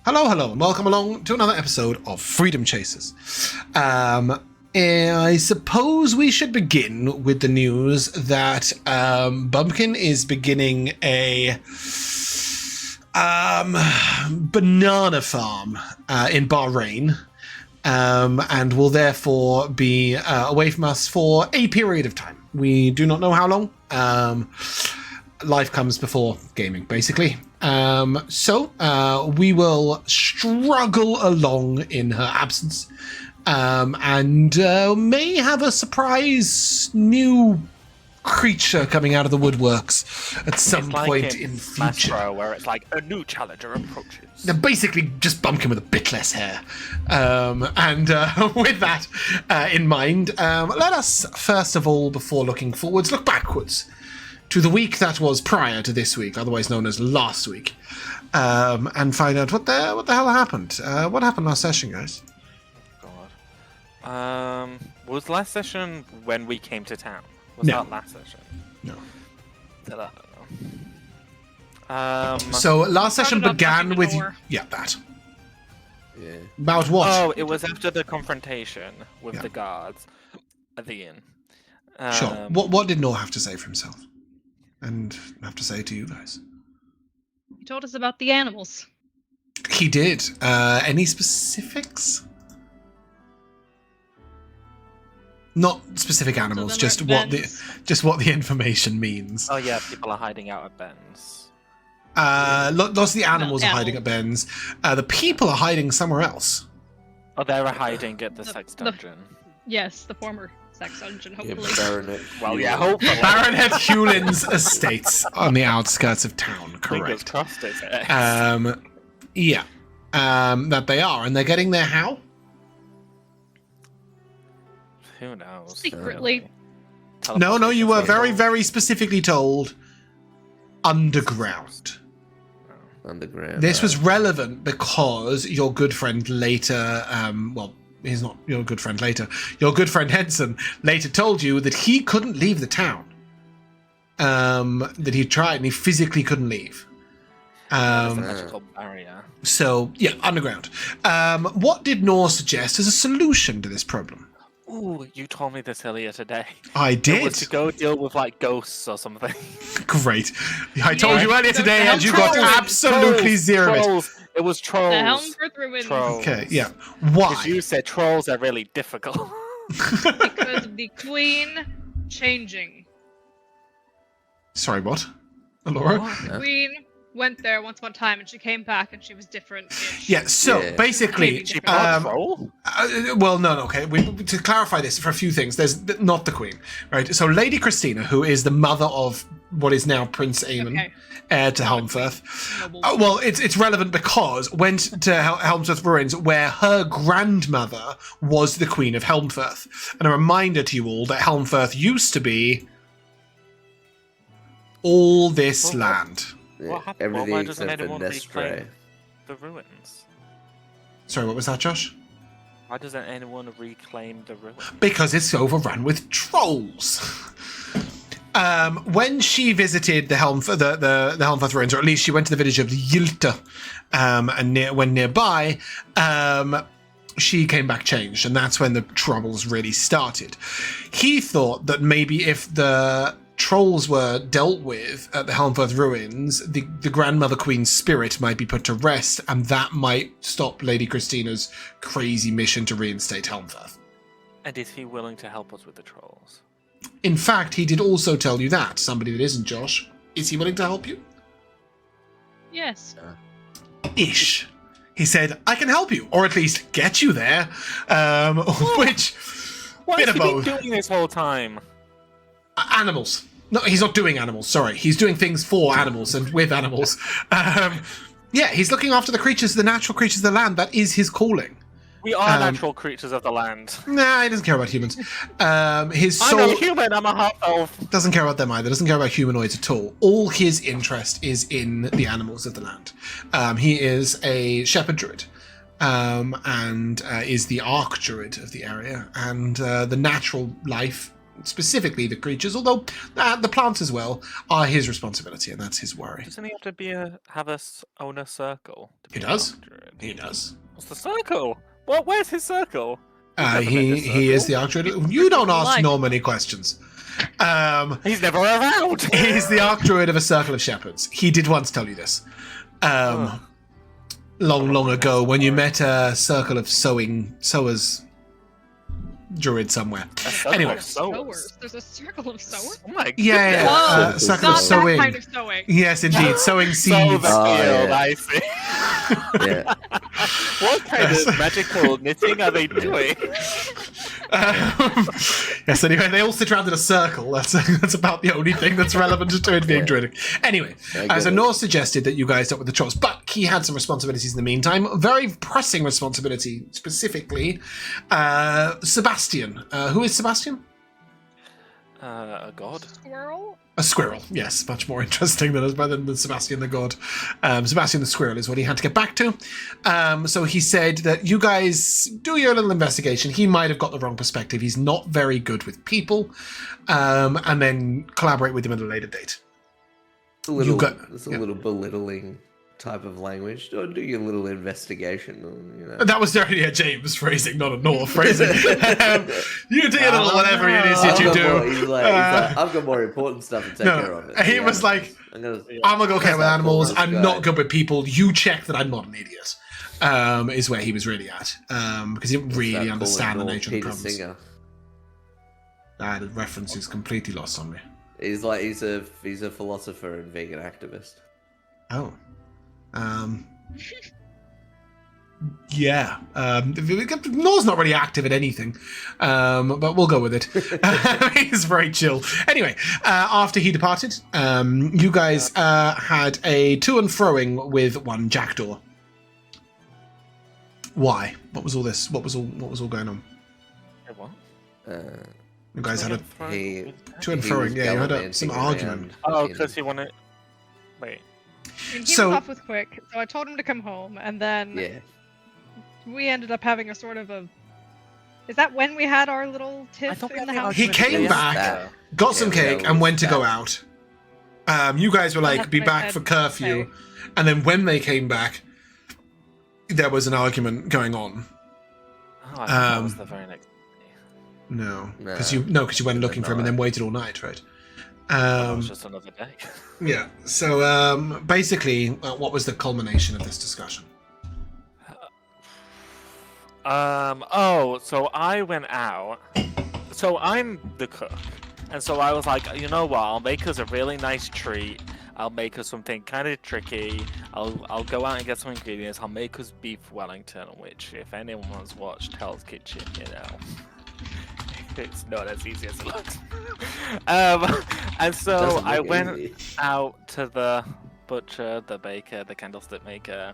Hello, and welcome along to another episode of Freedom Chasers. I suppose we should begin with the news that Bumpkin is beginning a banana farm in Bahrain, and will therefore be away from us for a period of time. We do not know how long. Life comes before gaming, basically. So we will struggle along in her absence, and may have a surprise new creature coming out of the woodworks at some point in future. Mastro, where it's like a new challenger approaches. Now, basically, just Bumpkin with a bit less hair. With that in mind, let us first of all, before looking forwards, look backwards to the week that was prior to this week, otherwise known as last week, and find out what the hell happened. What happened last session, guys? God. Was last session when we came to town? Was that last session? No. I don't know. So last session began with that. Yeah. About what? Oh, it was after the confrontation with the guards at the inn. Sure. What did Nor have to say for himself? And have to say to you guys? He told us about the animals. He did. Any specifics? Not specific animals, just what the information means. Oh yeah, people are hiding out at Ben's. Lots of the animals are hiding at Ben's. The people are hiding somewhere else. Oh, they're hiding at the sex dungeon. Yes, the former sex dungeon, hopefully. Yeah, hopefully. Baronet Hewlin's estates on the outskirts of town, correct. That they are, and they're getting there how? Who knows? Secretly. No, you were very, very specifically told underground. Underground. This was relevant because your good friend later, he's not your good friend later. Your good friend Henson later told you that he couldn't leave the town. That he tried and he physically couldn't leave. There's a magical barrier. So, yeah, underground. What did Nor suggest as a solution to this problem? Ooh, you told me this earlier today. I did. It was to go deal with like ghosts or something. Great. I told you earlier today, and you got absolutely zero. Trolls. It was trolls. The Helmsworth Ruins. Okay, yeah. Why? Because you said trolls are really difficult. Because of the queen changing. Sorry, what? Elora? The queen went there once upon a time, and she came back, and she was different. Yeah, so basically... She a troll? Well, no, okay. To clarify this for a few things, there's not the queen, right? So Lady Christina, who is the mother of what is now Prince Aemon, heir to Helmfirth. Well, it's relevant because went to Helmsworth Ruins, where her grandmother was the Queen of Helmfirth. And a reminder to you all that Helmfirth used to be all this land. What happened? Everything why doesn't except for anyone reclaim the ruins? Sorry, what was that, Josh? Why doesn't anyone reclaim the ruins? Because it's overrun with trolls. When she visited the Helmfirth Ruins, or at least she went to the village of Yilta, when nearby, she came back changed, and that's when the troubles really started. He thought that maybe if the trolls were dealt with at the Helmfirth Ruins, the grandmother queen's spirit might be put to rest, and that might stop Lady Christina's crazy mission to reinstate Helmfirth. And is he willing to help us with the trolls? In fact, he did also tell you that. Somebody that isn't Josh. Is he willing to help you? Yes. Ish. He said, I can help you, or at least get you there. Which, what bit has of he both. been doing this whole time? Animals. No, he's not doing animals, sorry. He's doing things for animals and with animals. Yeah, he's looking after the creatures, the natural creatures of the land. That is his calling. We are natural creatures of the land. Nah, he doesn't care about humans. His soul... I'm a human, I'm a half-elf. Doesn't care about them either. Doesn't care about humanoids at all. All his interest is in the animals of the land. He is a shepherd druid. And is the arc druid of the area. And the natural life, specifically the creatures, although the plants as well, are his responsibility, and that's his worry. Doesn't he have to own a circle? He does. He does. What's the circle? What? Where's his circle? He is the Archdruid. You don't ask Life. Norm any questions. He's never around. He's the Archdruid of a circle of shepherds. He did once tell you this. Long ago, when you met a circle of sowers druid somewhere. Anyway. Sowers. There's a circle of sowers? Oh my god. Oh, circle of not sowing. that kind of sowing. Yes, indeed, sowing Sow seeds. the field, yeah. I see. Yeah. What kind Yes. of magical knitting are they doing? Yes, anyway, they all sit around in a circle. That's about the only thing that's relevant to it being druidic. Anyway, so Nor suggested that you guys dealt with the trolls, but he had some responsibilities in the meantime. Very pressing responsibility, specifically. Sebastian. Who is Sebastian? A god. Squirrel? A squirrel, yes. Much more interesting than Sebastian the god. Sebastian the squirrel is what he had to get back to. So he said that you guys do your little investigation. He might have got the wrong perspective. He's not very good with people. And then collaborate with him at a later date. It's a little, yeah. little belittling type of language. Do your little investigation. You know. That was definitely a James phrasing, not a Nor phrasing. You do your little whatever it is that you do. He's like, I've got more important stuff to take care of. He was like, I'm gonna go care with animals. I'm not good with people. You check that I'm not an idiot. Is where he was really at. Because he didn't really understand the nature of the problems. Singer. The reference is completely lost on me. He's a philosopher and vegan activist. Oh. Yeah. Nor's not really active at anything, but we'll go with it. He's very chill. Anyway, after he departed, you guys had a to and froing with one jackdaw. Why? What was all this? What was all going on? What? You guys had a to and he froing. was Yeah, you had some gallivanting argument. around Oh, in- because he wanted. Wait. And he So- was off with Quick, so I told him to come home, and then Yeah. we ended up having a sort of a... Is that when we had our little tiff thought we in the had the house? He came back, got some Yeah, we cake, had and went to that. go out. You guys were like, That's be what I back said. for curfew. Okay. And then when they came back, there was an argument going on. Oh, I thought that was Um, the very next day. No, No. because you went looking for him and then waited all night, right? That was just another day. Yeah. So basically, what was the culmination of this discussion? Oh, so I went out. So I'm the cook. And so I was like, you know what? I'll make us a really nice treat. I'll make us something kind of tricky. I'll go out and get some ingredients. I'll make us beef Wellington, which, if anyone's watched Hell's Kitchen, you know, it's not as easy as it looks. And so Doesn't I look went easy. out to the butcher, the baker, the candlestick maker,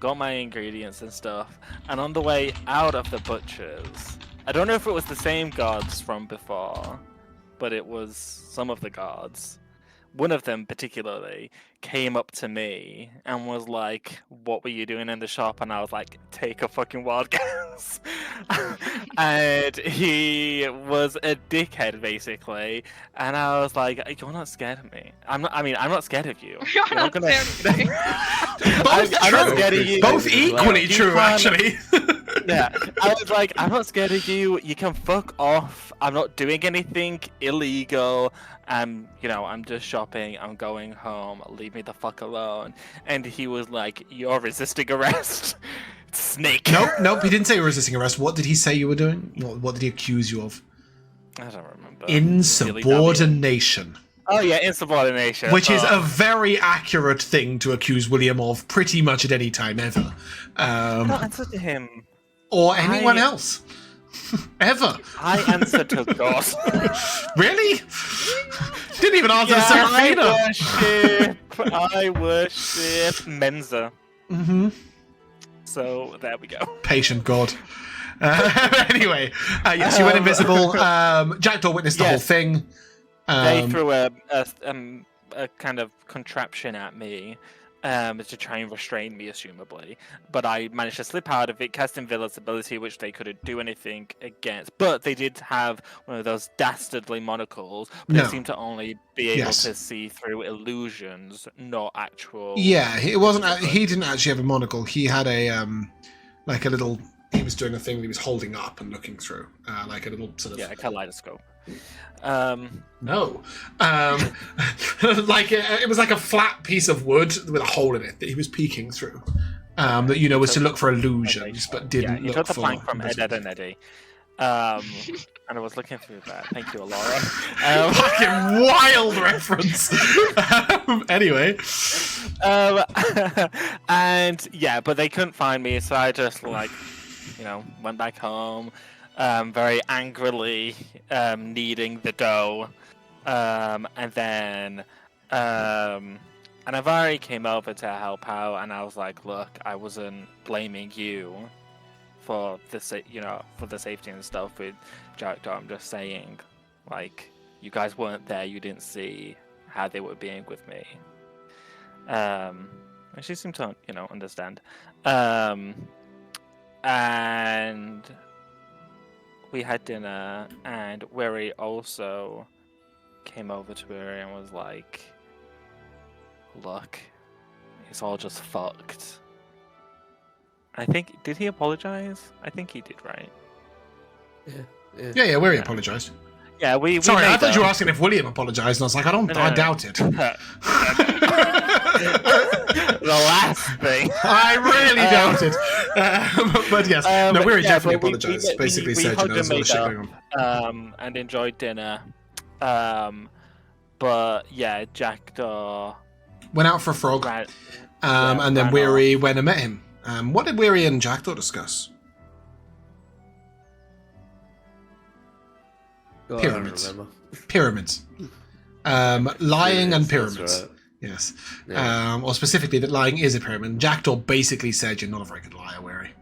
got my ingredients and stuff, and on the way out of the butcher's, I don't know if it was the same guards from before, but it was some of the guards. One of them particularly came up to me and was like, "What were you doing in the shop?" And I was like, "Take a fucking wild guess." And he was a dickhead, basically. And I was like, "You're not scared of me. I'm not scared of you. You're not gonna." scared of me. Both I'm not true. scared of you. Both equally You true, can't- actually. Yeah, I was like, I'm not scared of you. You can fuck off. I'm not doing anything illegal. I'm just shopping. I'm going home. Leave me the fuck alone. And he was like, "You're resisting arrest, snake." Nope. He didn't say you were resisting arrest. What did he say you were doing? What did he accuse you of? I don't remember. Insubordination. Oh yeah, insubordination. Which is Oh. a very accurate thing to accuse William of pretty much at any time ever. I don't answer to him. Or anyone else. Ever. I answer to God. Really? Didn't even answer Yeah, Seraphina. I worship Mensa. Mm-hmm. So there we go. Patient God. Anyway, yes, you went invisible. Jackdaw witnessed the whole Yes. thing. They threw a kind of contraption at me, to try and restrain me, assumably. But I managed to slip out of it, cast invisibility, which they couldn't do anything against. But they did have one of those dastardly monocles, but No. they seemed to only be able Yes. to see through illusions, not actual. Yeah, it wasn't. He didn't actually have a monocle. He had a like a little. He was doing a thing that he was holding up and looking through, like a little sort of. Yeah, a kaleidoscope. No, like it was like a flat piece of wood with a hole in it that he was peeking through. That was to look for illusions, but didn't he look took the for. plank from Ed and Eddie. And I was looking through that. Thank you, Elora. Fucking wild reference. Anyway. And yeah, but they couldn't find me, so I just went back home, very angrily kneading the dough, and then Anivari came over to help out, and I was like, look, I wasn't blaming you for the safety and stuff with Jackdaw. I'm just saying, like, you guys weren't there, you didn't see how they were being with me. And she seemed to understand. And we had dinner, and Weary also came over to Weary and was like, look, it's all just fucked. I think, did he apologize? I think he did, right? Yeah. Weary apologised. Yeah, we Sorry, I made thought you were asking if William apologised, and I was like, I doubt it. The last thing. I really doubt it. But yes, Weary definitely apologised. Basically said, there's a lot of shit going on. And enjoyed dinner. But yeah, Jackdaw went out for a frog. And then Weary went and met him. What did Weary and Jackdaw discuss? Pyramids. Lying and pyramids. Right. Yes. Yeah. Or specifically that lying is a pyramid. Jackdaw basically said you're not a very good liar, Weary.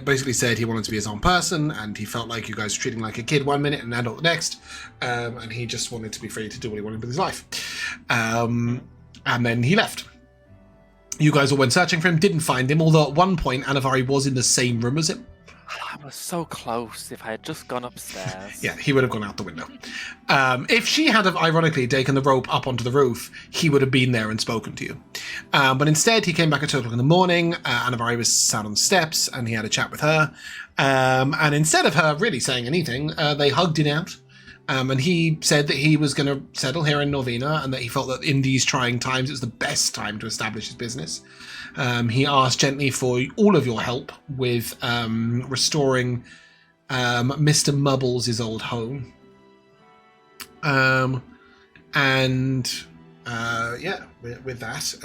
Basically said he wanted to be his own person, and he felt like you guys were treating him like a kid one minute and an adult the next, and he just wanted to be free to do what he wanted with his life. And then he left. You guys all went searching for him, didn't find him, although at one point Anivari was in the same room as him. I was so close. If I had just gone upstairs. Yeah, he would have gone out the window. If she had have ironically taken the rope up onto the roof, he would have been there and spoken to you. But instead, he came back at 2 o'clock in the morning. Anivari was sat on the steps, and he had a chat with her. And instead of her really saying anything, they hugged it out. And he said that he was going to settle here in Norvina, and that he felt that in these trying times, it was the best time to establish his business. He asked gently for all of your help with restoring Mr. Mubbles' old home. With that,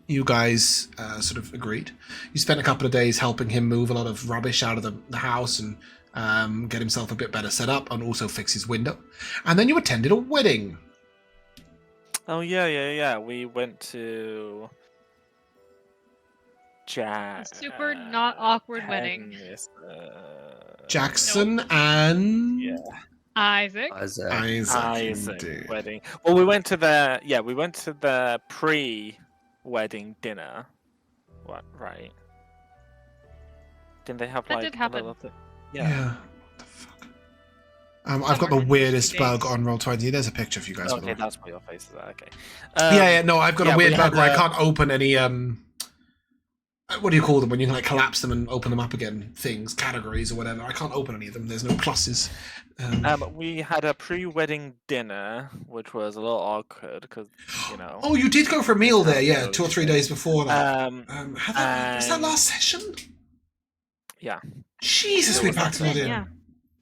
you guys sort of agreed. You spent a couple of days helping him move a lot of rubbish out of the house and get himself a bit better set up, and also fix his window. And then you attended a wedding. Oh, yeah. We went to Super not awkward wedding. Jackson and Isaac wedding. Well, we went to the pre-wedding dinner. What? Right? Didn't they have that did happen. Yeah. What the fuck? I've got the weirdest bug on Roll20. There's a picture for you guys. Okay, that's where your face is. Okay. I've got a weird bug where I can't open any what do you call them when you can like collapse them and open them up again? Things, categories or whatever. I can't open any of them. There's no pluses. We had a pre-wedding dinner, which was a little awkward because Oh, you did go for a meal there, yeah, 2 or 3 days before that. Was that last session? Yeah. Jesus, we packed a lot in. Yeah.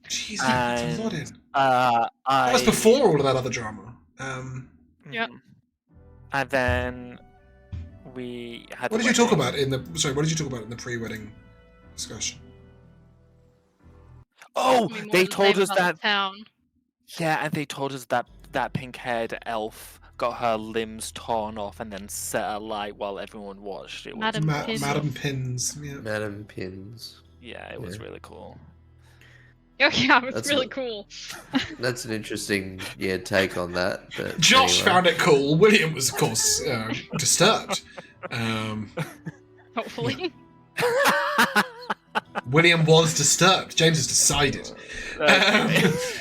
Jesus, we packed a lot in. That was before all of that other drama. Yep. And then we had. What did you talk about in the pre-wedding discussion? Oh, they told us that. Town. Yeah, and they told us that pink-haired elf got her limbs torn off and then set alight while everyone watched. It was Madam Pins. Yeah. Madam Pins. Yeah, it was really cool. Oh yeah, it was That's really what- cool. That's an interesting take on that. But Josh anyway. found it cool. William was, of course, disturbed. Hopefully. William was disturbed. James has decided.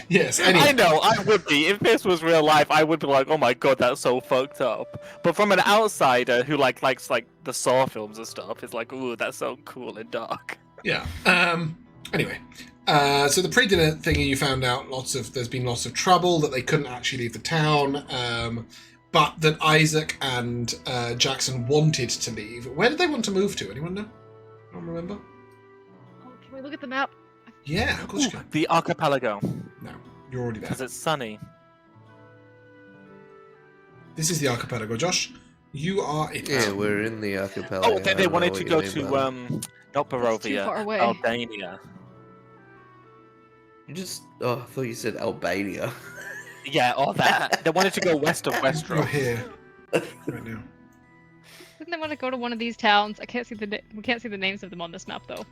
Yes, anyway. I know, I would be. If this was real life, I would be like, oh my god, that's so fucked up. But from an outsider who likes the Saw films and stuff, it's like, ooh, that's so cool and dark. Yeah. Anyway, so the pre-dinner thingy, you found out there's been lots of trouble, that they couldn't actually leave the town, but that Isaac and Jackson wanted to leave. Where did they want to move to? Anyone know? I don't remember. Oh, can we look at the map? Yeah, of course you Ooh, can. the Archipelago, No, you're already there. because it's sunny. This is the Archipelago, Josh. You are it. Yeah, we're in the archipelago. Oh, I they don't wanted know to what go you mean by that. to not Barovia, far away. Albania. You just. Oh, I thought you said Albania. Yeah, all that. They wanted to go west of You're Westeros. here right now. Didn't they want to go to one of these towns? I can't see we can't see the names of them on this map though.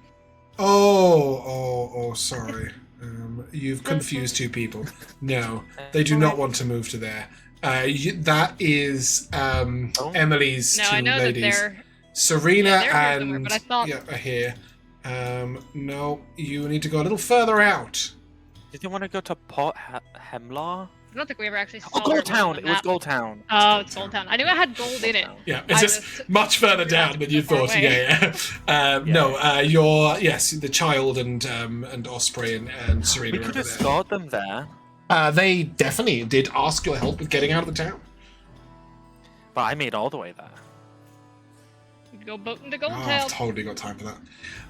Oh, sorry. You've confused two people. No, they do not want to move to there. That is Emily's No, two I know ladies. that they're. Serena Yeah, they're here somewhere, and but I thought- are here. No, you need to go a little further out. Did they want to go to Port Hemlar? I don't think we ever actually saw Oh, where it was on Goldtown! the It was map. Goldtown. Oh, it's Goldtown. I knew it had gold in it. Yeah, it's I just was- much further down than you so far thought. away. Yeah. No, you're the child and Osprey and Serena. We are could over have there. scored them there, They definitely did ask your help with getting out of the town. but I made all the way there. We'd go boating to Oh, Goldtown. I've totally got time for that.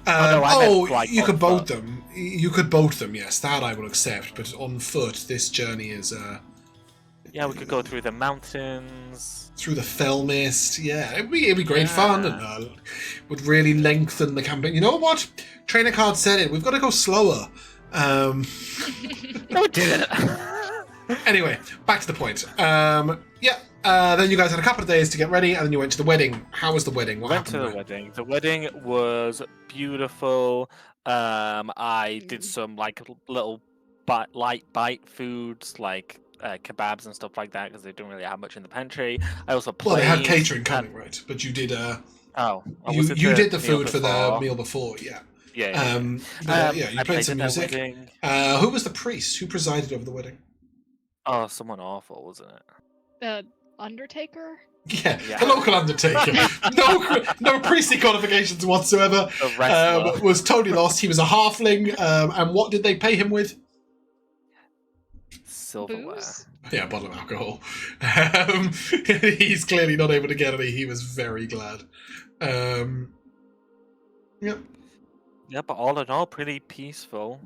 no, I meant, like, you on could boat foot. them. You could boat them, yes, that I will accept. But on foot, this journey is Yeah, we could go through the mountains. through the fell mist. Yeah, it'd be great fun and would really lengthen the campaign. You know what? Trainer card said it. We've got to go slower. No, we didn't. Anyway, back to the point. Then you guys had a couple of days to get ready, and then you went to the wedding. How was the wedding? What Went to happened? the wedding. The wedding was beautiful. I did some little light bite foods like kebabs and stuff like that because they don't really have much in the pantry. I also played. Well, they had catering coming, right? But you did. You did the food for the meal before, yeah. Yeah. You I played some at that music. wedding. Who was the priest? Who presided over the wedding? Oh, someone awful, wasn't it? The Undertaker? Yeah, Yeah. the local undertaker. no priestly qualifications whatsoever. The wrestler. Was totally lost. He was a halfling. And what did they pay him with? Silverware. Booze? Yeah, a bottle of alcohol. He's clearly not able to get any. He was very glad. Yep. Yeah, but all in all, pretty peaceful,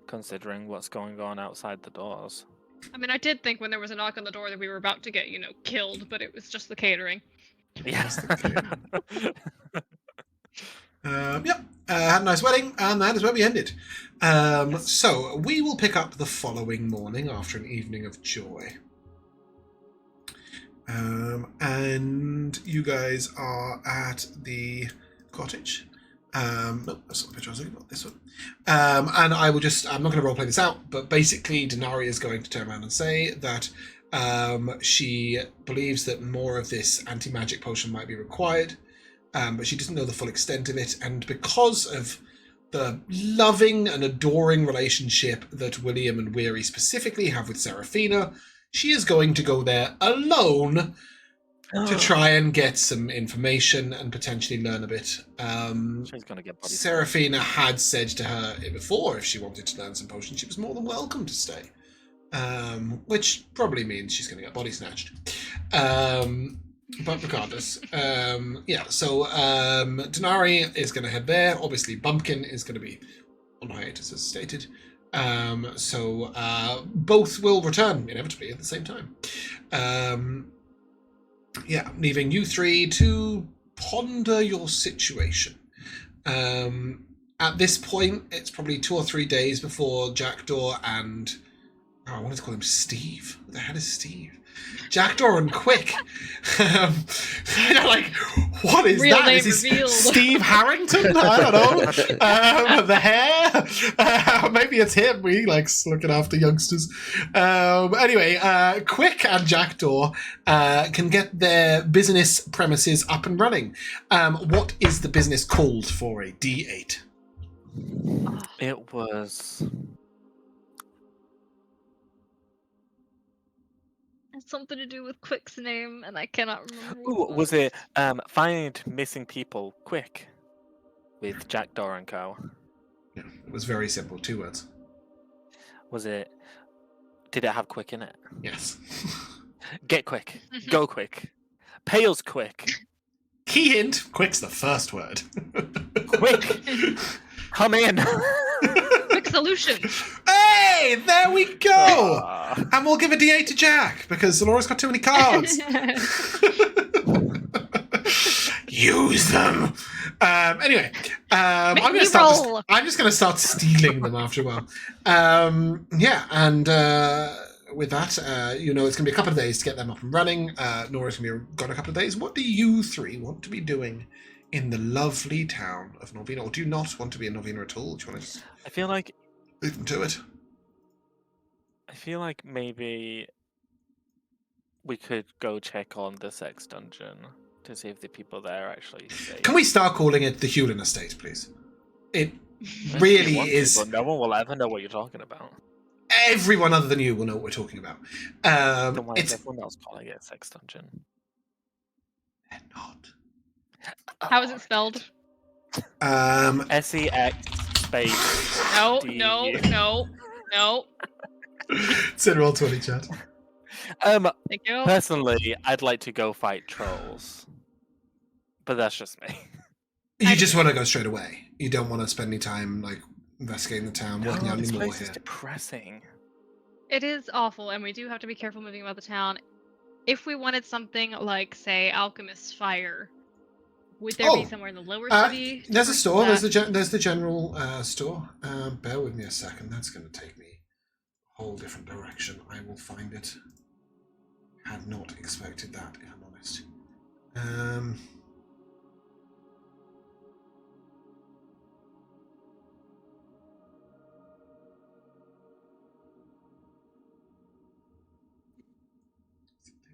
considering what's going on outside the doors. I mean, I did think when there was a knock on the door that we were about to get, killed, but it was just the catering. Yeah. Had a nice wedding, and that is where we ended. So we will pick up the following morning after an evening of joy. And you guys are at the cottage. No, that's not the picture I was looking for. This one. And I'm not going to roleplay this out, but basically Dinari is going to turn around and say that she believes that more of this anti-magic potion might be required, but she doesn't know the full extent of it, and because of the loving and adoring relationship that William and Weary specifically have with Seraphina, she is going to go there alone to try and get some information and potentially learn a bit. She's gonna get body. Seraphina had said to her before if she wanted to learn some potions, she was more than welcome to stay. Which probably means she's going to get body snatched. But regardless, so Dinari is going to head there. Obviously, Bumpkin is going to be on hiatus, as stated. So both will return inevitably at the same time. Leaving you three to ponder your situation. At this point, it's probably 2 or 3 days before Jackdaw and... Oh, I wanted to call him Steve. Who the hell is Steve? Jackdaw and Quick. What is Real that? name Is he revealed. Steve Harrington? I don't know. The hair? Maybe it's him. He likes looking after youngsters. Anyway, Quick and Jackdaw can get their business premises up and running. What is the business called for a D8? It was. It's something to do with Quick's name, and I cannot remember. Ooh, What was it find missing people quick with Jackdaw and Co? Yeah, it was very simple. 2 words. Was it? Did it have quick in it? Yes. Get quick, go quick, pay us quick, Key hint, Quick's the first word. quick, come in. Quick solution. Hey, there we go! Ah. And we'll give a D8 to Jack, because Elora's got too many cards. Use them. Anyway, Make I'm me gonna start. roll. I'm just going to start stealing them after a while. Yeah, and with that, you know, it's going to be a couple of days to get them up and running. Nora's going to be gone a couple of days. What do you 3 want to be doing in the lovely town of Norvina, or do you not want to be in Norvina at all? Do you want to just I feel like leave them to it? maybe we could go check on the sex dungeon to see if the people there actually say. Can we start calling it the Hewlin Estate, please? It If you really want to, is. but no one will ever know what you're talking about. Everyone other than you will know what we're talking about. Then why is It's everyone else calling it sex dungeon? they're not. How is it spelled? SEX space. No, D- no, no, no. It's in Roll20 chat. Thank you. Personally, I'd like to go fight trolls, but that's just me. You just want to go straight away. You don't want to spend any time like investigating the town, working out this any lore place is here. depressing. It is awful, and we do have to be careful moving about the town. If we wanted something like, say, Alchemist's Fire, would there be somewhere in the lower city? to There's a purchase store. that? There's the general store. Bear with me a second. That's going to take me a whole different direction. I will find it. Had not expected that, if I'm honest.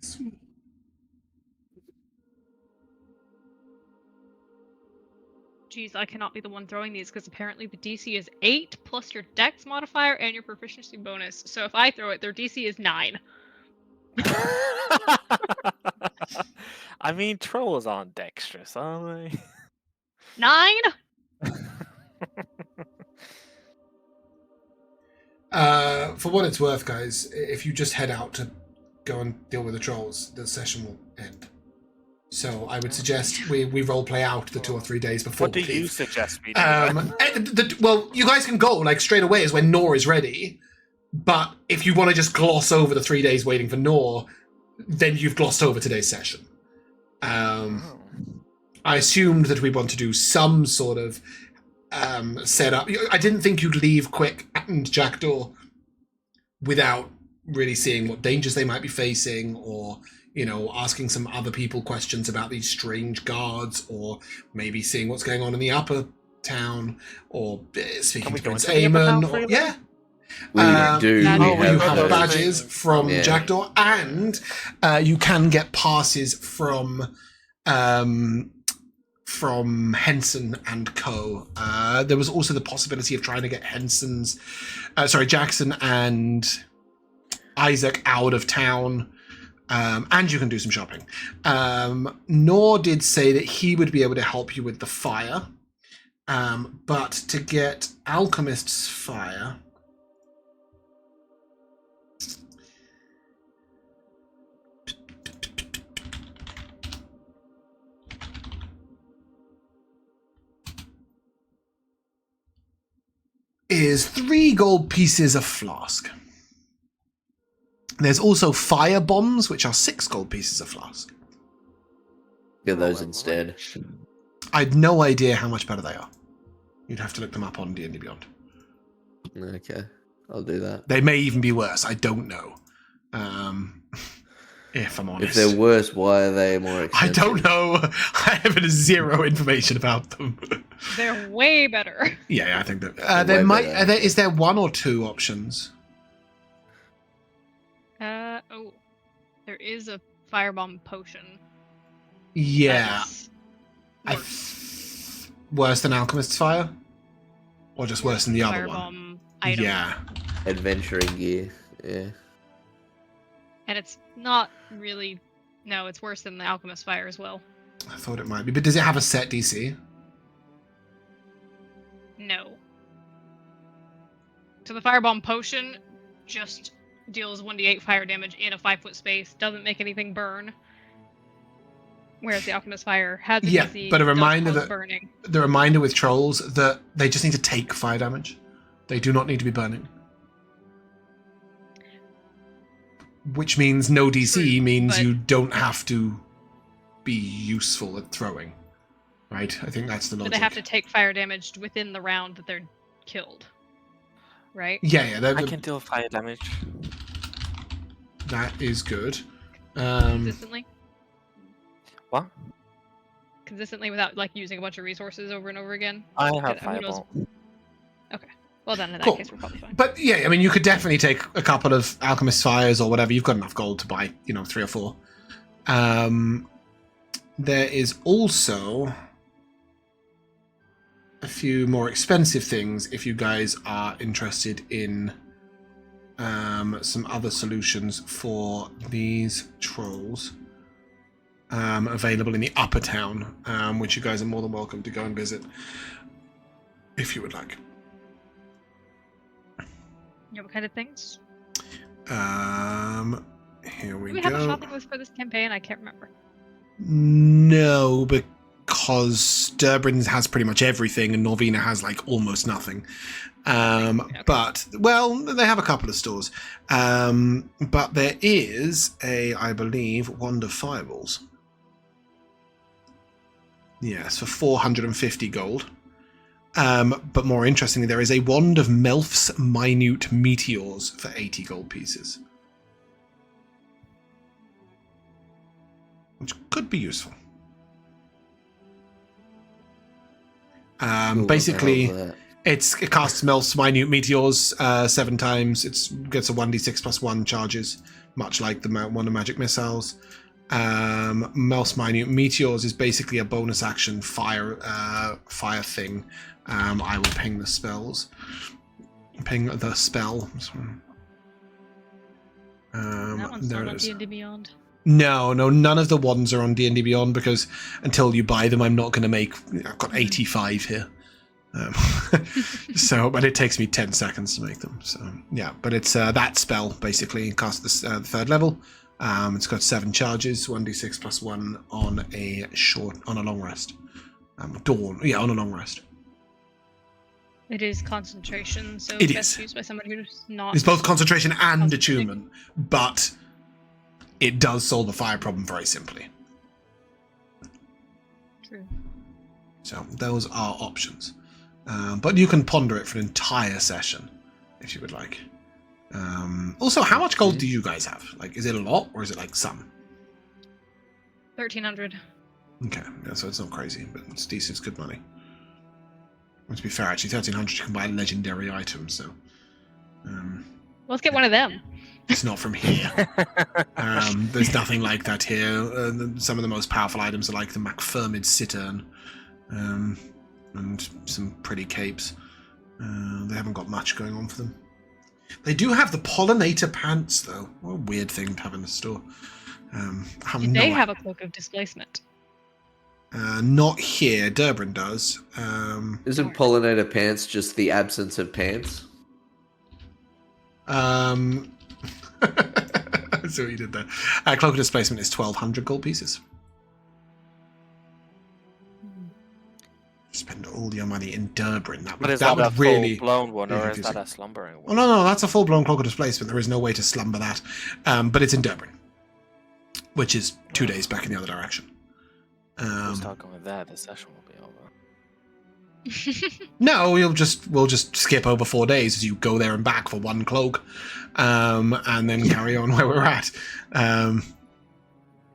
This one. Jeez, I cannot be the one throwing these because apparently the DC is 8 plus your Dex modifier and your proficiency bonus. So if I throw it, their DC is 9. I mean, trolls aren't dexterous, are they? 9? For what it's worth, guys, if you just head out to go and deal with the trolls, the session will end. So I would suggest we role play out the 2 or 3 days before. What do we you leave. suggest we do? Well, you guys can go like straight away is when Nor is ready. But if you want to just gloss over the 3 days waiting for Nor, then you've glossed over today's session. I assumed that we want to do some sort of setup. I didn't think you'd leave Quick and Jackdaw without really seeing what dangers they might be facing, or asking some other people questions about these strange guards, or maybe seeing what's going on in the upper town, or speaking to Prince Aemon. Or, yeah. We do. you You have have those badges things. from Yeah. Jackdaw, and you can get passes from Henson and Co. There was also the possibility of trying to get Jackson and Isaac out of town. And you can do some shopping. Nor did say that he would be able to help you with the fire. But to get Alchemist's Fire... is 3 gold pieces a flask. There's also fire bombs, which are 6 gold pieces a flask. Get those instead. I'd no idea how much better they are. You'd have to look them up on D&D Beyond. Okay, I'll do that. They may even be worse. I don't know. If I'm honest. If they're worse, why are they more I expensive? don't know. I have zero information about them. They're way better. Yeah, I think that They're there way might. better, Is there one or two options? Oh, there is a firebomb potion. Yeah, That is worse. worse than Alchemist's Fire, or just worse than the other one. Firebomb item. Yeah, Adventuring gear. Yeah. And it's not really. No, it's worse than the Alchemist Fire as well. I thought it might be. But does it have a set DC? No. So the firebomb potion just deals 1d8 fire damage in a 5-foot space, doesn't make anything burn. Whereas the Alchemist Fire has a Yeah, DC, but a does reminder cause that- burning. The reminder with trolls that they just need to take fire damage. They do not need to be burning. Which means no DC True, means but- you don't have to be useful at throwing. Right? I think that's the But logic. they have to take fire damage within the round that they're killed. Right? Yeah, I can deal fire damage. that is good. Consistently? What? Consistently without like using a bunch of resources over and over again? I have Who knows? fireball. Well then in that Cool. case we're probably fine. But yeah, I mean, you could definitely take a couple of Alchemist Fires or whatever. You've got enough gold to buy, 3 or 4. There is also a few more expensive things if you guys are interested in some other solutions for these trolls available in the upper town, which you guys are more than welcome to go and visit if you would like. Yeah, what kind of things? Here we Do we go. have a shopping list for this campaign? I can't remember. No, because Durbin has pretty much everything and Norvina has like almost nothing. But, well, they have a couple of stores. But there is I believe, Wand of Fireballs. Yes, for 450 gold. But more interestingly, there is a Wand of Melf's Minute Meteors for 80 gold pieces. Which could be useful. Cool, Basically, what the hell is it casts Melf's Minute Meteors 7 times. It gets a 1d6 plus 1 charges, much like the one of Magic Missiles. Melf's Minute Meteors is basically a bonus action fire thing. I will ping the spells. Ping the spell. That one's there not it on is. D&D Beyond. No, none of the ones are on D&D Beyond because until you buy them, I'm not going to make. I've got 85 here, but it takes me 10 seconds to make them. So yeah, but it's that spell basically casts the 3rd level. It's got 7 charges, 1d6 plus 1 on a long rest. On a long rest. It is concentration, so It best is. used by somebody who's not. It's both concentration and Concentrating. attunement, but it does solve the fire problem very simply. True. So those are options. But you can ponder it for an entire session if you would like. Also, how much gold do you guys have? Like, is it a lot or is it like some? 1,300. Okay, yeah, so it's not crazy, but it's decent, it's good money. And to be fair, actually, 1,300 you can buy legendary items, so Let's get one of them. it's not from here. There's nothing like that here. Some of the most powerful items are like the MacFermid Cittern, and some pretty capes. They haven't got much going on for them. They do have the Pollinator Pants, though. What a weird thing to have in the store. They have a cloak of displacement. Not here. Durbin does. Isn't Pollinator Pants just the absence of pants? I see what you did there. Cloak of Displacement is 1,200 gold pieces. Spend all your money in Durbin. But is that that a would really full-blown one, be or is confusing. that a slumbering Oh, one? no, that's a full-blown Cloak of Displacement. There is no way to slumber that. But it's in Durbin, which is 2 days back in the other direction. We'll start going there. The session will be over. No, we'll just skip over 4 days as you go there and back for one cloak, and then carry on where we're at.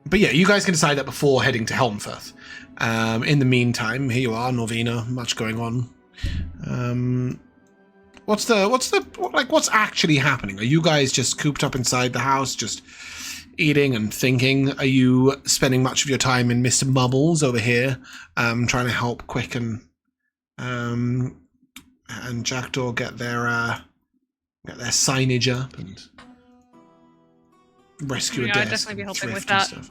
But yeah, you guys can decide that before heading to Helmfirth. In the meantime, here you are, Norvina. Much going on. What's actually happening? Are you guys just cooped up inside the house, just eating and thinking? Are you spending much of your time in Mr. Mumbles over here, trying to help Quick and Jackdaw get their signage up and rescue a desk? I'd definitely be helping with and that. stuff.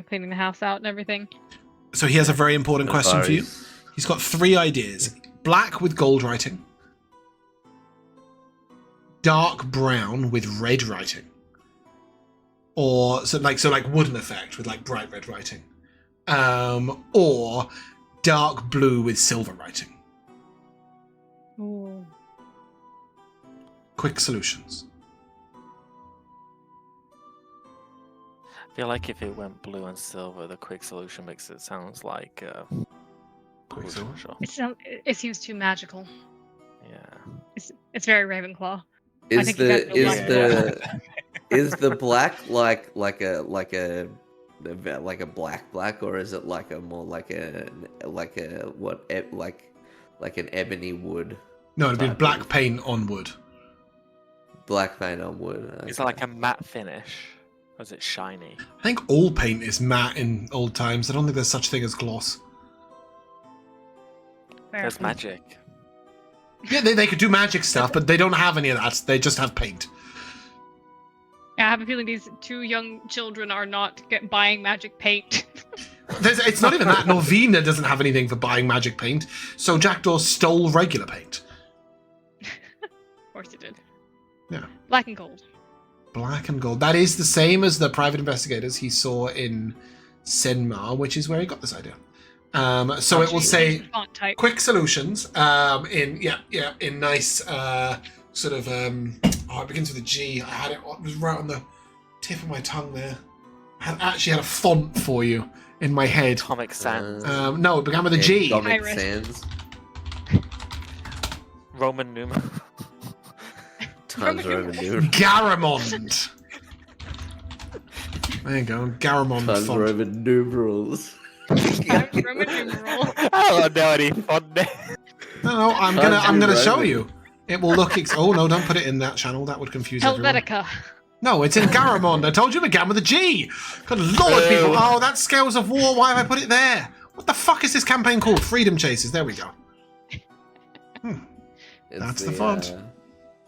Cleaning the house out and everything. So he has a very important question for you. He's got 3 ideas. Black with gold writing. Dark brown with red writing. Or so like wooden effect with like bright red writing. Or dark blue with silver writing. Ooh. Quick solutions. I feel like if it went blue and silver, the quick solution makes it sounds like Quicksilver? It seems too magical. Yeah. It's very Ravenclaw. Is the black like a black, or is it like a more like an ebony wood? No, it'd be black paint on wood. Black paint on wood. Okay. Is it like a matte finish? Or is it shiny? I think all paint is matte in old times. I don't think there's such thing as gloss. There's magic. Yeah, they could do magic stuff, but they don't have any of that. They just have paint. Yeah, I have a feeling these 2 young children are not buying magic paint. It's not even that. Norvina doesn't have anything for buying magic paint, so Jackdaw stole regular paint. Of course he did. Yeah. Black and gold. Black and gold. That is the same as the private investigators he saw in Senmar, which is where he got this idea. So it will say quick solutions in nice sort of it begins with a G. I had it was right on the tip of my tongue there. I actually had a font for you in my head. Comic Sans. No, it began with a G. Comic Sans. Roman numeral. Times Roman numeral. Garamond. There you go, Garamond Times font. Roman numerals. Roman numeral. I don't know any font name. No, I'm gonna show you. It will look. Oh no! Don't put it in that channel. That would confuse everyone. Helvetica. No, it's in Garamond. I told you it began with a G. Good lord, people. Oh, that's Scales of War. Why have I put it there? What the fuck is this campaign called? Freedom Chasers. There we go. That's the font.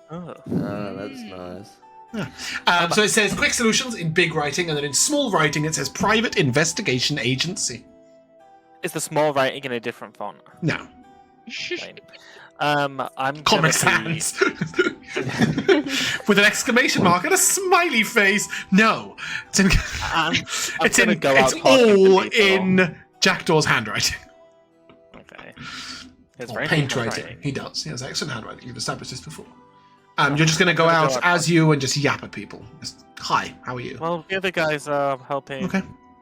Oh, that's nice. Yeah. So it says quick solutions in big writing, and then in small writing it says private investigation agency. Is the small writing in a different font? No. Fine. I'm Comic gonna Sans. With an exclamation mark and a smiley face. No. It's in, it's all in Jackdaw's handwriting. Okay. Or paint writing. He does. He has excellent handwriting. You've established this before. You're just going to go out as you and just yap at people. Just, hi, how are you? Well, the other guys are helping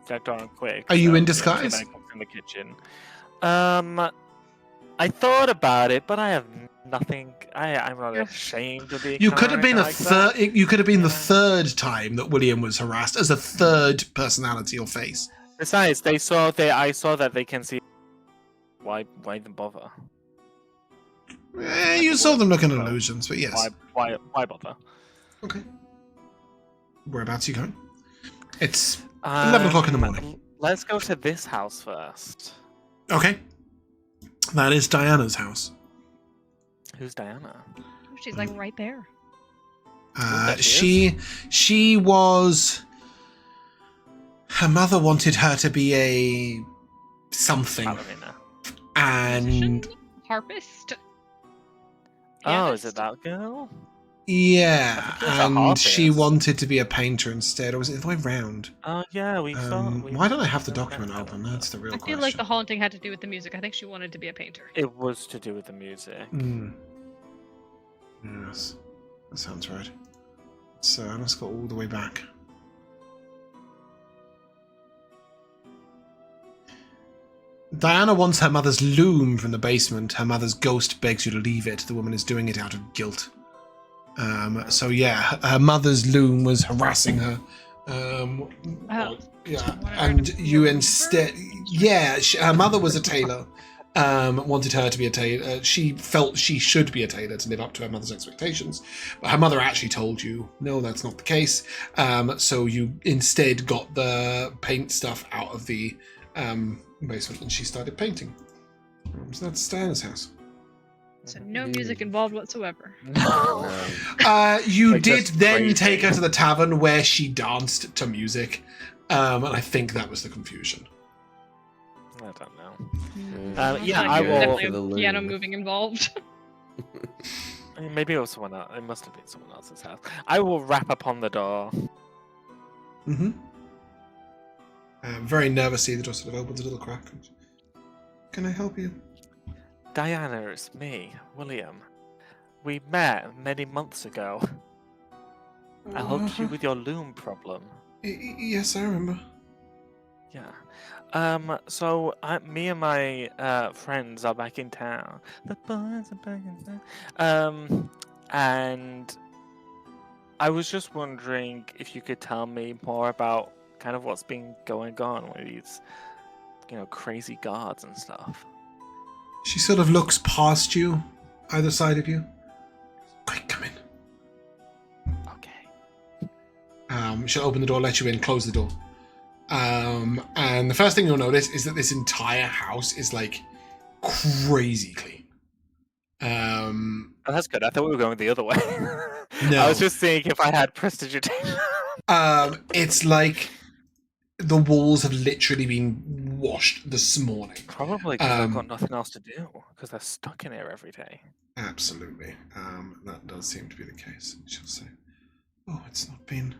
Jackdaw and Quick. Are you in disguise? In the kitchen. I thought about it, but I have nothing. I'm not ashamed of being. You could have been You could have been the third time that William was harassed as a third personality or face. Besides, I saw that they can see. Why even bother? You saw them looking at illusions, but yes. Why bother? Okay. Whereabouts are you going? It's 11 o'clock in the morning. Let's go to this house first. Okay. That is Diana's house. Who's Diana? She's like right there. She was. Her mother wanted her to be a something. Ballerina. And harpist. Oh, is it that girl? Yeah, and she wanted to be a painter instead, or was it the other way round? Yeah, we saw. Why don't I have the document open? That's the real question. I feel like the haunting had to do with the music. I think she wanted to be a painter. It was to do with the music. Yes, that sounds right. So let's go all the way back. Diana wants her mother's loom from the basement. Her mother's ghost begs you to leave it. The woman is doing it out of guilt. So yeah, her mother's loom was harassing her Oh. Yeah, Wanted her and to you be a instead, her mother was a tailor. Wanted her to be a tailor. She felt she should be a tailor to live up to her mother's expectations, but her mother actually told you, no, that's not the case. So you instead got the paint stuff out of the basement, and she started painting. So that's Diana's house. So no music involved whatsoever. You Like, did just then crazy. take her to the tavern where she danced to music, and I think that was the confusion. I don't know. Yeah, I will- definitely a piano moving involved. I mean, maybe it was someone else. It must have been someone else's house. I will rap upon the door. Mm-hmm. Very nervously, the door sort of opens a little crack. Can I help you? Diana, it's me, William. We met many months ago. I helped you with your loom problem. Yes, I remember. Yeah. So me and my friends are back in town. The boys are back in town. And I was just wondering if you could tell me more about kind of what's been going on with these, crazy guards and stuff. She sort of looks past you, either side of you. Quick, come in. Okay. She'll open the door, let you in, close the door. And the first thing you'll notice is that this entire house is like crazy clean. Oh, that's good. I thought we were going the other way. No. I was just thinking if I had prestidigitation. It's like the walls have literally been washed this morning. Probably because they've got nothing else to do. Because they're stuck in here every day. Absolutely. That does seem to be the case, she'll say. Oh, it's not been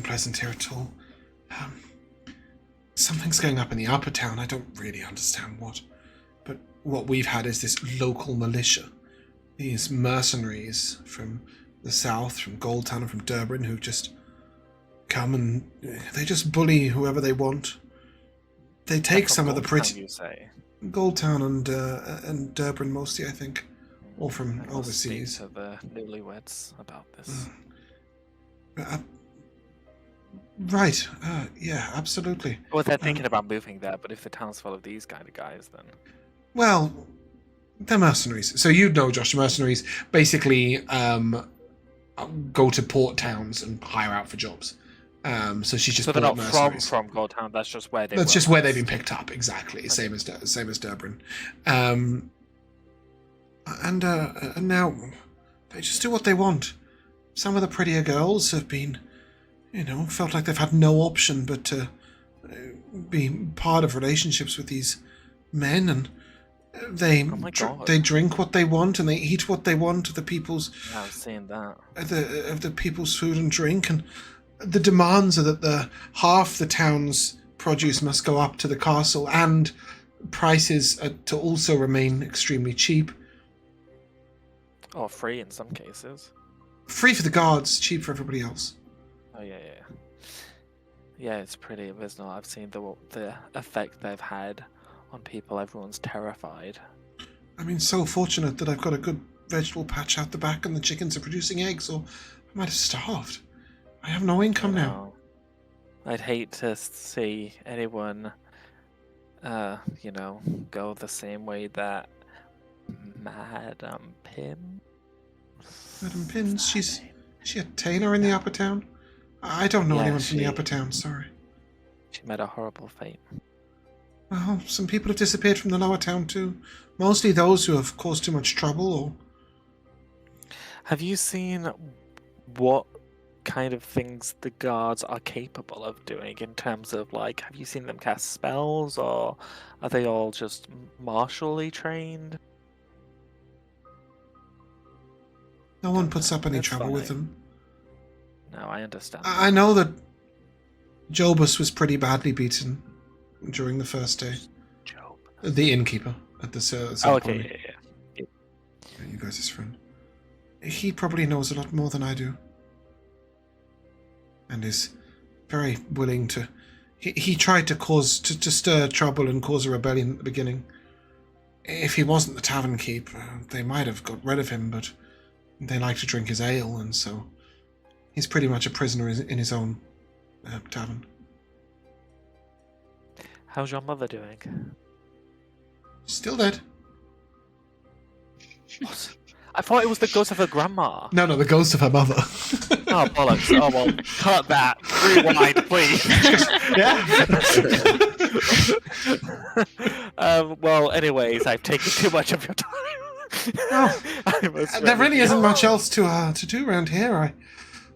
pleasant here at all. Something's going up in the upper town. I don't really understand what. But what we've had is this local militia. These mercenaries from the south, from Goldtown and from Durbin, who've just come and they just bully whoever they want. They take some of the pretty... You say? Goldtown and Durbin mostly, I think. All from I will overseas. speak to the newlyweds about this. Right. Yeah, absolutely. Well, they're thinking about moving there, but if the town's full of these kind of guys, then... Well, they're mercenaries. So you know, Josh, mercenaries basically go to port towns and hire out for jobs. So she's just so they're not mercenaries. from Goldtown. That's just where they. That's were just where they've once. been picked up. Exactly. Okay. Same as Durbin. And now they just do what they want. Some of the prettier girls have been, felt like they've had no option but to be part of relationships with these men, and they they drink what they want and they eat what they want of the people's. Yeah, I've seen that. Of the people's food and drink, and the demands are that half the town's produce must go up to the castle, and prices are to also remain extremely cheap. Or free in some cases. Free for the guards, cheap for everybody else. Oh yeah. Yeah, it's pretty abysmal. I've seen the effect they've had on people. Everyone's terrified. I mean, so fortunate that I've got a good vegetable patch out the back and the chickens are producing eggs, or I might have starved. I have no income now. I'd hate to see anyone, go the same way that Madam Pym. Madam Pins, is she a tailor in the upper town? I don't know anyone from the upper town, sorry. She met a horrible fate. Well, some people have disappeared from the lower town too. Mostly those who have caused too much trouble, or... Have you seen what kind of things the guards are capable of doing in terms of, have you seen them cast spells, or are they all just martially trained? No one puts up any That's trouble with fine. them. No, I understand. I know that Jobus was pretty badly beaten during the first day. Job. The innkeeper at the Okay, yeah. You guys' friend. He probably knows a lot more than I do. And is very willing to... He tried to stir trouble and cause a rebellion at the beginning. If he wasn't the tavern keep, they might have got rid of him, but they like to drink his ale, and so He's pretty much a prisoner in his own tavern. How's your mother doing? Still dead. What? I thought it was the ghost of her grandma. No, the ghost of her mother. Oh, bollocks. Oh, well, cut that. Rewind, please. Yeah. Well, anyways, I've taken too much of your time. Oh, there really isn't much else to do around here.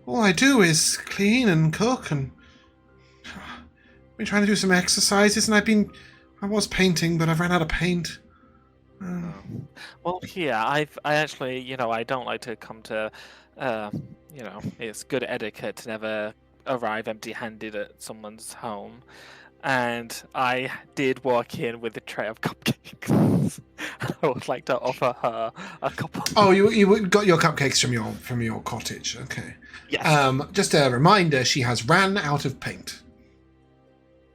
All I do is clean and cook, and been trying to do some exercises, and I was painting, but I've run out of paint. Well, I actually, I don't like to come to, it's good etiquette to never arrive empty-handed at someone's home. And I did walk in with a tray of cupcakes. I would like to offer her a couple. Oh, you got your cupcakes from your cottage, okay. Yes. Just a reminder, she has ran out of paint.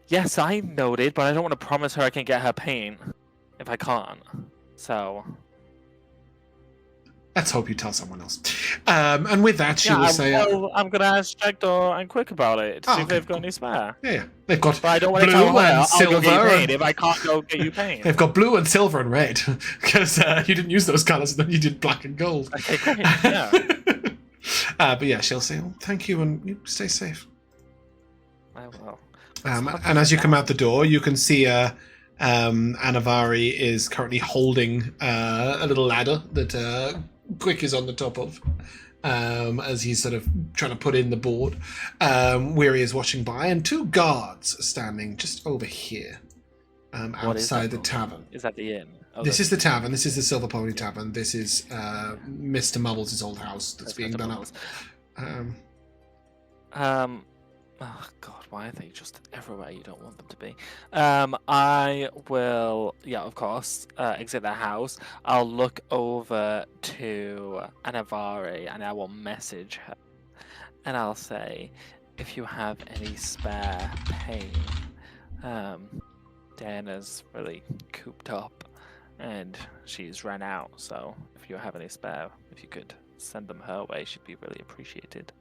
Yes, I noted, but I don't want to promise her I can get her paint if I can't. So let's hope you tell someone else. And with that, she will say, well, I'm going to ask Jackdaw and Quick about it to see if they've got any spare. Yeah. They've got but I don't want to blue tell her and I'll silver. go get you paint if I can't go get you paint. They've got blue and silver and red, because you didn't use those colours, and then you did black and gold. Okay, great. Yeah. But yeah, she'll say, oh, thank you, and you stay safe. I will. And as you come out the door, you can see Anivari is currently holding a little ladder that Quick is on the top of, as he's sort of trying to put in the board. Weary is watching by, and two guards are standing just over here, outside the tavern. Is that the inn? Oh, This is the tavern. This is the Silver Pony Tavern. This is Mr. Mubbles' old house that's being done up. Oh God, why are they just everywhere you don't want them to be? I will, of course, exit the house. I'll look over to Anivari and I will message her. And I'll say, if you have any spare paint, Diana's really cooped up and she's run out. So if you have any spare, if you could send them her way, she'd be really appreciated.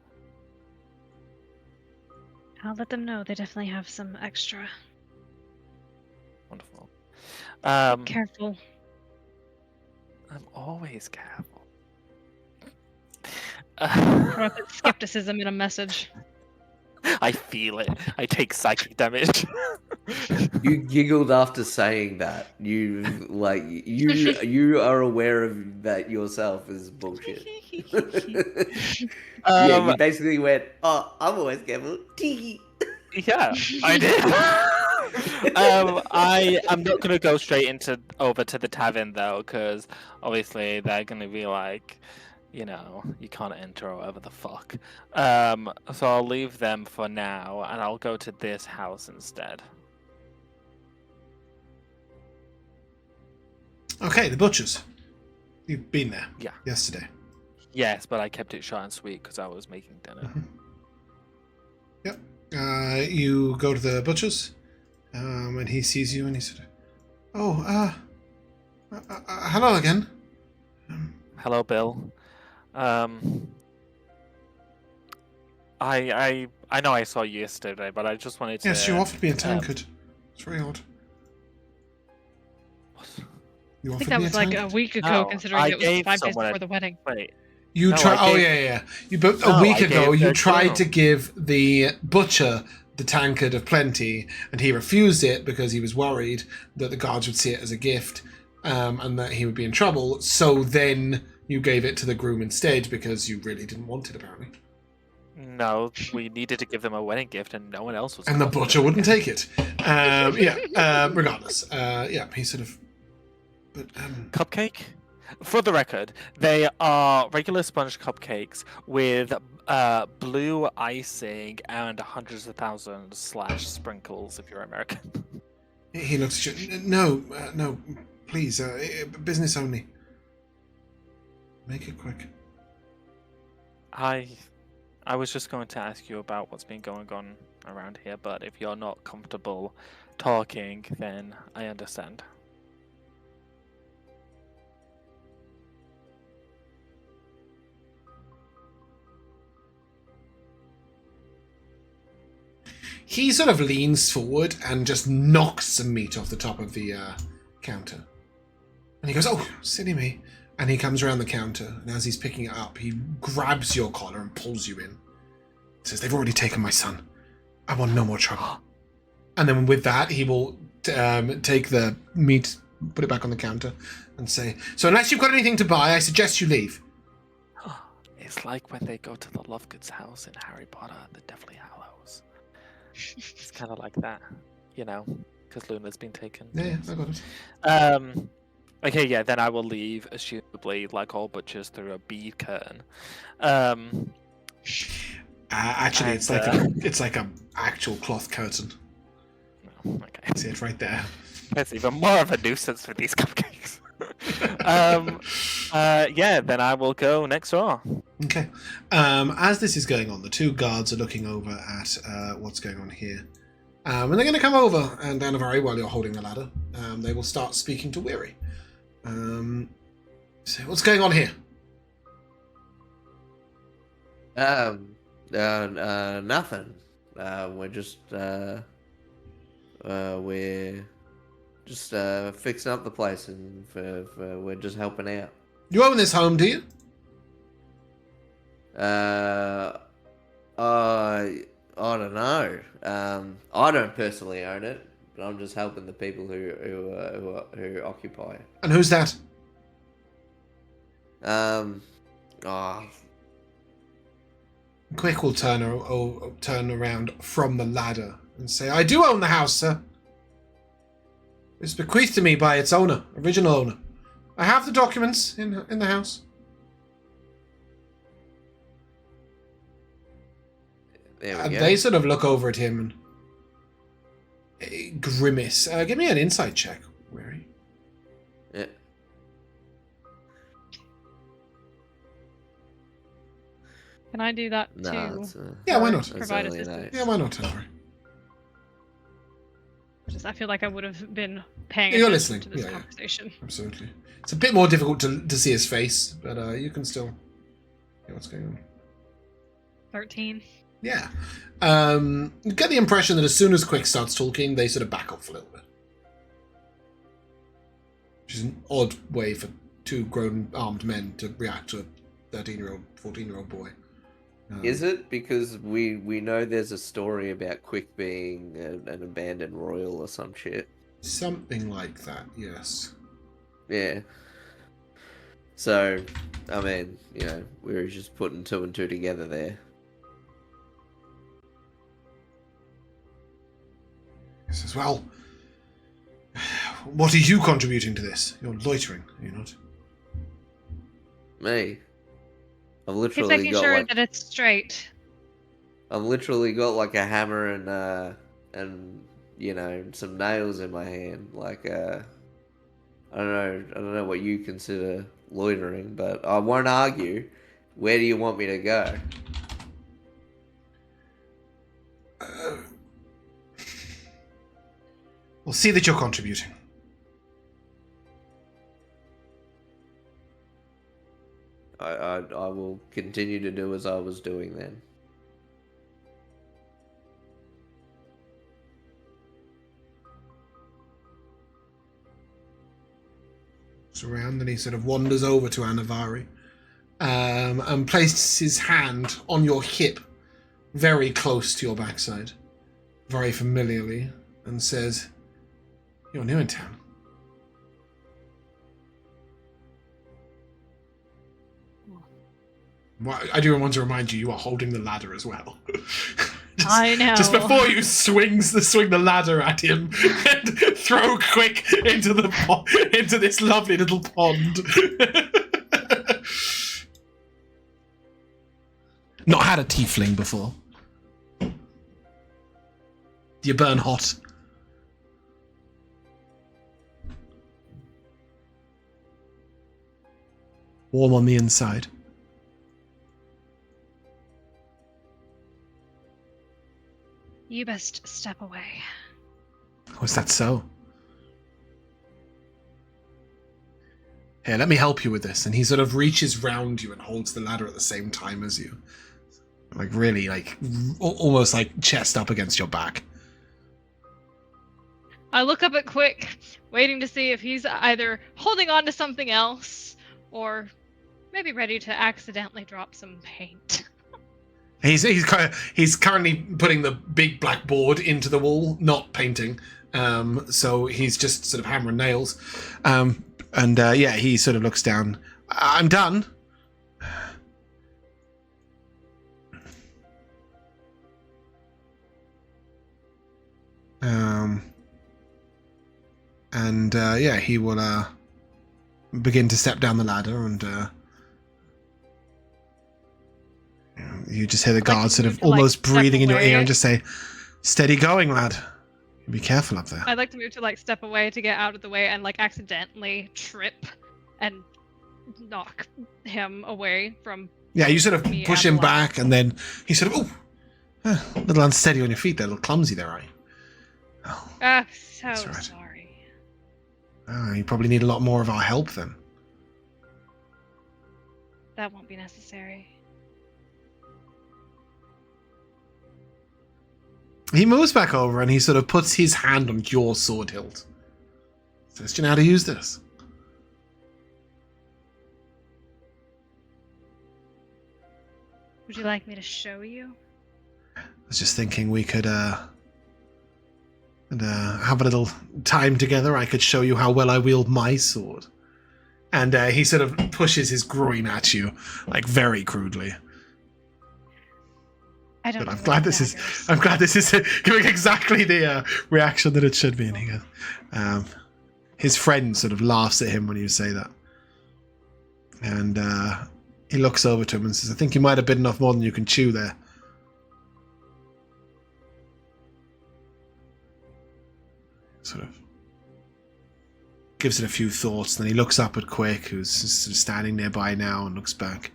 I'll let them know. They definitely have some extra. Wonderful. Careful. I'm always careful. Drop skepticism in a message. I feel it. I take psychic damage. You giggled after saying that. You are aware of that yourself is bullshit. Yeah, you basically went, "Oh, I'm always careful." Yeah, I did. I'm not gonna go straight over to the tavern though, because obviously they're gonna be like, you can't enter or whatever the fuck. So I'll leave them for now, and I'll go to this house instead. Okay, the butcher's. You've been there. Yeah. Yesterday. Yes, but I kept it short and sweet because I was making dinner. Mm-hmm. Yep. You go to the butcher's, and he sees you, and he said, "Oh, hello again." Hello, Bill. I know I saw you yesterday, but I just wanted to. Yes, you offered me a tankard. It's very odd. What? You I offered think that me was a like tankard? a week ago, No, considering I it was gave 5 days someone before the wedding. Wait. You No, try. I Oh gave- yeah. You but No, a week I ago, gave you the tried girl. to give the butcher the tankard of plenty, and he refused it because he was worried that the guards would see it as a gift, and that he would be in trouble. So then you gave it to the groom instead because you really didn't want it, apparently. No, we needed to give them a wedding gift, and no one else was. And the confident butcher in wouldn't it. take it. Regardless. He sort of. But Cupcake? For the record, they are regular sponge cupcakes with blue icing and hundreds of thousands / sprinkles if you're American. he looks at you. No, please, business only. Make it quick. I was just going to ask you about what's been going on around here, but if you're not comfortable talking, then I understand. he sort of leans forward and just knocks some meat off the top of the counter. And he goes, "Oh, silly me." And he comes around the counter, and as he's picking it up, he grabs your collar and pulls you in. He says, "They've already taken my son. I want no more trouble." And then with that, he will take the meat, put it back on the counter, and say, "So unless you've got anything to buy, I suggest you leave." It's like when they go to the Lovegood's house in Harry Potter, the Deathly Hallows. It's kind of like that, because Luna's been taken. Yeah, I got it. Okay, yeah, then I will leave, assumably, like all butchers, through a bead curtain. Actually, and, it's like a actual cloth curtain. Oh, okay. See it right there. That's even more of a nuisance for these cupcakes. Yeah, then I will go next door. Okay. As this is going on, the two guards are looking over at what's going on here. And they're going to come over, and Anivari, while you're holding the ladder, they will start speaking to Weary. So what's going on here? Nothing. We're just fixing up the place, and we're just helping out. You own this home, do you? I don't know. I don't personally own it, but I'm just helping the people who occupy it. And who's that? Quick will turn around from the ladder and say, "I do own the house, sir. It's bequeathed to me by its owner, original owner. I have the documents in the house." There we And go. they sort of look over at him and grimace. Give me an insight check, Weary. Yeah. Can I do that No, too? it's, Yeah, why not? it's Provide only an assistance. Yeah, why not, Anivari? I feel like I would have been paying You're attention listening. to this Yeah, yeah. conversation. Absolutely. It's a bit more difficult to see his face, but you can still hear what's going on. 13. Yeah. You get the impression that as soon as Quick starts talking, they sort of back off a little bit. Which is an odd way for two grown armed men to react to a 13-year-old, 14-year-old boy. Is it because we know there's a story about Quick being an abandoned royal or some shit? Something like that, yes. Yeah. So, I mean, we're just putting two and two together there. He says, "Well, what are you contributing to this? You're loitering, are you not?" Me, I've He's literally making got sure like that it's straight. I've literally got like a hammer and some nails in my hand. Like I don't know what you consider loitering, but I won't argue. Where do you want me to go? We'll see that you're contributing. I will continue to do as I was doing then. Around, and he sort of wanders over to Anivari and places his hand on your hip, very close to your backside, very familiarly, and says, "You're new in town." Well, I do want to remind you, you are holding the ladder as well. I know. Just before you swing the ladder at him and throw Quick into this lovely little pond. Not had a tiefling before. Do you burn hot? Warm on the inside. You best step away. Oh, is that so? Here, let me help you with this. And he sort of reaches round you and holds the ladder at the same time as you. like really, like almost like chest up against your back. I look up at Quick, waiting to see if he's either holding on to something else or maybe ready to accidentally drop some paint. He's currently putting the big black board into the wall, not painting. So he's just sort of hammering nails. He sort of looks down. I'm done. He will begin to step down the ladder, and you just hear the guard sort of almost breathing in your ear and just say, "Steady going, lad. Be careful up there." I'd like to move to like step away to get out of the way and like accidentally trip and knock him away from. Yeah, you sort of push him back, and then he sort of, a little unsteady on your feet there, a little clumsy there, are you? Oh, so right. sorry. You probably need a lot more of our help then. That won't be necessary. He moves back over and he sort of puts his hand on your sword hilt. Says, "Do you know how to use this?" Would you like me to show you? I was just thinking we could have a little time together. I could show you how well I wield my sword. And he sort of pushes his groin at you, like very crudely. I don't. I'm glad this is giving exactly the reaction that it should be. And he goes, his friend sort of laughs at him when you say that, and he looks over to him and says, "I think you might have bitten off more than you can chew there." Sort of gives it a few thoughts, then he looks up at Quick, who's just sort of standing nearby now, and looks back.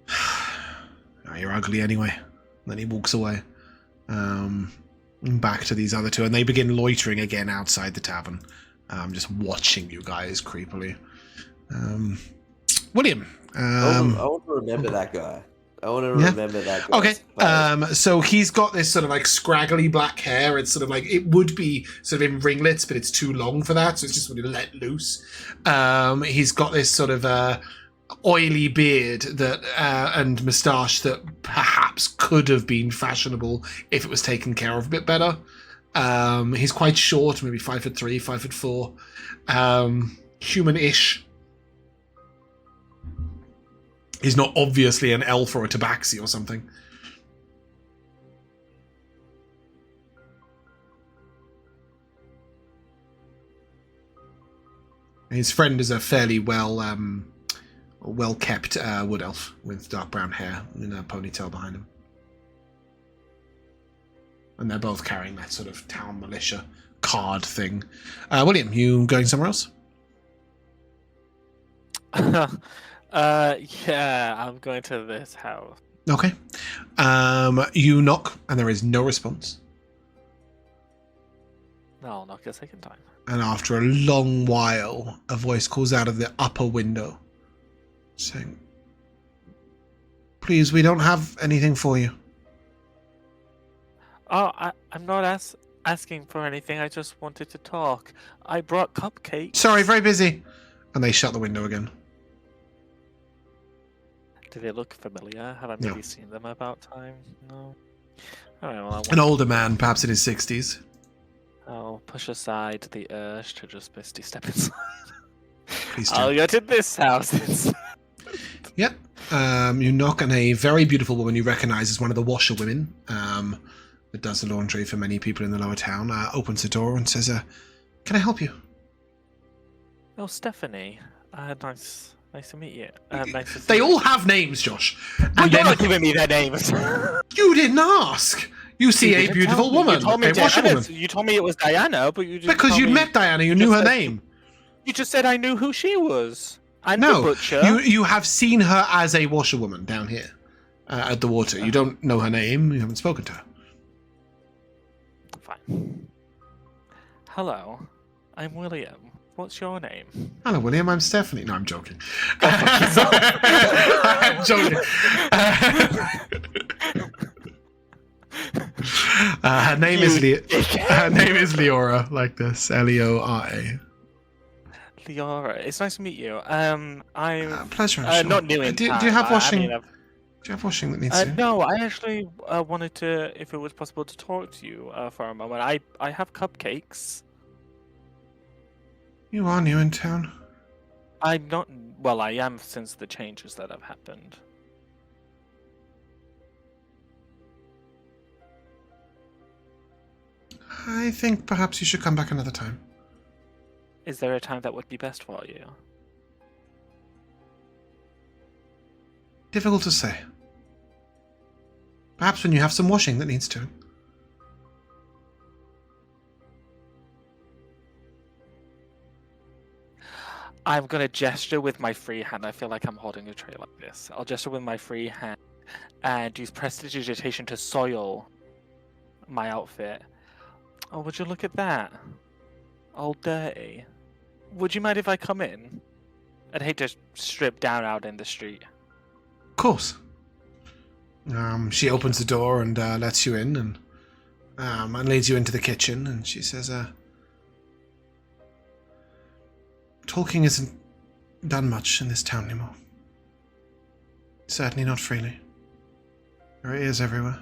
"Oh, you're ugly anyway." And then he walks away, back to these other two, and they begin loitering again outside the tavern, just watching you guys creepily. William, I want to remember that guy. I want to remember that guy. Okay. So he's got this sort of like scraggly black hair. It's sort of like, it would be sort of in ringlets, but it's too long for that, so it's just sort of let loose. He's got this sort of oily beard that and moustache that perhaps could have been fashionable if it was taken care of a bit better. He's quite short, maybe 5'3", 5'4", human-ish. He's not obviously an elf or a tabaxi or something. His friend is a fairly well-kept wood elf with dark brown hair and a ponytail behind him. And they're both carrying that sort of town militia card thing. William, you going somewhere else? Yeah, I'm going to this house. Okay. You knock, and there is no response. No, I'll knock a second time. And after a long while, a voice calls out of the upper window, saying, "Please, we don't have anything for you." Oh, I'm not asking for anything. I just wanted to talk. I brought cupcakes. "Sorry, very busy." And they shut the window again. Do they look familiar? Have I maybe seen them about time? No. Alright, well, An older man, perhaps in his 60s. I'll push aside the urge to just misty step inside. Please do. I'll go to this house instead. Yep. You knock, and a very beautiful woman you recognize as one of the washerwomen that does the laundry for many people in the lower town opens the door and says, "Can I help you?" Oh, Stephanie. Nice to meet you. Nice to see They you. all have names, Josh. And you're not giving me their names. You didn't ask. You see a beautiful woman, You told me a washerwoman. You told me it was Diana, but you just Because you'd met Diana, you knew her name. You just said I knew who she was. I'm No, the butcher. you have seen her as a washerwoman down here at the water. You don't know her name. You haven't spoken to her. Fine. Hello, I'm William. What's your name? Hello, William. I'm Stephanie. No, I'm joking. Go fuck yourself. I'm joking. Her name is Her name is Leora, like this. Leora. Liora, it's nice to meet you. I'm Pleasure. Sure. not new in do time. you have washing? I mean, Do you have washing that needs doing? no, I actually wanted to, if it was possible, to talk to you for a moment. I have cupcakes. You are new in town. I'm not. Well, I am since the changes that have happened. I think perhaps you should come back another time. Is there a time that would be best for you? Difficult to say. Perhaps when you have some washing that needs doing. I'm gonna gesture with my free hand. I feel like I'm holding a tray like this. I'll gesture with my free hand and use prestidigitation to soil my outfit. Oh, would you look at that? All dirty. Would you mind if I come in? I'd hate to strip down out in the street. Of course. She opens the door and lets you in and leads you into the kitchen, and she says, talking isn't done much in this town anymore. Certainly not freely. There are ears everywhere.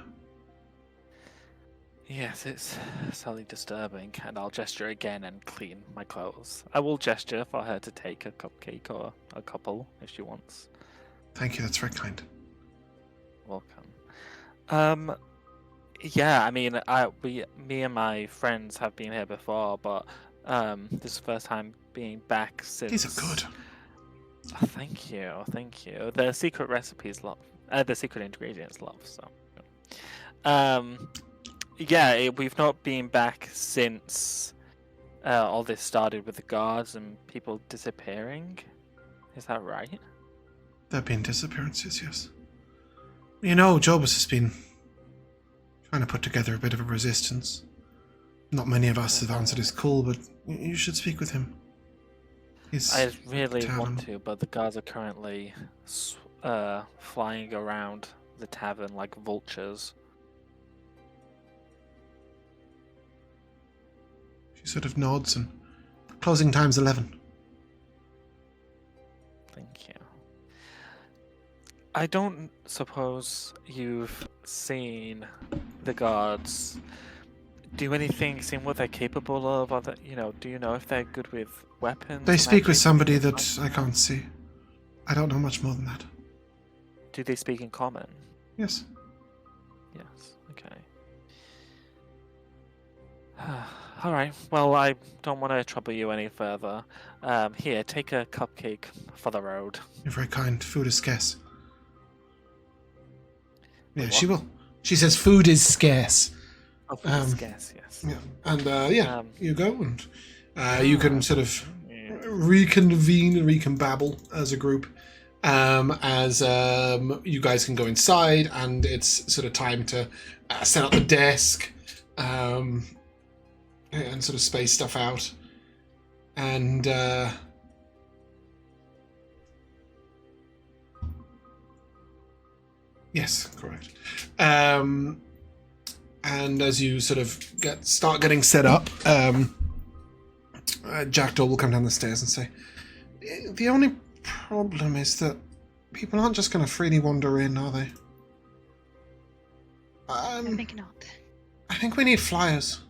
Yes, it's slightly disturbing, and I'll gesture again and clean my clothes. I will gesture for her to take a cupcake or a couple if she wants. Thank you, that's very kind. Welcome. Yeah, I mean, me and my friends have been here before, but this is the first time being back since. These are good. Oh, thank you. The secret recipes love, the secret ingredients love. So, yeah, we've not been back since all this started with the guards and people disappearing. Is that right? There have been disappearances, yes. You know, Jobus has been trying to put together a bit of a resistance. Not many of us have answered his call, but you should speak with him. I really want to, but the guards are currently flying around the tavern like vultures. She sort of nods, and closing time's 11. Thank you. I don't suppose you've seen the guards do anything, seen what they're capable of, or that, do you know if they're good with weapons? They speak with somebody that I can't see. I don't know much more than that. Do they speak in common? Yes. Yes, okay. Alright, well, I don't want to trouble you any further. Here, take a cupcake for the road. You're very kind. Food is scarce. Yeah, Wait, she will. She says food is scarce. Oh, food is scarce, yes. Yeah, and you go and you can sort of reconvene and reconbabble as a group. As you guys can go inside, and it's sort of time to set up the desk and sort of space stuff out. And yes, correct. And as you sort of start getting set up, Jackdaw will come down the stairs and say, "The only problem is that people aren't just going to freely wander in, are they? I think not. I think we need flyers."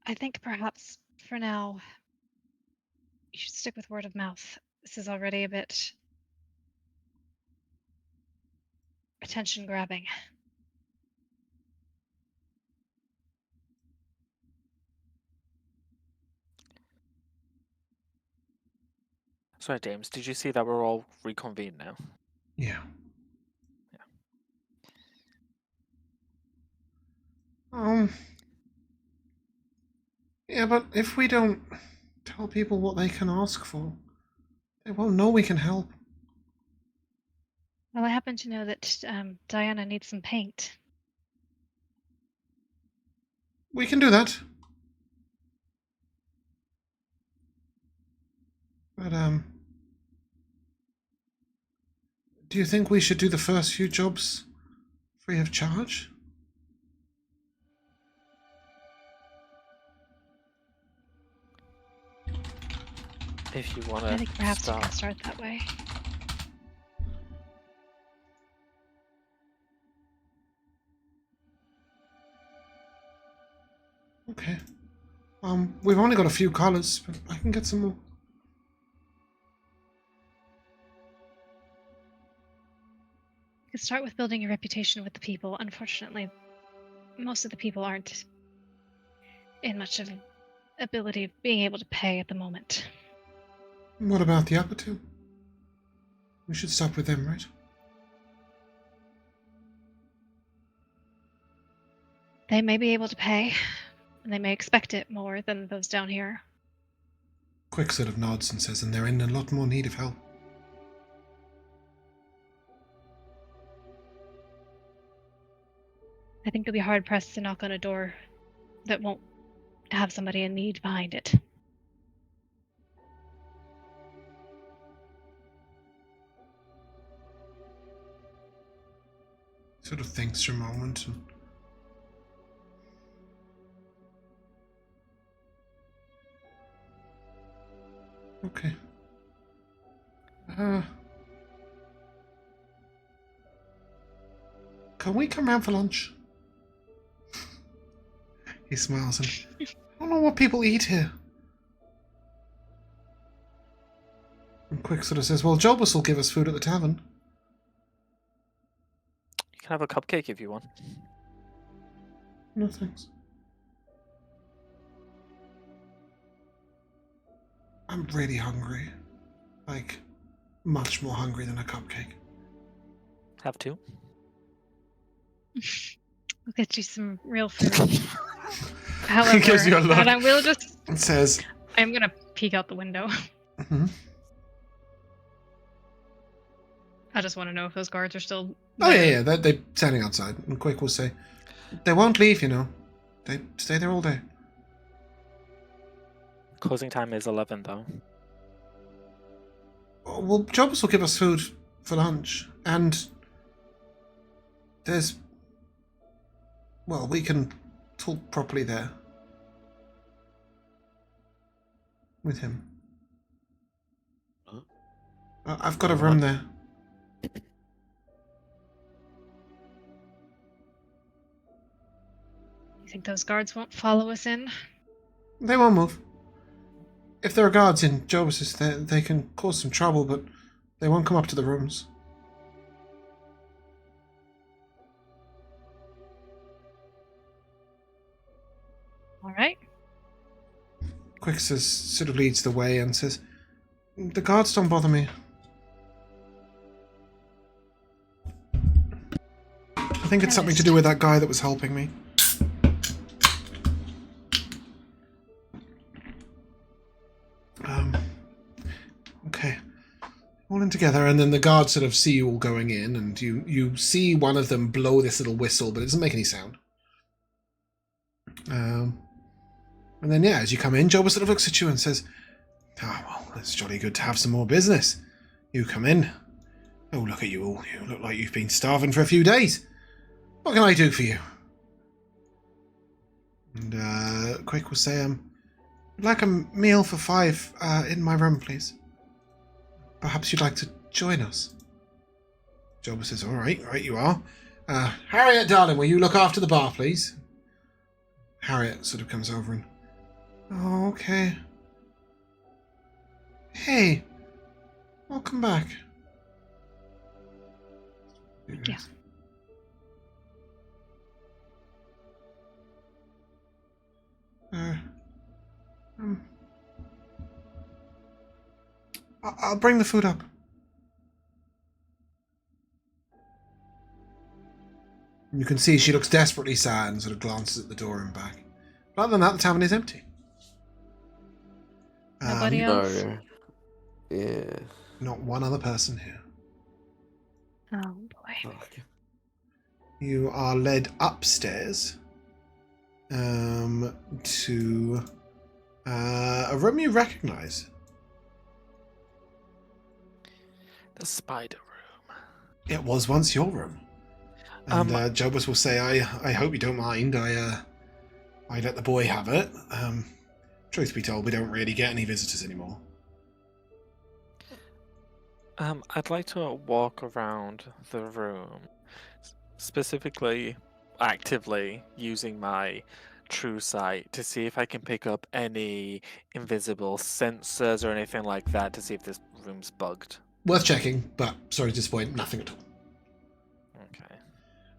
I think perhaps for now you should stick with word of mouth. This is already a bit attention grabbing. Sorry, James, did you see that we're all reconvened now? Yeah. Yeah, but if we don't tell people what they can ask for, they won't know we can help. Well, I happen to know that Diana needs some paint. We can do that. But, do you think we should do the first few jobs free of charge? If you want I to think perhaps we can start. start that way. Okay. We've only got a few collars, but I can get some more. You could start with building your reputation with the people. Unfortunately, most of the people aren't in much of an ability of being able to pay at the moment. What about the upper two? We should start with them, right? They may be able to pay, and they may expect it more than those down here. Quick sort of nods and says, and they're in a lot more need of help. I think you'll be hard pressed to knock on a door that won't have somebody in need behind it. Sort of thinks for a moment and okay. Can we come round for lunch? He smiles and I don't know what people eat here. And Quick sort of says, well, Jobus will give us food at the tavern. You can have a cupcake if you want. No thanks. I'm really hungry. Like, much more hungry than a cupcake. Have two. We'll get you some real food. However, gives you a look. and I will just... It says... I'm gonna peek out the window. Mm-hmm. I just want to know if those guards are still... Oh, yeah, they're standing outside. And Quick will say, they won't leave, you know. They stay there all day. Closing time is 11, though. Oh, well, Jobus will give us food for lunch. And there's... Well, we can talk properly there. With him. I've got a room there. You think those guards won't follow us in? They won't move. If there are guards in Jobus's, they can cause some trouble, but they won't come up to the rooms. All right. Quick says, sort of leads the way and says, the guards don't bother me. I think it's something to do with that guy that was helping me. Okay. All in together, and then the guards sort of see you all going in, and you see one of them blow this little whistle, but it doesn't make any sound. And then, yeah, as you come in, Jobus sort of looks at you and says, well, it's jolly good to have some more business. You come in. Oh, look at you all. You look like you've been starving for a few days. What can I do for you? And Quick will say, I'd like a meal for 5 in my room, please. Perhaps you'd like to join us. Jobus says, all right you are. Harriet, darling, will you look after the bar, please? Harriet sort of comes over and, oh, okay. Hey, welcome back. Yeah. I'll bring the food up. You can see she looks desperately sad and sort of glances at the door and back. But other than that, the tavern is empty. Nobody else? No. Yeah. Not one other person here. Oh boy. Okay. You are led upstairs. to a room you recognize. The spider room. It was once your room. And Jobus will say, I hope you don't mind. I let the boy have it. Truth be told, we don't really get any visitors anymore. I'd like to walk around the room, specifically, actively using my true sight to see if I can pick up any invisible sensors or anything like that to see if this room's bugged. Worth checking, but sorry to disappoint, nothing at all. Okay.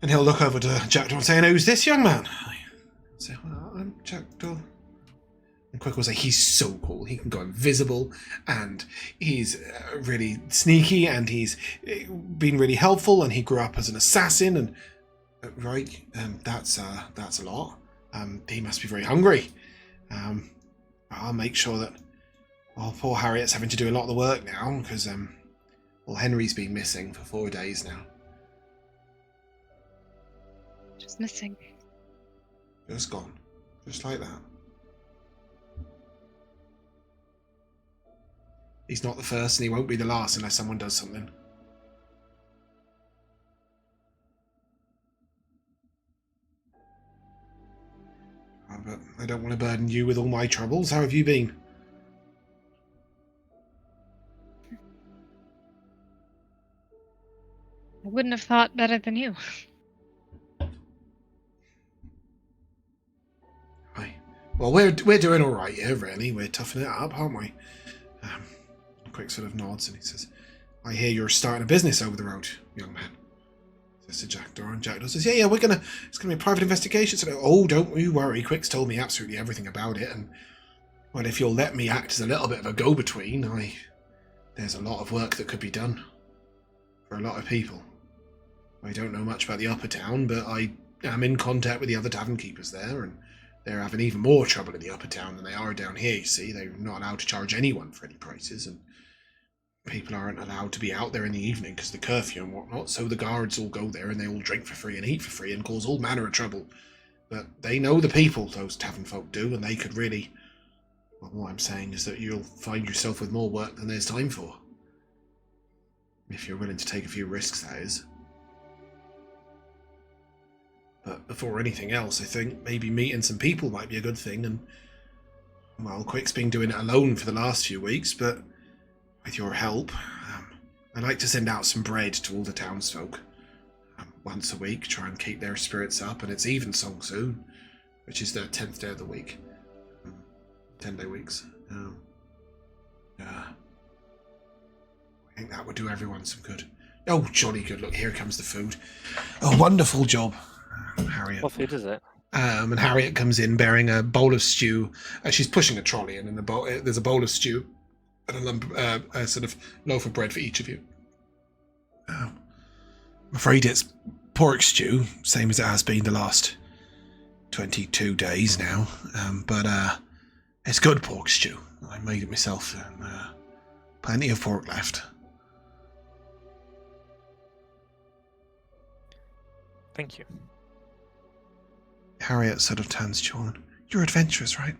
And he'll look over to Jackdaw and say, and who's this young man? I say, well, I'm Jackdaw. And Quick will say, he's so cool. He can go invisible, and he's really sneaky, and he's been really helpful, and he grew up as an assassin, and right, that's a lot. He must be very hungry. I'll make sure that, well, poor Harriet's having to do a lot of the work now, because, well, Henry's been missing for 4 days now. Just missing. Just gone. Just like that. He's not the first, and he won't be the last unless someone does something. Oh, but I don't want to burden you with all my troubles. How have you been? I wouldn't have thought better than you. Hi. Well, we're doing all right here, really. We're toughing it up, aren't we? Quick sort of nods, and he says, I hear you're starting a business over the road, young man. Says to Jackdaw, and Jackdaw says, yeah, it's gonna be a private investigation. So, oh, don't you worry. Quick's told me absolutely everything about it, and well, if you'll let me act as a little bit of a go-between, there's a lot of work that could be done for a lot of people. I don't know much about the upper town, but I am in contact with the other tavern keepers there, and they're having even more trouble in the upper town than they are down here, you see. They're not allowed to charge anyone for any prices, and people aren't allowed to be out there in the evening because of the curfew and whatnot, so the guards all go there and they all drink for free and eat for free and cause all manner of trouble. But they know the people, those tavern folk do, and they could really... Well, what I'm saying is that you'll find yourself with more work than there's time for. If you're willing to take a few risks, that is. But before anything else, I think maybe meeting some people might be a good thing, and... Well, Quick's been doing it alone for the last few weeks, but... With your help, I'd like to send out some bread to all the townsfolk. Once a week, try and keep their spirits up, and it's Evensong soon, which is the 10th day of the week. 10-day weeks. I think that would do everyone some good. Oh, jolly good. Look, here comes the food. A wonderful job, Harriet. What food is it? And Harriet comes in bearing a bowl of stew. She's pushing a trolley in, and there's a bowl of stew. And a sort of loaf of bread for each of you. I'm afraid it's pork stew, same as it has been the last 22 days now. But it's good pork stew. I made it myself, and plenty of pork left. Thank you. Harriet sort of turns to you on. You're adventurous, right?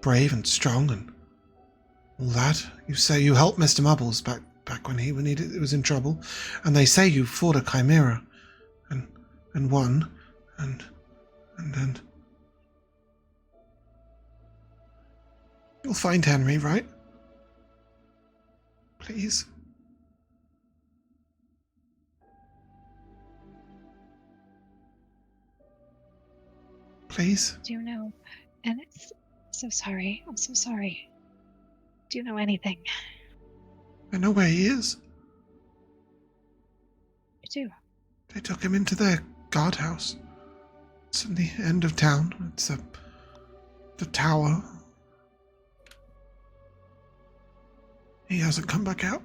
Brave and strong and all that. You say you helped Mr. Mubbles back when he was in trouble, and they say you fought a chimera and won, and then you'll find Henry, right? Please. Please. Do you know? And it's so sorry. I'm so sorry. Do you know anything? I know where he is. You do? They took him into their guardhouse. It's in the end of town. It's the tower. He hasn't come back out.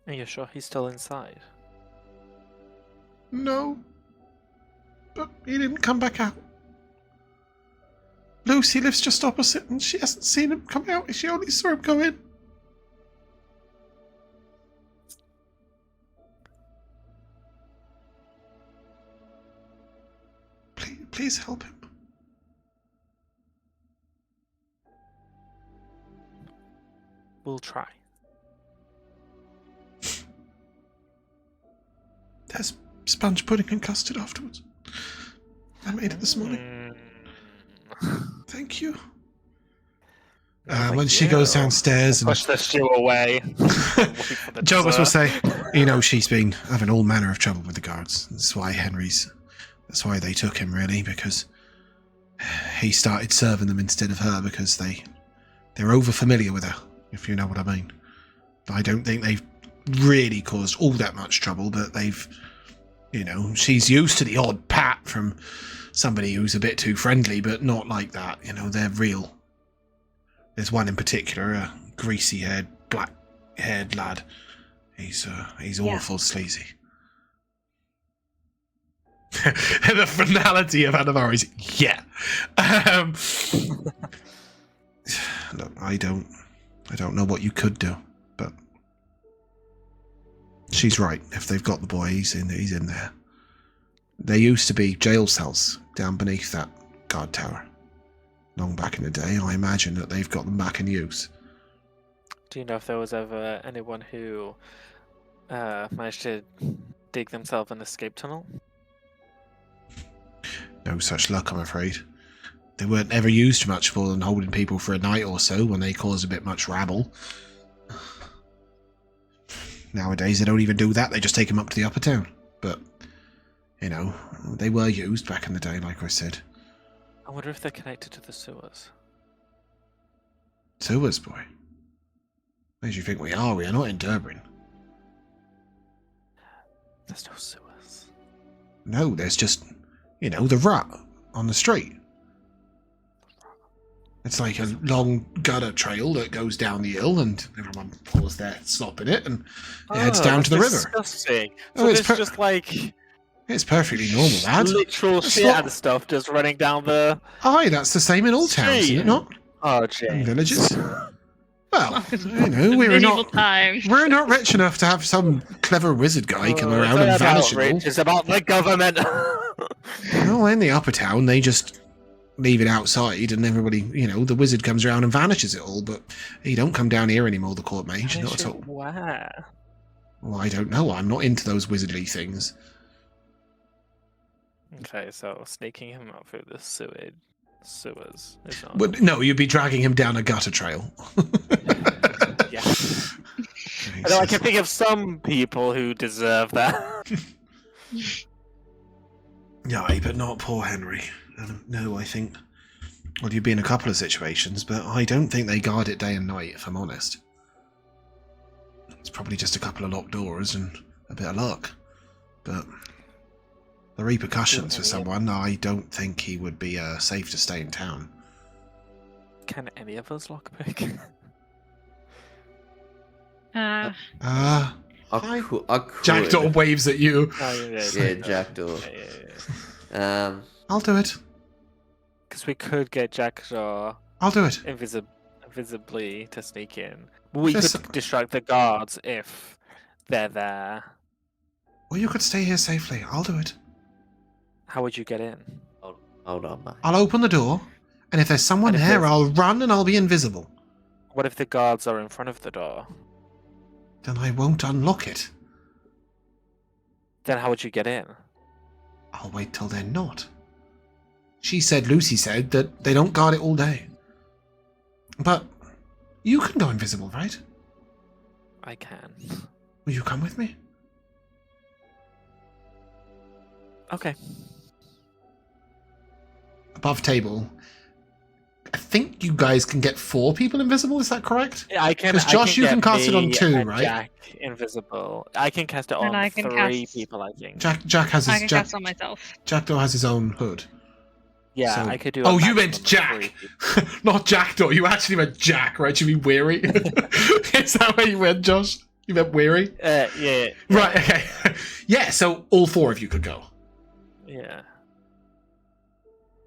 Are you sure he's still inside? No. But he didn't come back out. Lucy lives just opposite, and she hasn't seen him come out. She only saw him go in. Please help him. We'll try. There's sponge pudding and custard afterwards. I made it this morning. Thank you. When she goes downstairs and push the stew away. Jobus will say, she's been having all manner of trouble with the guards. That's why they took him, really, because he started serving them instead of her because they're over familiar with her, if you know what I mean. I don't think they've really caused all that much trouble, but they've, she's used to the odd pat from somebody who's a bit too friendly, but not like that. They're real. There's one in particular, a greasy-haired, black-haired lad. He's awful sleazy. The finality of Anivari is, yeah. Look, I don't know what you could do, but she's right. If they've got the boy, he's in there. There used to be jail cells down beneath that guard tower. Long back in the day, I imagine that they've got them back in use. Do you know if there was ever anyone who managed to dig themselves an escape tunnel? No such luck, I'm afraid. They weren't ever used much more than holding people for a night or so when they caused a bit much rabble. Nowadays, they don't even do that. They just take them up to the upper town. But, they were used back in the day, like I said. I wonder if they're connected to the sewers. Sewers, boy? Where do you think we are? We are not in Durbin. There's no sewers. No, there's just, the rut on the street. It's like a long gutter trail that goes down the hill, and everyone pours their slop in it, and it heads down to the river. Disgusting. Oh, So it's it's just like it's perfectly normal, lad. literal shit and stuff just running down the. Aye, that's the same in all towns, isn't it not? Oh, In James. villages. Well, we're not rich enough to have some clever wizard guy come around and vanish it all. It's about the government. Well, in the upper town, they just leave it outside, and everybody, the wizard comes around and vanishes it all. But he don't come down here anymore, the court mage, not at all. Where? Well, I don't know. I'm not into those wizardly things. Okay, so sneaking him out through the sewers is not. But no, you'd be dragging him down a gutter trail. Yeah. I know, I can think of some people who deserve that. No, but not poor Henry. No, I think. Well, you'd be in a couple of situations, but I don't think they guard it day and night, if I'm honest. It's probably just a couple of locked doors and a bit of luck. But the repercussions for someone, I don't think he would be safe to stay in town. Can any of us lockpick? I could. Jackdaw waves at you. Yeah, Jackdaw. I'll do it. Because we could get Jackdaw I'll do it. invisibly to sneak in. We could distract the guards if they're there. Well, you could stay here safely. I'll do it. How would you get in? Hold on, mate. I'll open the door, and if there's someone there, I'll run and I'll be invisible. What if the guards are in front of the door? Then I won't unlock it. Then how would you get in? I'll wait till they're not. Lucy said that they don't guard it all day. But you can go invisible, right? I can. Will you come with me? Okay. Above table. I think you guys can get 4 people invisible, is that correct? Yeah, I can. Because Josh, you can cast it on 2, and right? Jack invisible. I can cast it on 3 people, I think. Jack has his. I can cast on myself. Jackdaw has his own hood. Yeah, So- I could do. Oh, you meant Jack, not Jackdaw. You actually meant Jack, right? You mean weary? Is that what you meant, Josh? You meant weary? Yeah. Right. Okay. Yeah. So all 4 of you could go. Yeah.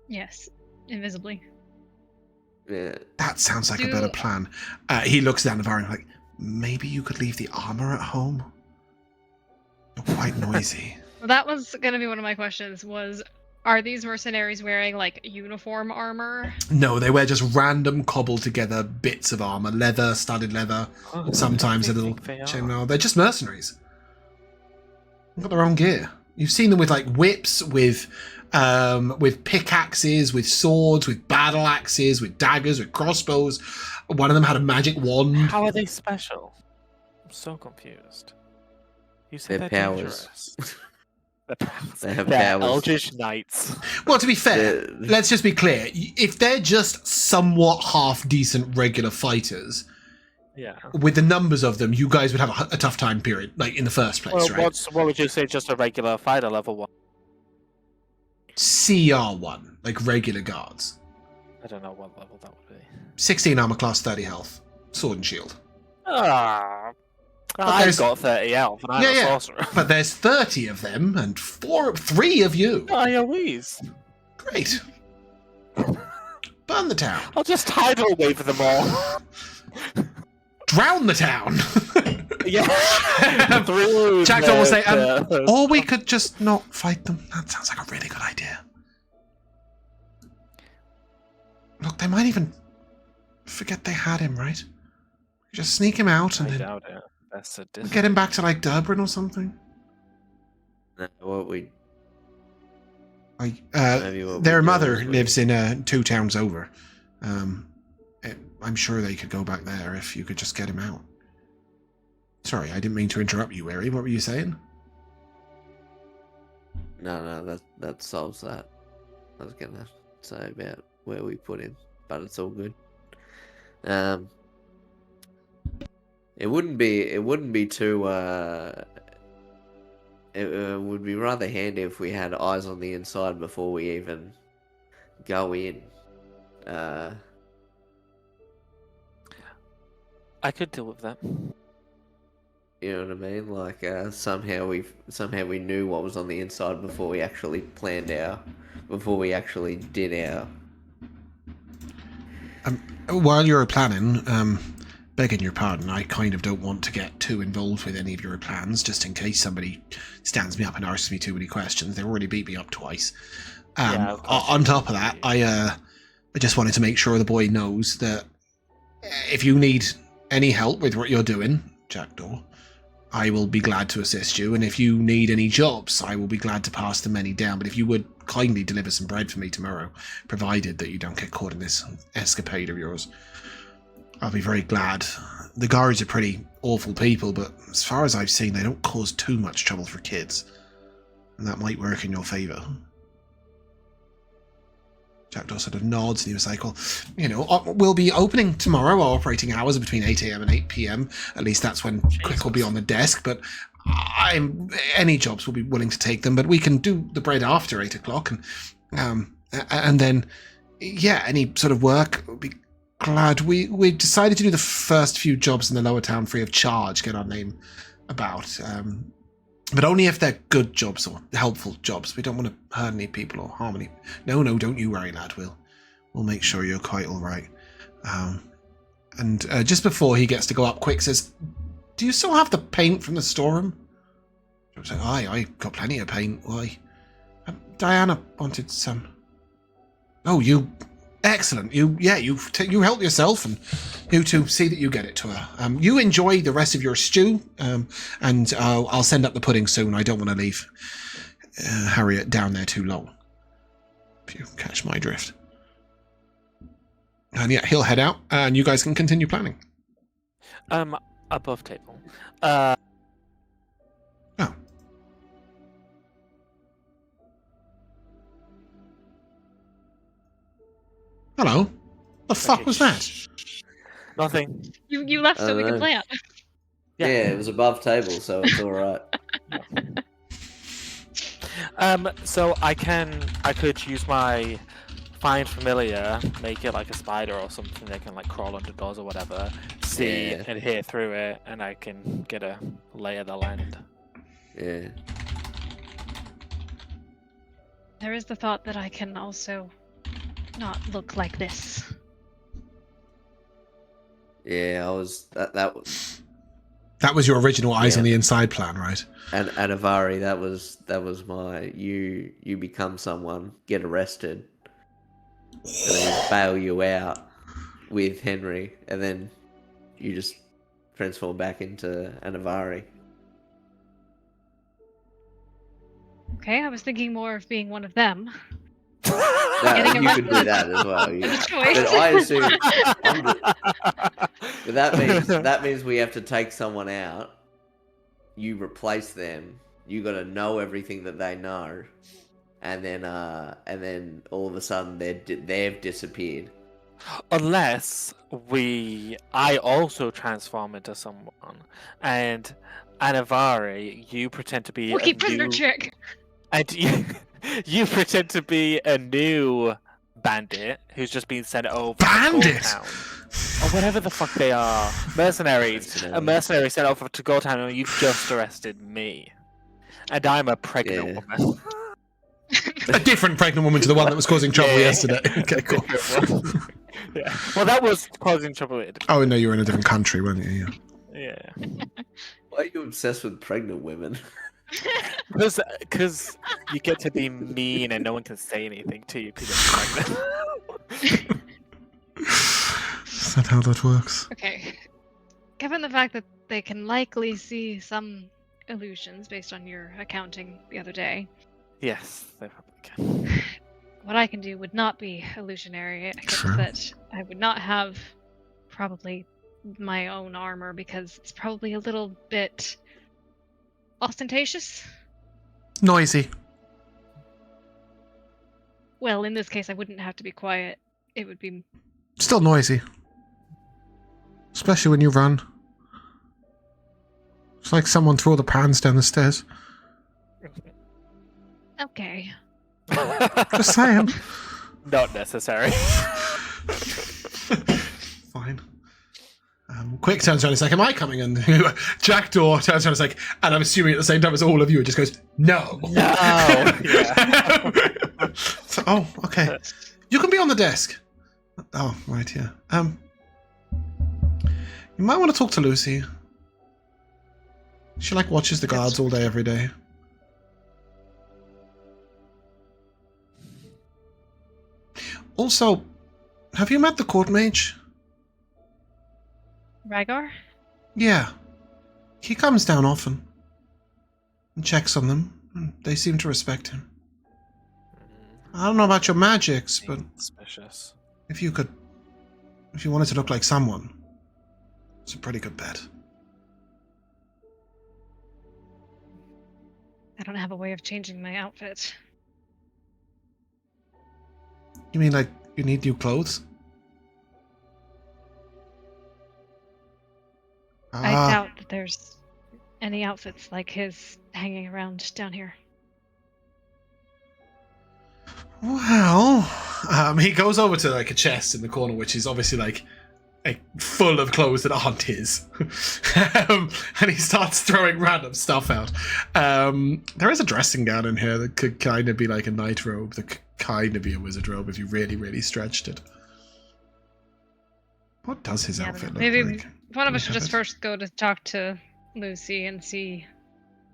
Yes, invisibly. Yeah. That sounds like a better plan. He looks down the bar and like, maybe you could leave the armor at home. You're quite noisy. Well, that was going to be one of my questions. Are these mercenaries wearing like uniform armor? No, they wear just random cobbled together bits of armor, leather, studded leather. Oh, Sometimes a who do little you think they chain are? mail. They're just mercenaries. They've got their own gear. You've seen them with like whips, with pickaxes, with swords, with battle axes, with daggers, with crossbows. One of them had a magic wand. How are they special? I'm so confused. You said Their they're powers. dangerous. Their powers. They have They're powers. Eldritch Knights. Well, to be fair, They're- let's just be clear. If they're just somewhat half decent regular fighters, Yeah. with the numbers of them, you guys would have a tough time period, like in the first place, Well, right? what would you say? Just a regular fighter level one? CR1, like regular guards. I don't know what level that would be. 16 armor class, 30 health. Sword and shield. Ah, there's- I've got 30 health, and I'm Yeah, a yeah. sorcerer. But there's 30 of them and 3 of you. Oh, yeah, Louise. Great. Burn the town. I'll just tidal wave them all. Drown the town. Yeah. Through Jack will say, the- or we could just not fight them. That sounds like a really good idea. Look, they might even forget they had him, right? Just sneak him out and I then doubt it. That's sadistic. get him back to like Dublin or something. What we Like, maybe what we their do mother is we- lives in 2 towns over. I'm sure they could go back there if you could just get him out. Sorry, I didn't mean to interrupt you, Ari. What were you saying? No, that solves that. I was gonna say about where we put him, but it's all good. It wouldn't be too. It would be rather handy if we had eyes on the inside before we even go in. I could deal with that. You know what I mean? Like somehow we knew what was on the inside before we actually did our. While you're planning, begging your pardon, I kind of don't want to get too involved with any of your plans, just in case somebody stands me up and asks me too many questions. They've already beat me up twice. Yeah, of course. On top of that, I just wanted to make sure the boy knows that if you need any help with what you're doing, Jackdaw, I will be glad to assist you. And if you need any jobs, I will be glad to pass the many down. But if you would kindly deliver some bread for me tomorrow, provided that you don't get caught in this escapade of yours, I'll be very glad. The guards are pretty awful people, but as far as I've seen, they don't cause too much trouble for kids. And that might work in your favour. Jackdaw sort of nods and he was like, well, you know, we'll be opening tomorrow. Our operating hours are between 8 a.m. and 8 p.m. At least that's when Quick will be on the desk. But any jobs will be willing to take them. But we can do the bread after 8 o'clock. And then, yeah, any sort of work, we'll be glad. We decided to do the first few jobs in the lower town free of charge, get our name about. But only if they're good jobs or helpful jobs. We don't want to hurt any people or harm any. No, don't you worry, lad. We'll make sure you're quite all right. And just before he gets to go up, Quick says, "Do you still have the paint from the storeroom?" I was like, I got plenty of paint. Why? Diana wanted some. Oh, you. Excellent. You help yourself, and you two see that you get it to her. You enjoy the rest of your stew, and I'll send up the pudding soon. I don't want to leave Harriet down there too long. If you catch my drift. And yeah, he'll head out, and you guys can continue planning. Above table. Oh. Hello. The fuck was that? Nothing. You left so we could plan. Yeah, it was above table, so it's all right. So I could use my find familiar, make it like a spider or something that can like crawl under doors or whatever, see Yeah. and hear through it, and I can get a lay of the land. Yeah. There is the thought that I can also not look like this. Yeah, I was that was That was your original eyes Yeah. on the inside plan, right? And Anivari, that was my you become someone, get arrested, and then bail you out with Henry, and then you just transform back into Anivari. Okay, I was thinking more of being one of them. No, Getting you could do arrested. that as well. You, Good choice. but I assume but that means we have to take someone out. You replace them. You got to know everything that they know, and then all of a sudden they've disappeared. Unless I also transform into someone, and Anivari, you pretend to be Rookie a prisoner new, trick. and you pretend to be a new bandit who's just been sent over Bandit? to Gold Town, or whatever the fuck they are, mercenaries. A mercenary sent over to Gold Town, and you've just arrested me, and I'm a pregnant woman. A different pregnant woman to the one that was causing trouble yesterday. Okay, cool. Yeah. Well, that was causing trouble. Oh, no, you were in a different country, weren't you? Yeah. Yeah. Why are you obsessed with pregnant women? Because you get to be mean and no one can say anything to you because you're pregnant. Is that how that works? Okay. Given the fact that they can likely see some illusions based on your accounting the other day, Yes, they probably can. what I can do would not be illusionary, except True. that I would not have probably my own armor because it's probably a little bit ostentatious. Noisy. Well, in this case, I wouldn't have to be quiet. It would be... Still noisy. Especially when you run. It's like someone threw all the pans down the stairs. Okay. Just saying. Not necessary. Fine. Quick turns around and is like, am I coming? And Jackdaw turns around and is like, and I'm assuming at the same time as all of you, it just goes, no. No. Yeah. So, oh, okay. You can be on the desk. Oh, right, yeah. You might want to talk to Lucy. She watches the guards all day, every day. Also, have you met the court mage? Rygar? Yeah. He comes down often and checks on them. And they seem to respect him. I don't know about your magics, but Suspicious. if you wanted to look like someone, it's a pretty good bet. I don't have a way of changing my outfit. You mean you need new clothes? I doubt that there's any outfits like his hanging around down here. Well, he goes over to a chest in the corner, which is obviously full of clothes that aren't his, and he starts throwing random stuff out. There is a dressing gown in here that could kind of be like a night robe, that could kind of be a wizard robe if you really, really stretched it. What does his outfit look maybe like? one of Do us we should have just it? first go to talk to Lucy and see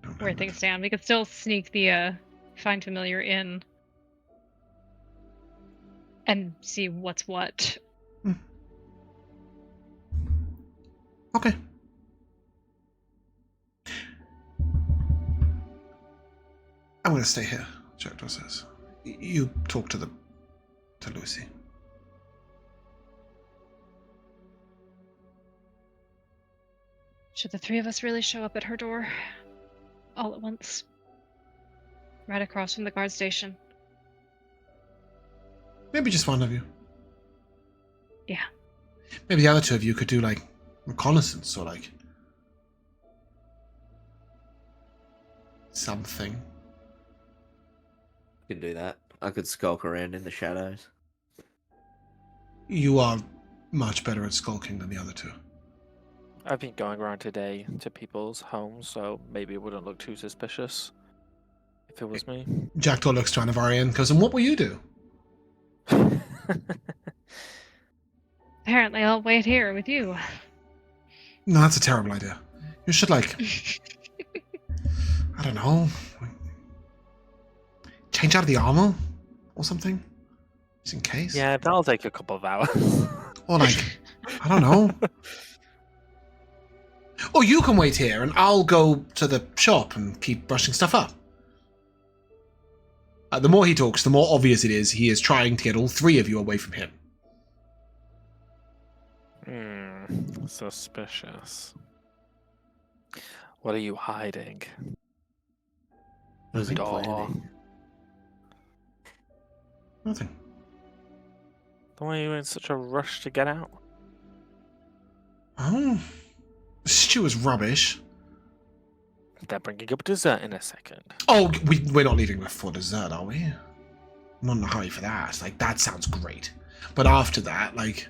Don't where have things it. stand. We could still sneak the find familiar in and see what's what. Okay. I'm going to stay here, Jackdaw says. You talk to Lucy. Should the three of us really show up at her door all at once? Right across from the guard station. Maybe just one of you. Yeah. Maybe the other two of you could do reconnaissance or something. You can do that. I could skulk around in the shadows. You are much better at skulking than the other two. I've been going around today to people's homes, so maybe it wouldn't look too suspicious if it was me. Jackdaw looks to Anivari and goes, and what will you do? Apparently I'll wait here with you. No, that's a terrible idea. You should, like, I don't know, change out of the armor or something, just in case. Yeah, that'll take a couple of hours. Or, like, I don't know. Or you can wait here, and I'll go to the shop and keep brushing stuff up. The more he talks, the more obvious it is he is trying to get all three of you away from him. Suspicious. What are you hiding? Nothing Door. planning. Nothing. Why are you in such a rush to get out? Oh, the stew is rubbish. They're bringing up dessert in a second. Oh, we're not leaving before dessert, are we? I'm not in a hurry for that. Like, that sounds great. But after that, like,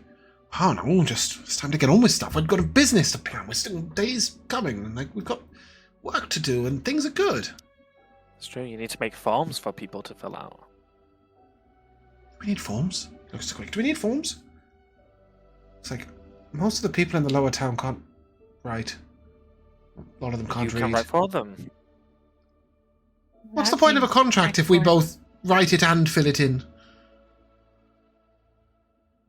I don't know, just it's time to get on with stuff. We've got a business to plan. We're still days coming, and like we've got work to do, and things are good. It's true, you need to make forms for people to fill out. We need forms. Looks so quick. Do we need forms? It's like most of the people in the lower town can't write. A lot of them can't You read. can write for them. What's the point of a contract if we both write it and fill it in?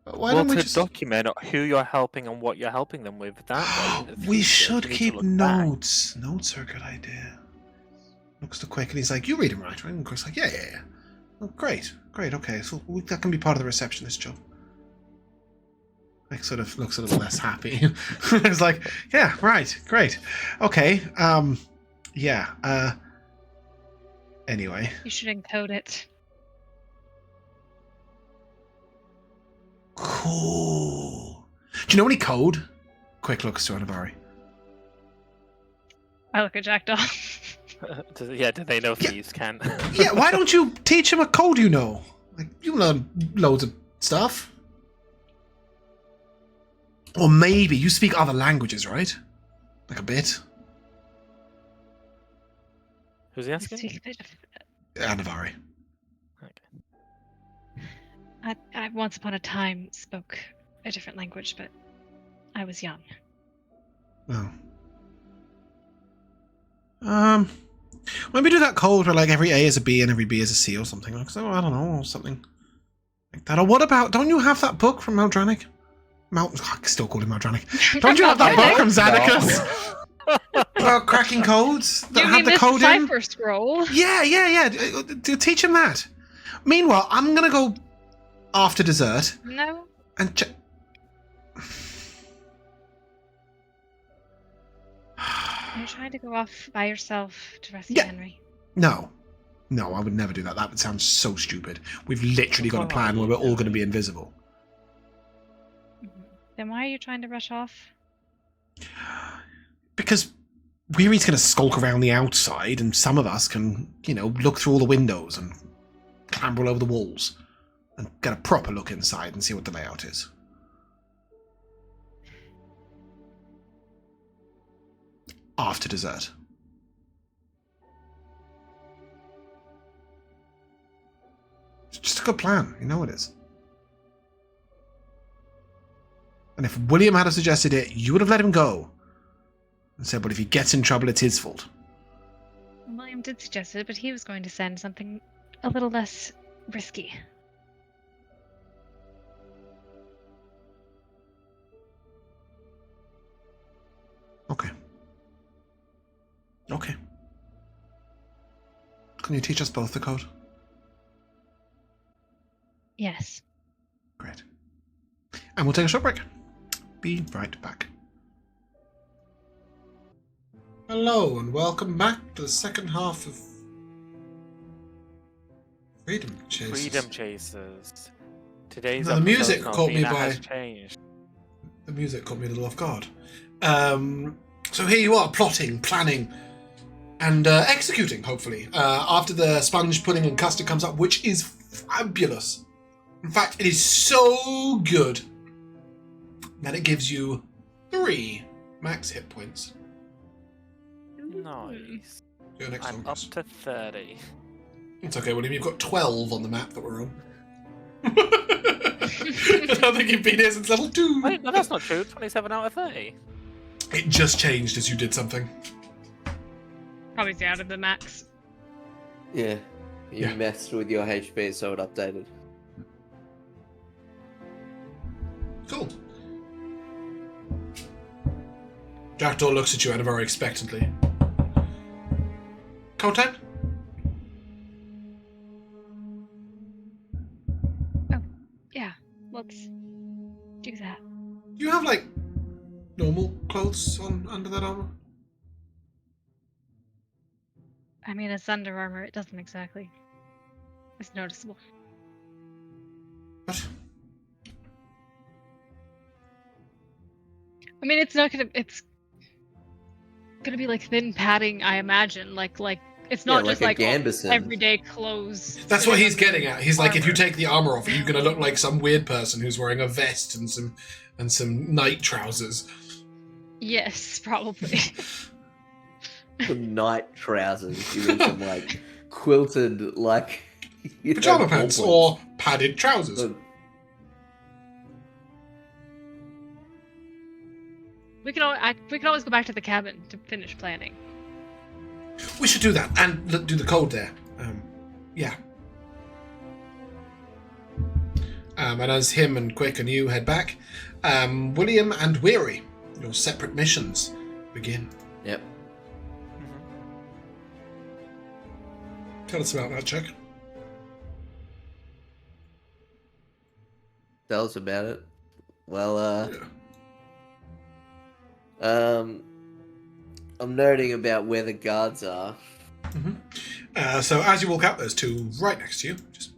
Why don't we just document who you're helping and what you're helping them with that way? We should You need to keep look back. notes. Notes are a good idea. Looks too quick, and he's like, "You read him right?" And Chris like, "Yeah." Oh, great. Okay. So that can be part of the receptionist job. Like, sort of looks a little less happy. It's like, "Yeah, right, great, okay, yeah." Anyway, You should encode it. cool. Do you know any code? Quick looks to Anivari. I look at Jackdaw. Do they know thieves can? Yeah, why don't you teach him a code you know? Like, you learn loads of stuff. Or maybe you speak other languages, right? Like a bit. Who's he I asking? speak a bit of- Anivari. Okay. I once upon a time spoke a different language, but I was young. Oh. Maybe do that code where like every A is a B and every B is a C or something. Like, so I don't know, or something like that. Or what about? Don't you have that book from Maldranik? I still call him Maldranik. Don't you have that book from Xanacus? About cracking codes that You had mean the this code in? cipher scroll? Yeah. Teach him that. Meanwhile, I'm gonna go after dessert No. and check. Are you trying to go off by yourself to rescue Yeah. Henry? No, I would never do that. That would sound so stupid. We've literally got a plan where we're all going to be invisible. Then why are you trying to rush off? Because Weary's going to skulk around the outside, and some of us can, look through all the windows and clamber all over the walls and get a proper look inside and see what the layout is. After dessert. It's just a good plan. You know it is. And if William had suggested it, you would have let him go. And said, but if he gets in trouble, it's his fault. William did suggest it, but he was going to send something a little less risky. Okay. Can you teach us both the code? Yes. Great. And we'll take a short break. Be right back. Hello, and welcome back to the second half of Freedom Chasers. Freedom Chasers. Today's No, the music episode, caught me Norvina by- has changed. The music caught me a little off guard. So here you are, plotting, planning, and executing, hopefully, after the sponge pudding and custard comes up, which is fabulous. In fact, it is so good that it gives you 3 max hit points. Nice. Your next I'm long up rest. to 30. It's okay, William. You've got 12 on the map that we're on. I don't think you've been here since level 2. Wait, no, that's not true. 27 out of 30. It just changed as you did something. Probably down to the max. Yeah. You Yeah. messed with your HP, so it updated. Cool. Jackdaw looks at you very expectantly. Cold time? Yeah, let's do that. Do you have, like, normal clothes on under that armor? I mean, it's under armor. It doesn't exactly. It's noticeable. What? I mean, it's not gonna. It's gonna be like thin padding, I imagine. Like it's not just like a like Gambison. everyday clothes. That's what he's getting at. He's like, if you Armor. take the armor off, you're gonna look like some weird person who's wearing a vest and some night trousers. Yes, probably. Some night trousers. You mean some like quilted like Pajama pants or padded trousers. we can always go back to the cabin to finish planning. We should do that and do the code there. Yeah. And as him and Quick and you head back, William and Weary, your separate missions begin. Yep. Tell us about that, Chuck. Tell us about it. Well, I'm noting about where the guards are. So as you walk out, there's two right next to you, just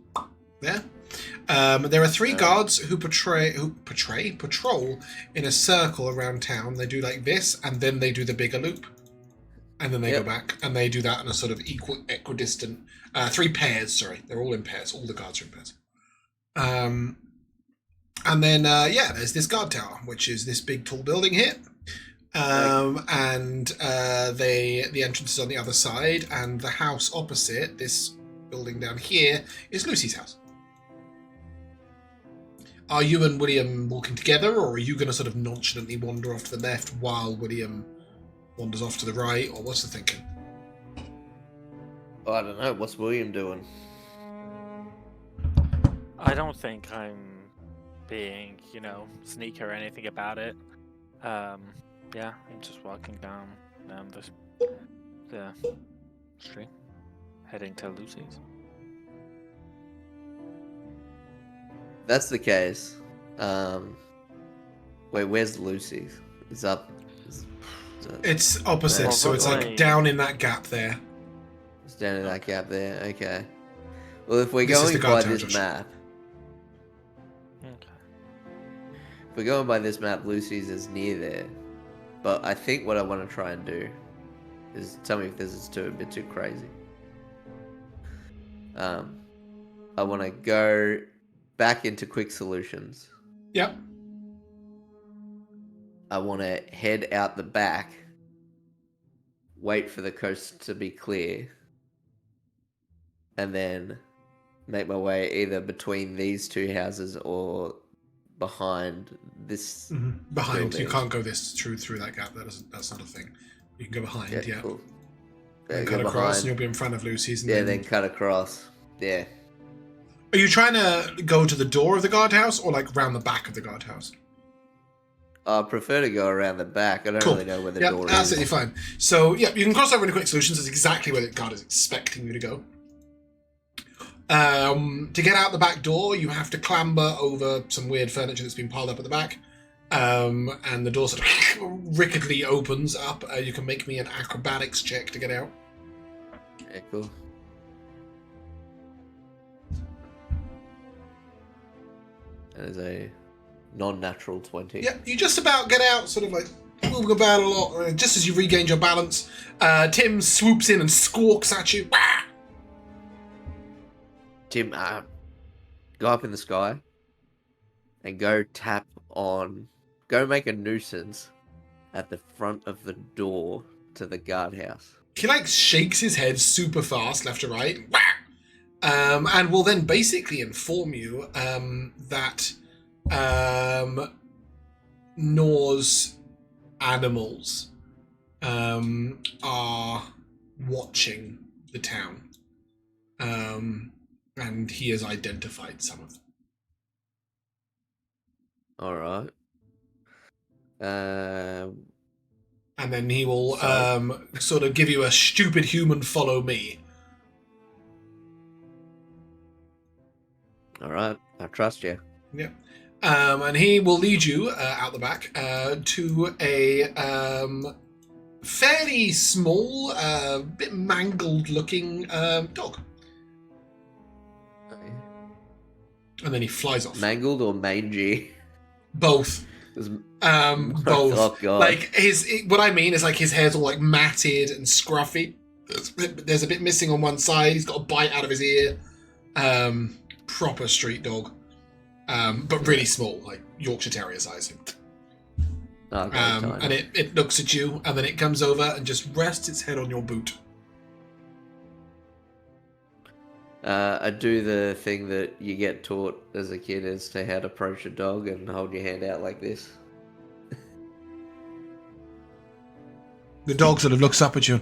there. There are three guards who patrol in a circle around town. They do like this, and then they do the bigger loop, and then they go back, and they do that in a sort of equidistant. Three pairs, sorry, they're all in pairs. All the guards are in pairs. And then there's this guard tower, which is this big tall building here. And the entrance is on the other side, and the house opposite, this building down here, is Lucy's house. Are you and William walking together, or are you going to sort of nonchalantly wander off to the left while William wanders off to the right, or what's the thinking? I don't know. What's William doing? I don't think I'm being, sneaky or anything about it. Yeah, I'm just walking down the street, heading to Lucy's. That's the case. Wait, where's Lucy's? It's up. It's opposite, so it's like Probably. down in that gap there. It's down in that gap there. Okay. Well, if we're This is going the by guard tower, this Josh. map, Okay. if we're going by this map, Lucy's is near there. But I think what I want to try and do is tell me if this is a bit too crazy. I want to go back into quick solutions. Yep. I want to head out the back, wait for the coast to be clear, and then make my way either between these two houses or behind this. Behind, building. you can't go through that gap. That's not a thing. You can go behind, yeah. Cool. Then Go cut across, behind. and you'll be in front of Lucy's. And Yeah, then cut across. Yeah. Are you trying to go to the door of the guardhouse, or like round the back of the guardhouse? I prefer to go around the back. I don't Cool. really know where the Yeah, door absolutely is. fine. So, yeah, you can cross over into quick solutions. That's exactly where the guard is expecting you to go. To get out the back door, you have to clamber over some weird furniture that's been piled up at the back. And the door sort of rickettily opens up. You can make me an acrobatics check to get out. Yeah, cool. That is a non-natural 20. Yeah, you just about get out, sort of like moving about a lot. Just as you regained your balance, Tim swoops in and squawks at you. Tim, go up in the sky and go make a nuisance at the front of the door to the guardhouse. He like shakes his head super fast, left to right, and will then basically inform you that Nor's animals are watching the town. And he has identified some of them. All right. And then he will So- sort of give you a stupid human follow me. All right. I trust you. Yeah. And he will lead you out the back to a fairly small, bit mangled looking dog. And then he flies off. Mangled or mangy? Both. Is- Both. Oh, God. Like what I mean is like his hair's all like matted and scruffy. There's a bit missing on one side. He's got a bite out of his ear. Proper street dog. But really small, like Yorkshire Terrier size. Okay, And it looks at you, and then it comes over and just rests its head on your boot. I do the thing that you get taught as a kid as to how to approach a dog and hold your hand out like this. The dog sort of looks up at you.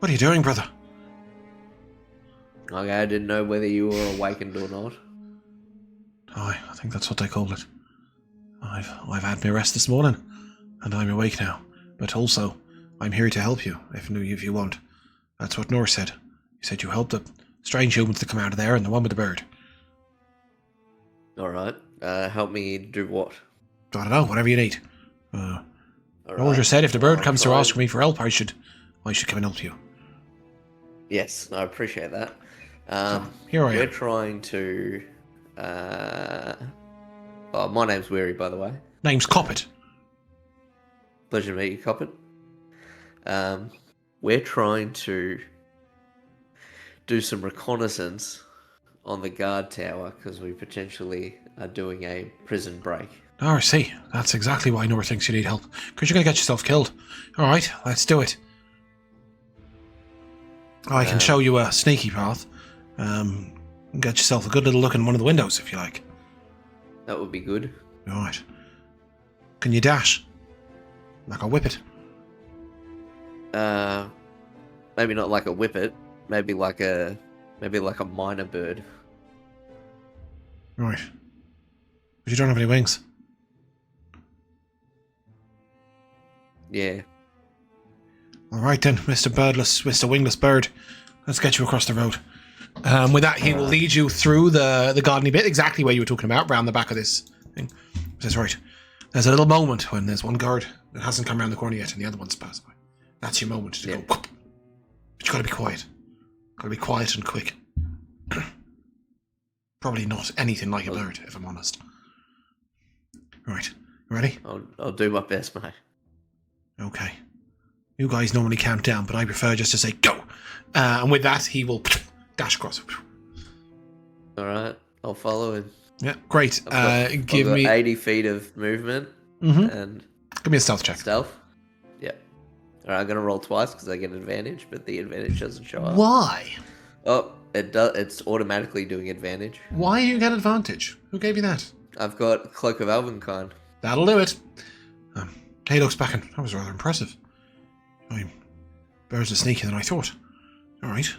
What are you doing, brother? Okay, I didn't know whether you were awakened or not. Aye, I think that's what they call it. I've had my rest this morning, and I'm awake now. But also, I'm here to help you, if you want. That's what Nor said. He said you helped the strange humans to come out of there and the one with the bird. Alright, help me do what? I don't know, whatever you need. All Nor right. just said if the bird I'll comes to try ask me for help, I should come and help you. Yes, I appreciate that. Here I We're am. trying to... Oh, my name's Weary, by the way. Name's Coppet. Pleasure to meet you, Coppet. We're trying to do some reconnaissance on the guard tower because we potentially are doing a prison break. Oh, I see. That's exactly why Nor thinks you need help. Because you're going to get yourself killed. Alright, let's do it. I can show you a sneaky path. Get yourself a good little look in one of the windows, if you like. That would be good. Alright. Can you dash? Like a whippet? Maybe not like a whippet. Maybe like a minor bird. Right. But you don't have any wings. Yeah. Alright then, Mr. Birdless, Mr. Wingless Bird. Let's get you across the road. With that, he will lead you through the gardeny bit, exactly where you were talking about, round the back of this thing. That's right. There's a little moment when there's one guard that hasn't come around the corner yet and the other one's passed by. That's your moment to go. But you gotta be quiet. Gotta be quiet and quick. Probably not anything like a bird, if I'm honest. Right. You ready? I'll do my best, mate. Okay. You guys normally count down, but I prefer just to say go. And with that, he will dash across. Alright, I'll follow him. Yeah, great. I've got 80 feet of movement and Give me a stealth check. stealth. Yep. Alright, I'm gonna roll twice because I get advantage, but the advantage doesn't show up. Why? Oh, it does. It's automatically doing advantage. Why do you get advantage? Who gave you that? I've got Cloak of Elvenkind. That'll do it. He looks back and that was rather impressive. Birds are sneakier than I thought. Alright.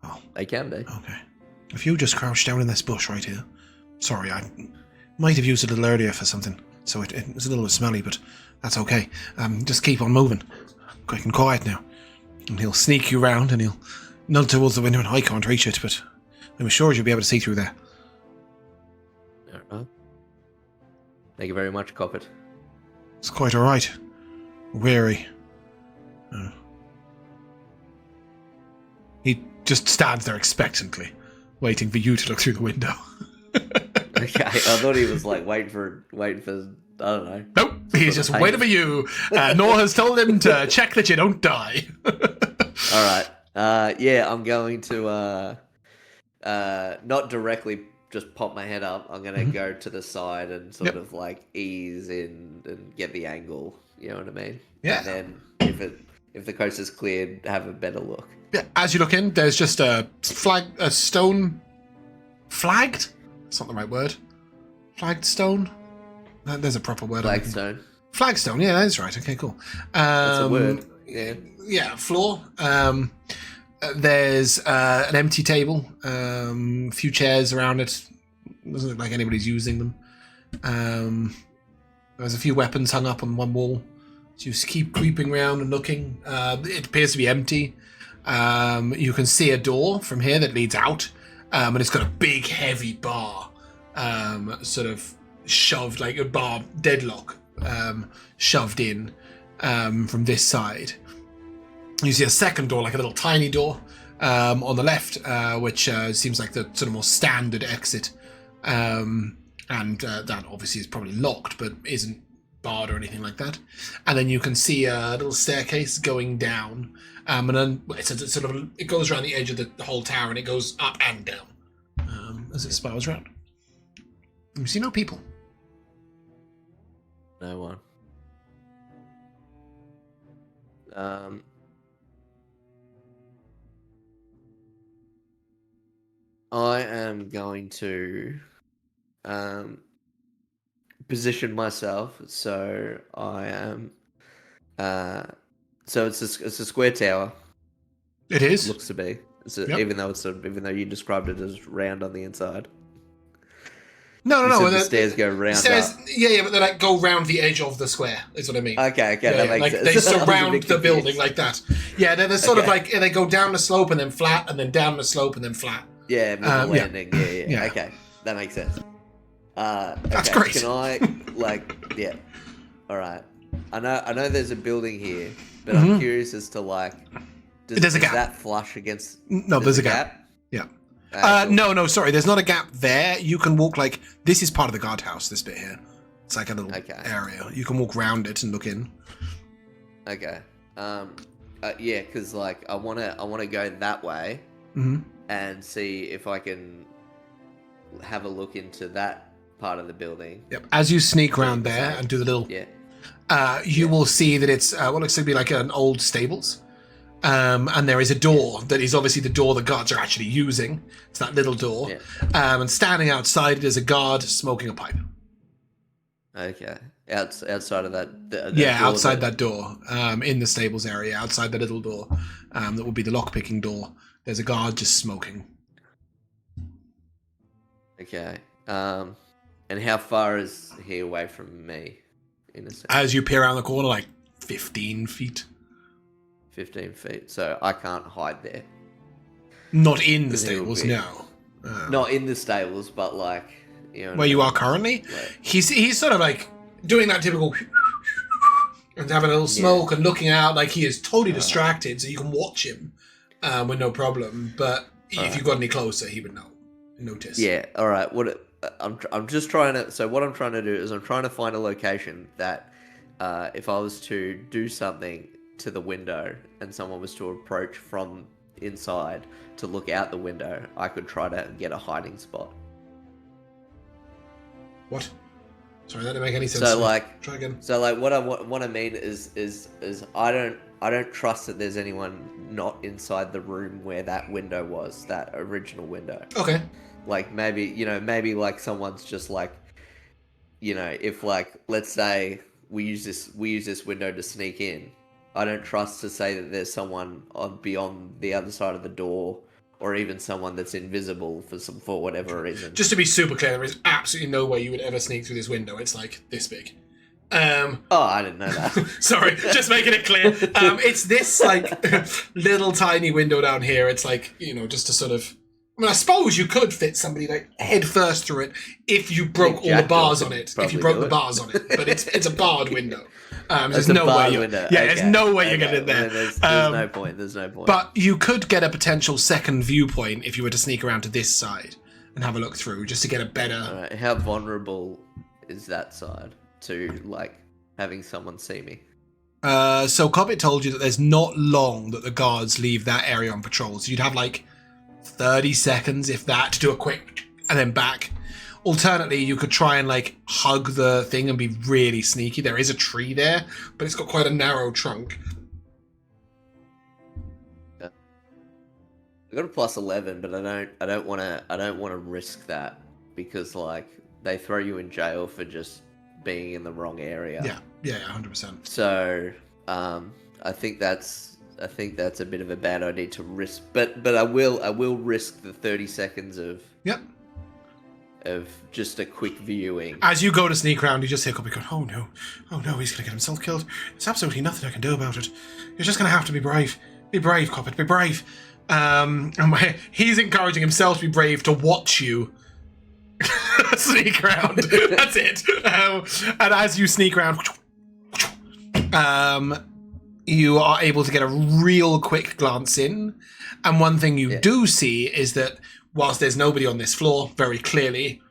Oh, They can be. okay. If you just crouch down in this bush right here. Sorry, I might have used it a little earlier for something, so it was a little bit smelly, but that's okay. Just keep on moving. Quick and quiet now. And he'll sneak you round and he'll nod towards the window and I can't reach it, but I'm sure you'll be able to see through there. Alright. Thank you very much, Coppet. It's quite alright. Weary. He just stands there expectantly, waiting for you to look through the window. Okay, I thought he was like waiting for I don't know. Nope, he's just waiting for you. Nor has told him to check that you don't die. Alright. Yeah, I'm going to not directly just pop my head up. I'm gonna go to the side and sort of like ease in and get the angle. You know what I mean? Yeah. And then if the coast is cleared, have a better look. Yeah, as you look in, there's just a stone flagged. That's not the right word. Flagged stone. There's a proper word. Flagstone. Flagstone, yeah, that's right. Okay, cool. That's a word. Yeah. Yeah, floor. There's an empty table, a few chairs around it. Doesn't look like anybody's using them. There's a few weapons hung up on one wall. So you keep creeping around and looking. It appears to be empty. You can see a door from here that leads out, and it's got a big, heavy bar, sort of shoved, like a bar deadlock, shoved in from this side. You see a second door, like a little tiny door, on the left, which seems like the sort of more standard exit. And that obviously is probably locked, but isn't barred or anything like that. And then you can see a little staircase going down, and then it goes around the edge of the whole tower, and it goes up and down as it spirals around. You see no people. No one. I am going to position myself so I am. So it's a square tower. It is. Looks to be. Yep. Even though you described it as round on the inside. No. The stairs go round. Stairs, up. yeah, but they like go round the edge of the square. Is what I mean. Okay, that makes like sense. they surround the building confused. like that. Yeah, they're sort of like they go down the slope and then flat, and then down the slope and then flat. Yeah, with the landing. Yeah. Okay, that makes sense. That's okay. great. Can I yeah? All right. I know there's a building here, but I'm curious as to does a gap. that flush against? No, there's a gap. Yeah. Cool. No, sorry. There's not a gap there. You can walk this is part of the guardhouse. This bit here, it's like a little area. You can walk around it and look in. Okay. Yeah, because I wanna go that way and see if I can have a look into that part of the building. Yep. As you sneak around there and do the little, you will see that it's what looks to be like an old stables. And there is a door that is obviously the door the guards are actually using. It's that little door. Yeah. And standing outside it is a guard smoking a pipe. Okay. Outside of that. Outside that door, in the stables area, outside the little door, that will be the lockpicking door. There's a guard just smoking. Okay. And how far is he away from me? In a sense? As you peer around the corner, 15 feet. 15 feet, so I can't hide there. Not in the stables, no. Not in the stables, but where you are currently. He's sort of doing that typical and having a little smoke and looking out like he is totally distracted, so you can watch him with no problem. But if you got any closer, he would notice. Yeah. All right. I'm just trying to. So what I'm trying to do is I'm trying to find a location that if I was to do something to the window and someone was to approach from inside to look out the window, I could try to get a hiding spot. What? Sorry, that didn't make any sense. So try again. So what I mean is I don't trust that there's anyone not inside the room where that window was, that original window. Okay. Maybe someone's just if let's say we use this window to sneak in. I don't trust to say that there's someone beyond the other side of the door, or even someone that's invisible for whatever reason. Just to be super clear, there is absolutely no way you would ever sneak through this window. It's this big. Oh, I didn't know that. Sorry, just making it clear. It's this little tiny window down here. It's just to sort of. I mean, I suppose you could fit somebody head first through it if you broke all the bars on it. If you broke the bars on it, but it's a barred window. There's no way. Window. There's no way you're getting in there. There's no point. There's no point. But you could get a potential second viewpoint if you were to sneak around to this side and have a look through, just to get a better. All right. How vulnerable is that side to having someone see me? So Cobbett told you that there's not long that the guards leave that area on patrol. So you'd have 30 seconds, if that, to do a quick and then back. Alternately, you could try and hug the thing and be really sneaky. There is a tree there, but it's got quite a narrow trunk. I got a +11, but I don't want to risk that because they throw you in jail for just being in the wrong area. Yeah. Yeah, 100%. So, I think that's a bit of a bad idea to risk. But I will risk the 30 seconds of just a quick viewing. As you go to sneak around, you just hiccup. You go, oh no, he's gonna get himself killed. There's absolutely nothing I can do about it. You're just gonna have to be brave. Be brave, Coppet. Be brave. He's encouraging himself to be brave to watch you sneak around. That's it. And as you sneak around, you are able to get a real quick glance in. And one thing you do see is that whilst there's nobody on this floor, very clearly,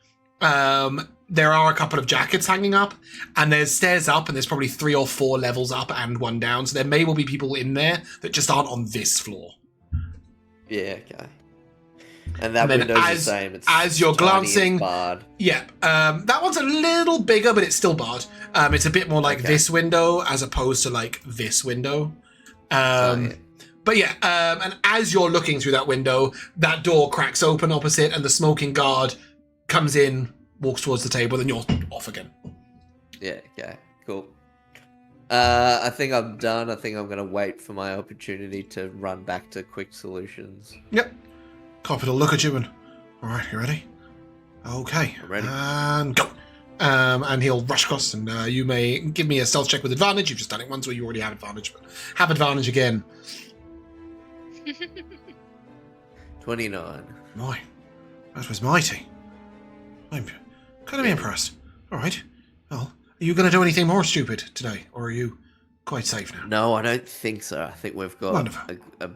there are a couple of jackets hanging up, and there's stairs up, and there's probably 3 or 4 levels up and 1 down. So there may well be people in there that just aren't on this floor. Yeah, okay. And that window's the same. It's as you're glancing, barred. Yeah, that one's a little bigger, but it's still barred. It's a bit more like this window as opposed to like this window. But yeah, and as you're looking through that window, that door cracks open opposite, and the smoking guard comes in, walks towards the table, and you're off again. Yeah, okay, cool. I think I'm done. I think I'm going to wait for my opportunity to run back to quick solutions. Yep. Coppet will look at you and, all right, you ready? Okay. I'm ready. And go. And he'll rush across, and you may give me a stealth check with advantage. You've just done it once where you already had advantage, but have advantage again. 29. My, that was mighty. I'm kind of impressed. All right. Well, are you going to do anything more stupid today, or are you quite safe now? No, I don't think so. I think we've got a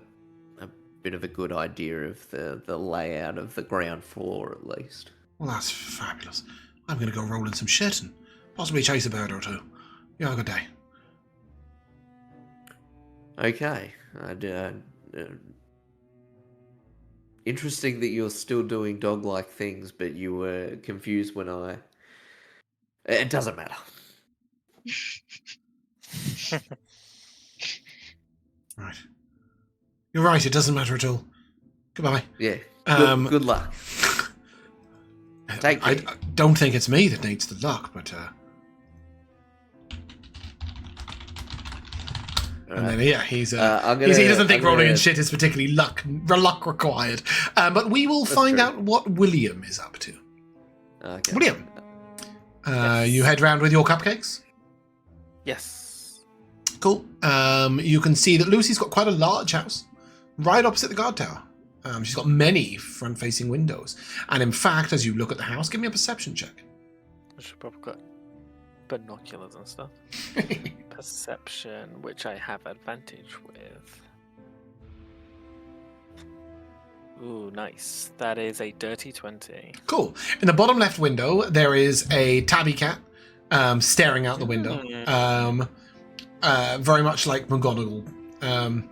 bit of a good idea of the layout of the ground floor, at least. Well, that's fabulous. I'm going to go roll in some shit and possibly chase a bird or two. You have a good day. Okay. Interesting that you're still doing dog-like things, but you were confused when I... It doesn't matter. Right. You're right, it doesn't matter at all. Goodbye. Yeah. Good luck. Take care. I don't think it's me that needs the luck, but... And then, yeah, he doesn't think rolling in shit is particularly luck required. But we will find out what William is up to. Okay. William, Yes. you head round with your cupcakes? Yes. Cool. You can see that Lucy's got quite a large house right opposite the guard tower. She's got many front-facing windows. And in fact, as you look at the house, give me a perception check. I should probably got binoculars and stuff. Perception, which I have advantage with. Ooh, nice. That is a dirty 20. Cool. In the bottom left window, there is a tabby cat staring out the window. Very much like McGonagall.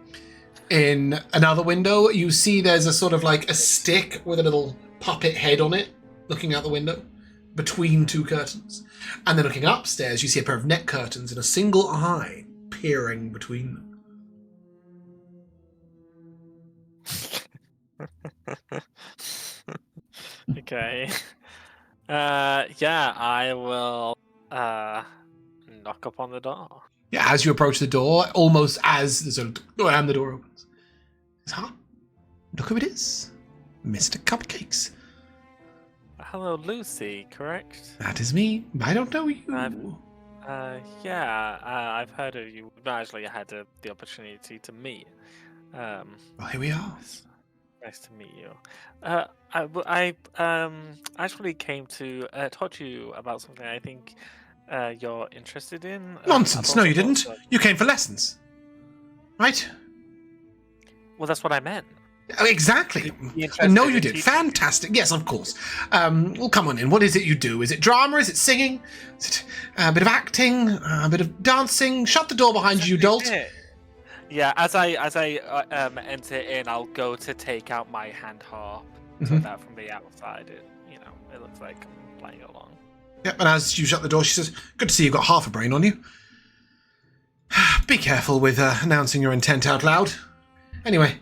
In another window, you see there's a sort of like a stick with a little puppet head on it looking out the window between 2 curtains. And then looking upstairs, you see a pair of net curtains and a single eye peering between them. Okay. Yeah, I will knock up on the door. Yeah, as you approach the door, almost as the sort of and the door opens. Huh? Look who it is. Mr. Cupcakes. Hello, Lucy, correct? That is me. I don't know you. I've heard of you. No, actually, I had the opportunity to meet. Well, here we are. Nice to meet you. I actually came to talk to you about something I think you're interested in. Nonsense. No, you didn't. You came for lessons. Right? Well, that's what I meant. Oh, exactly. No, you did. Fantastic. Yes, of course. Well, come on in. What is it you do? Is it drama? Is it singing? Is it a bit of acting? A bit of dancing? Shut the door behind you, dolt. Yeah, as I enter in, I'll go to take out my hand harp so that from the outside, it looks like I'm playing along. Yep, and as you shut the door, she says, "Good to see you've got half a brain on you. Be careful with announcing your intent out loud. Anyway,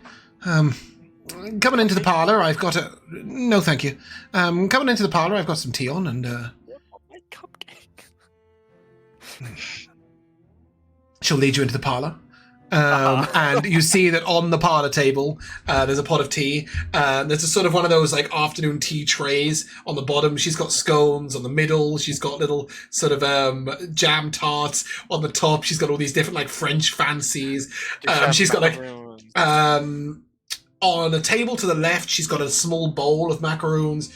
coming into the parlour, I've got a... No, thank you. Coming into the parlour, I've got some tea on, and... My cupcake. she'll lead you into the parlor. And you see that on the parlor table, there's a pot of tea. There's a sort of one of those like afternoon tea trays on the bottom. She's got scones on the middle. She's got little sort of jam tarts on the top. She's got all these different like French fancies. She's got like on a table to the left, she's got a small bowl of macaroons.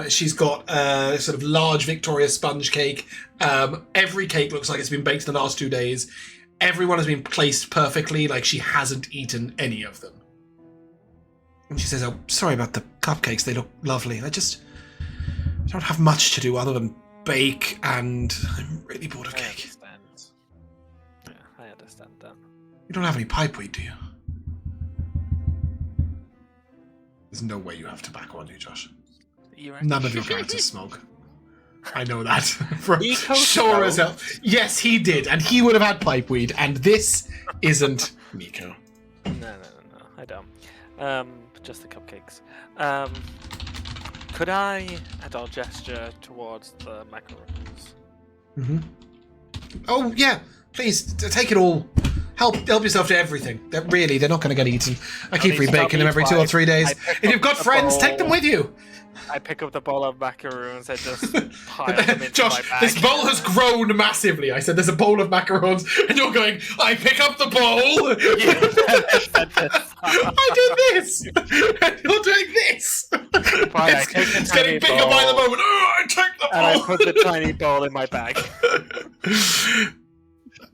She's got a sort of large Victoria sponge cake. Every cake looks like it's been baked in the last 2 days. Everyone has been placed perfectly, like she hasn't eaten any of them. And she says, "Oh, sorry about the cupcakes. They look lovely. I don't have much to do other than bake, and I'm really bored of cake." Yeah, I understand that. You don't have any pipeweed, do you? There's no way you have tobacco on you, Josh. None of your characters smoke. I know that. For sure as hell. Yes, he did, and he would have had pipeweed, and this isn't Miko. No, I don't. Just the cupcakes. Could I add our gesture towards the macaroons? Mm-hmm. Oh, yeah. Please, take it all. Help yourself to everything. They're not going to get eaten. I keep rebaking them every 2 or 3 days. If you've got friends, take them with you. I pick up the bowl of macaroons and just pile them into Josh, my bag. this bowl has grown massively. I said there's a bowl of macarons, and you're going, I pick up the bowl! I did this! And you're doing this! Fine, it's getting bigger by the moment. Oh, I take the bowl! And I put the tiny bowl in my bag.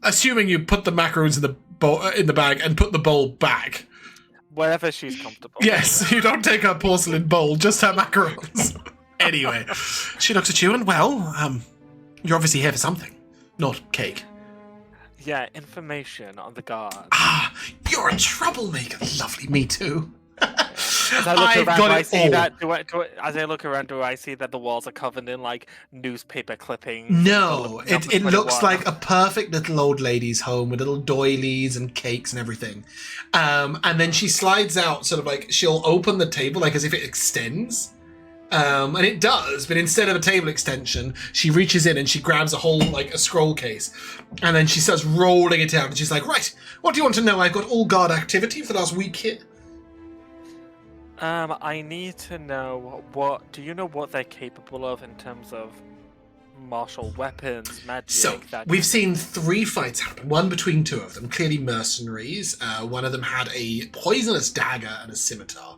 Assuming you put the macarons in the bag and put the bowl back. Wherever she's comfortable. Yes, you don't take her porcelain bowl, just her macarons. Anyway, she looks at you and, you're obviously here for something. Not cake. Yeah, information on the guard. Ah, you're a troublemaker. Lovely, me too. As I look around, do I see that? As I look around, do I see that the walls are covered in like newspaper clippings? No, it looks like a perfect little old lady's home with little doilies and cakes and everything. And then she slides out, sort of like she'll open the table like as if it extends. And it does, but instead of a table extension, she reaches in and she grabs a whole, like, a scroll case. And then she starts rolling it out and she's like, right, what do you want to know? I've got all guard activity for the last week here. I need to know do you know what they're capable of in terms of martial weapons, magic? So, we've seen 3 fights happen, one between 2 of them, clearly mercenaries. One of them had a poisonous dagger and a scimitar.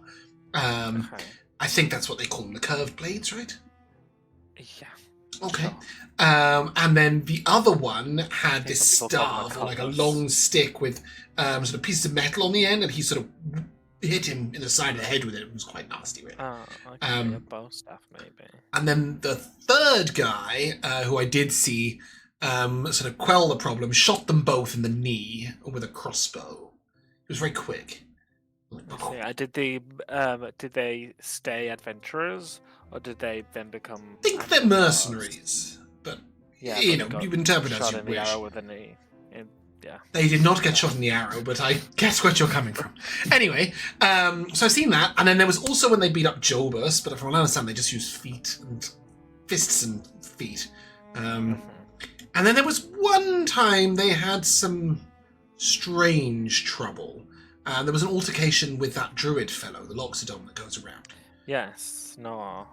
Okay. I think that's what they call them, the curved blades, right? Yeah. Okay. Sure. And then the other one had this some people call them staff, or like a cutlass. long stick with sort of pieces of metal on the end, and he sort of hit him in the side of the head with it. It was quite nasty, really. Oh, okay. A bow staff, maybe. And then the third guy, who I did see sort of quell the problem, shot them both in the knee with a crossbow. It was very quick. Yeah, did they stay adventurers, or did they then become? I think they're mercenaries, but Yeah, you but know, they you got interpret as shot you in the wish. arrow with a knee. Yeah. They did not get shot in the arrow, but I guess where you're coming from. Anyway, so I've seen that, and then there was also when they beat up Jobus, but from what I understand, they just used feet and fists and feet. And then there was one time they had some strange trouble. There was an altercation with that druid fellow, the Loxodon that goes around. Yes. No.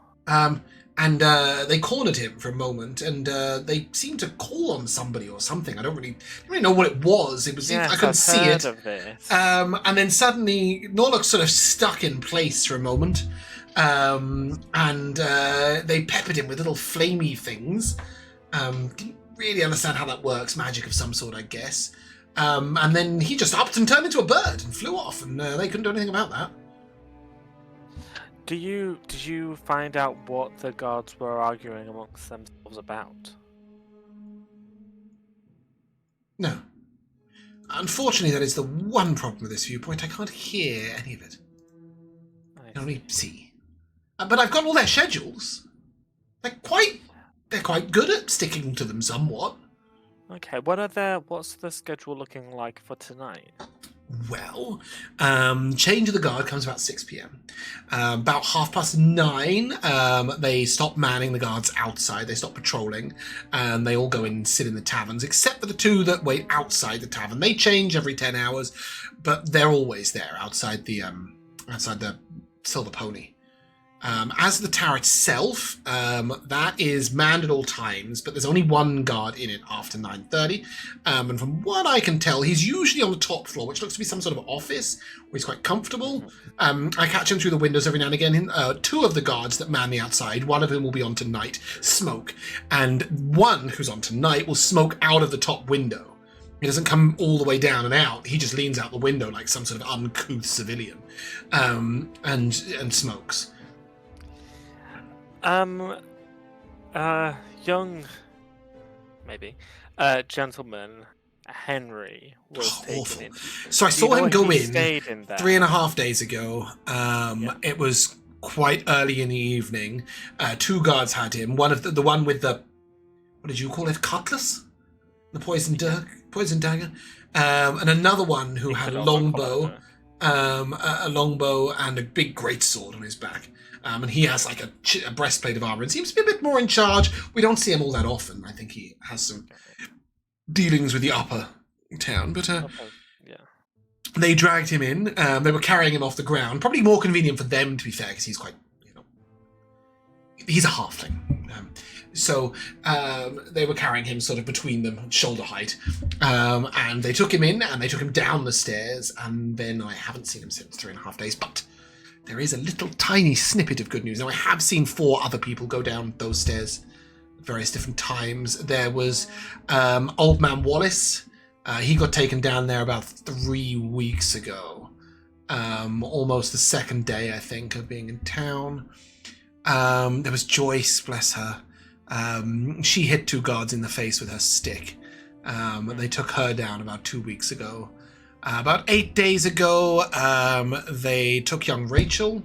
And they cornered him for a moment, and they seemed to call on somebody or something. I don't really know what it was. It was Yes, I couldn't I've see heard it. of this. And then suddenly Norlock sort of stuck in place for a moment, and they peppered him with little flamey things. Didn't really understand how that works. Magic of some sort, I guess. And then he just upped and turned into a bird and flew off, and they couldn't do anything about that. Did you find out what the guards were arguing amongst themselves about? No. Unfortunately, that is the one problem with this viewpoint. I can't hear any of it. I can only see. But I've got all their schedules. They're quite good at sticking to them somewhat. Okay, what's the schedule looking like for tonight? Well, change of the guard comes about 6 p.m. About 9:30, they stop manning the guards outside. They stop patrolling, and they all go in and sit in the taverns, except for the 2 that wait outside the tavern. They change every 10 hours, but they're always there outside the Silver Pony. As the tower itself, that is manned at all times, but there's only 1 guard in it after 9:30. And from what I can tell, he's usually on the top floor, which looks to be some sort of office, where he's quite comfortable. I catch him through the windows every now and again. 2 of the guards that man the outside, one of whom will be on tonight, smoke. And one who's on tonight will smoke out of the top window. He doesn't come all the way down and out. He just leans out the window like some sort of uncouth civilian, and smokes. Young, maybe, gentleman Henry was taken in. So I saw him go in in 3.5 days ago. It was quite early in the evening. 2 guards had him. One of the one with the, what did you call it, cutlass? The poison dagger. And another one who had a longbow, a longbow and a big greatsword on his back. And he has like a breastplate of armor and seems to be a bit more in charge. We don't see him all that often. I think he has some dealings with the upper town. But they dragged him in. They were carrying him off the ground. Probably more convenient for them, to be fair, because he's quite, he's a halfling. So they were carrying him sort of between them, shoulder height. And they took him in and they took him down the stairs. And then I haven't seen him since 3.5 days. But there is a little tiny snippet of good news. Now, I have seen 4 other people go down those stairs at various different times. There was Old Man Wallace. He got taken down there about 3 weeks ago. Almost the second day, I think, of being in town. There was Joyce, bless her. She hit 2 guards in the face with her stick. They took her down about 2 weeks ago. About 8 days ago, they took young Rachel.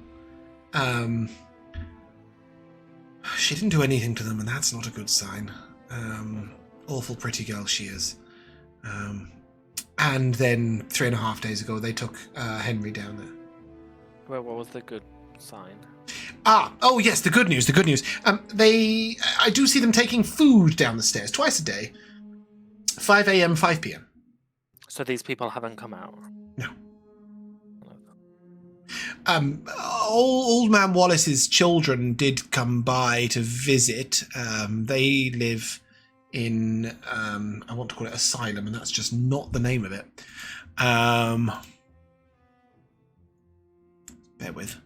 She didn't do anything to them, and that's not a good sign. Awful pretty girl she is. And then 3.5 days ago, they took Henry down there. Well, what was the good sign? Oh yes, the good news. I do see them taking food down the stairs twice a day, 5 a.m., 5 p.m. So these people haven't come out? No. Old Man Wallace's children did come by to visit. They live in, I want to call it Asylum, and that's just not the name of it. Bear with.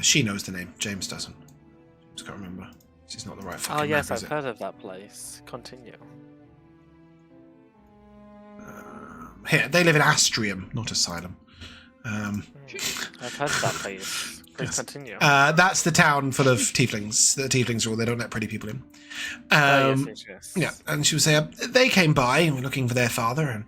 She knows the name. James doesn't. Just can't remember. She's not the right fucking yes, map, I've heard of that place. Continue. Here, they live in Astrium, not Asylum. I've heard of that place. Please continue. That's the town full of tieflings. The tieflings rule. They don't let pretty people in. Yes. Yeah, and she would say, they came by, were looking for their father,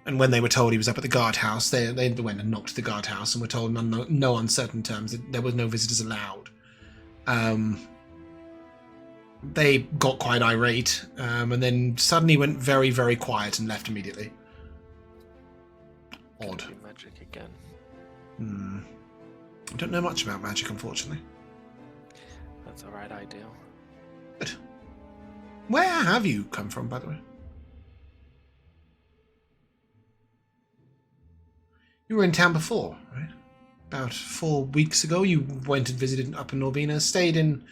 and when they were told he was up at the guardhouse, they went and knocked the guardhouse and were told no uncertain terms that there was no visitors allowed. They got quite irate, and then suddenly went very, very quiet and left immediately. Odd. Magic again. I don't know much about magic, unfortunately. That's alright, I do. Good. Where have you come from, by the way? You were in town before, right? About 4 weeks ago, you went and visited up in Norvina, stayed in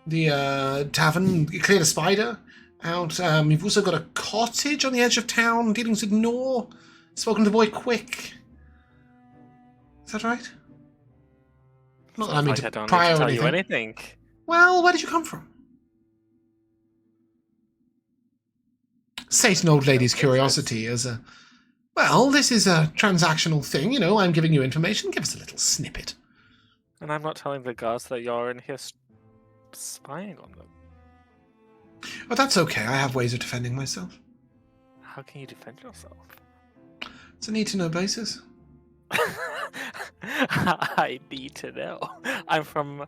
the tavern, cleared a spider out. You've also got a cottage on the edge of town, dealings with Nor. Spoken to Boy Quick. Is that right? Not that I mean to pry or tell anything. You anything. Well, where did you come from? Sate an old lady's curiosity as a... Well, this is a transactional thing, I'm giving you information. Give us a little snippet. And I'm not telling the guards that you're in here spying on them. But that's okay. I have ways of defending myself. How can you defend yourself? It's a need-to-know basis. I need to know. I'm from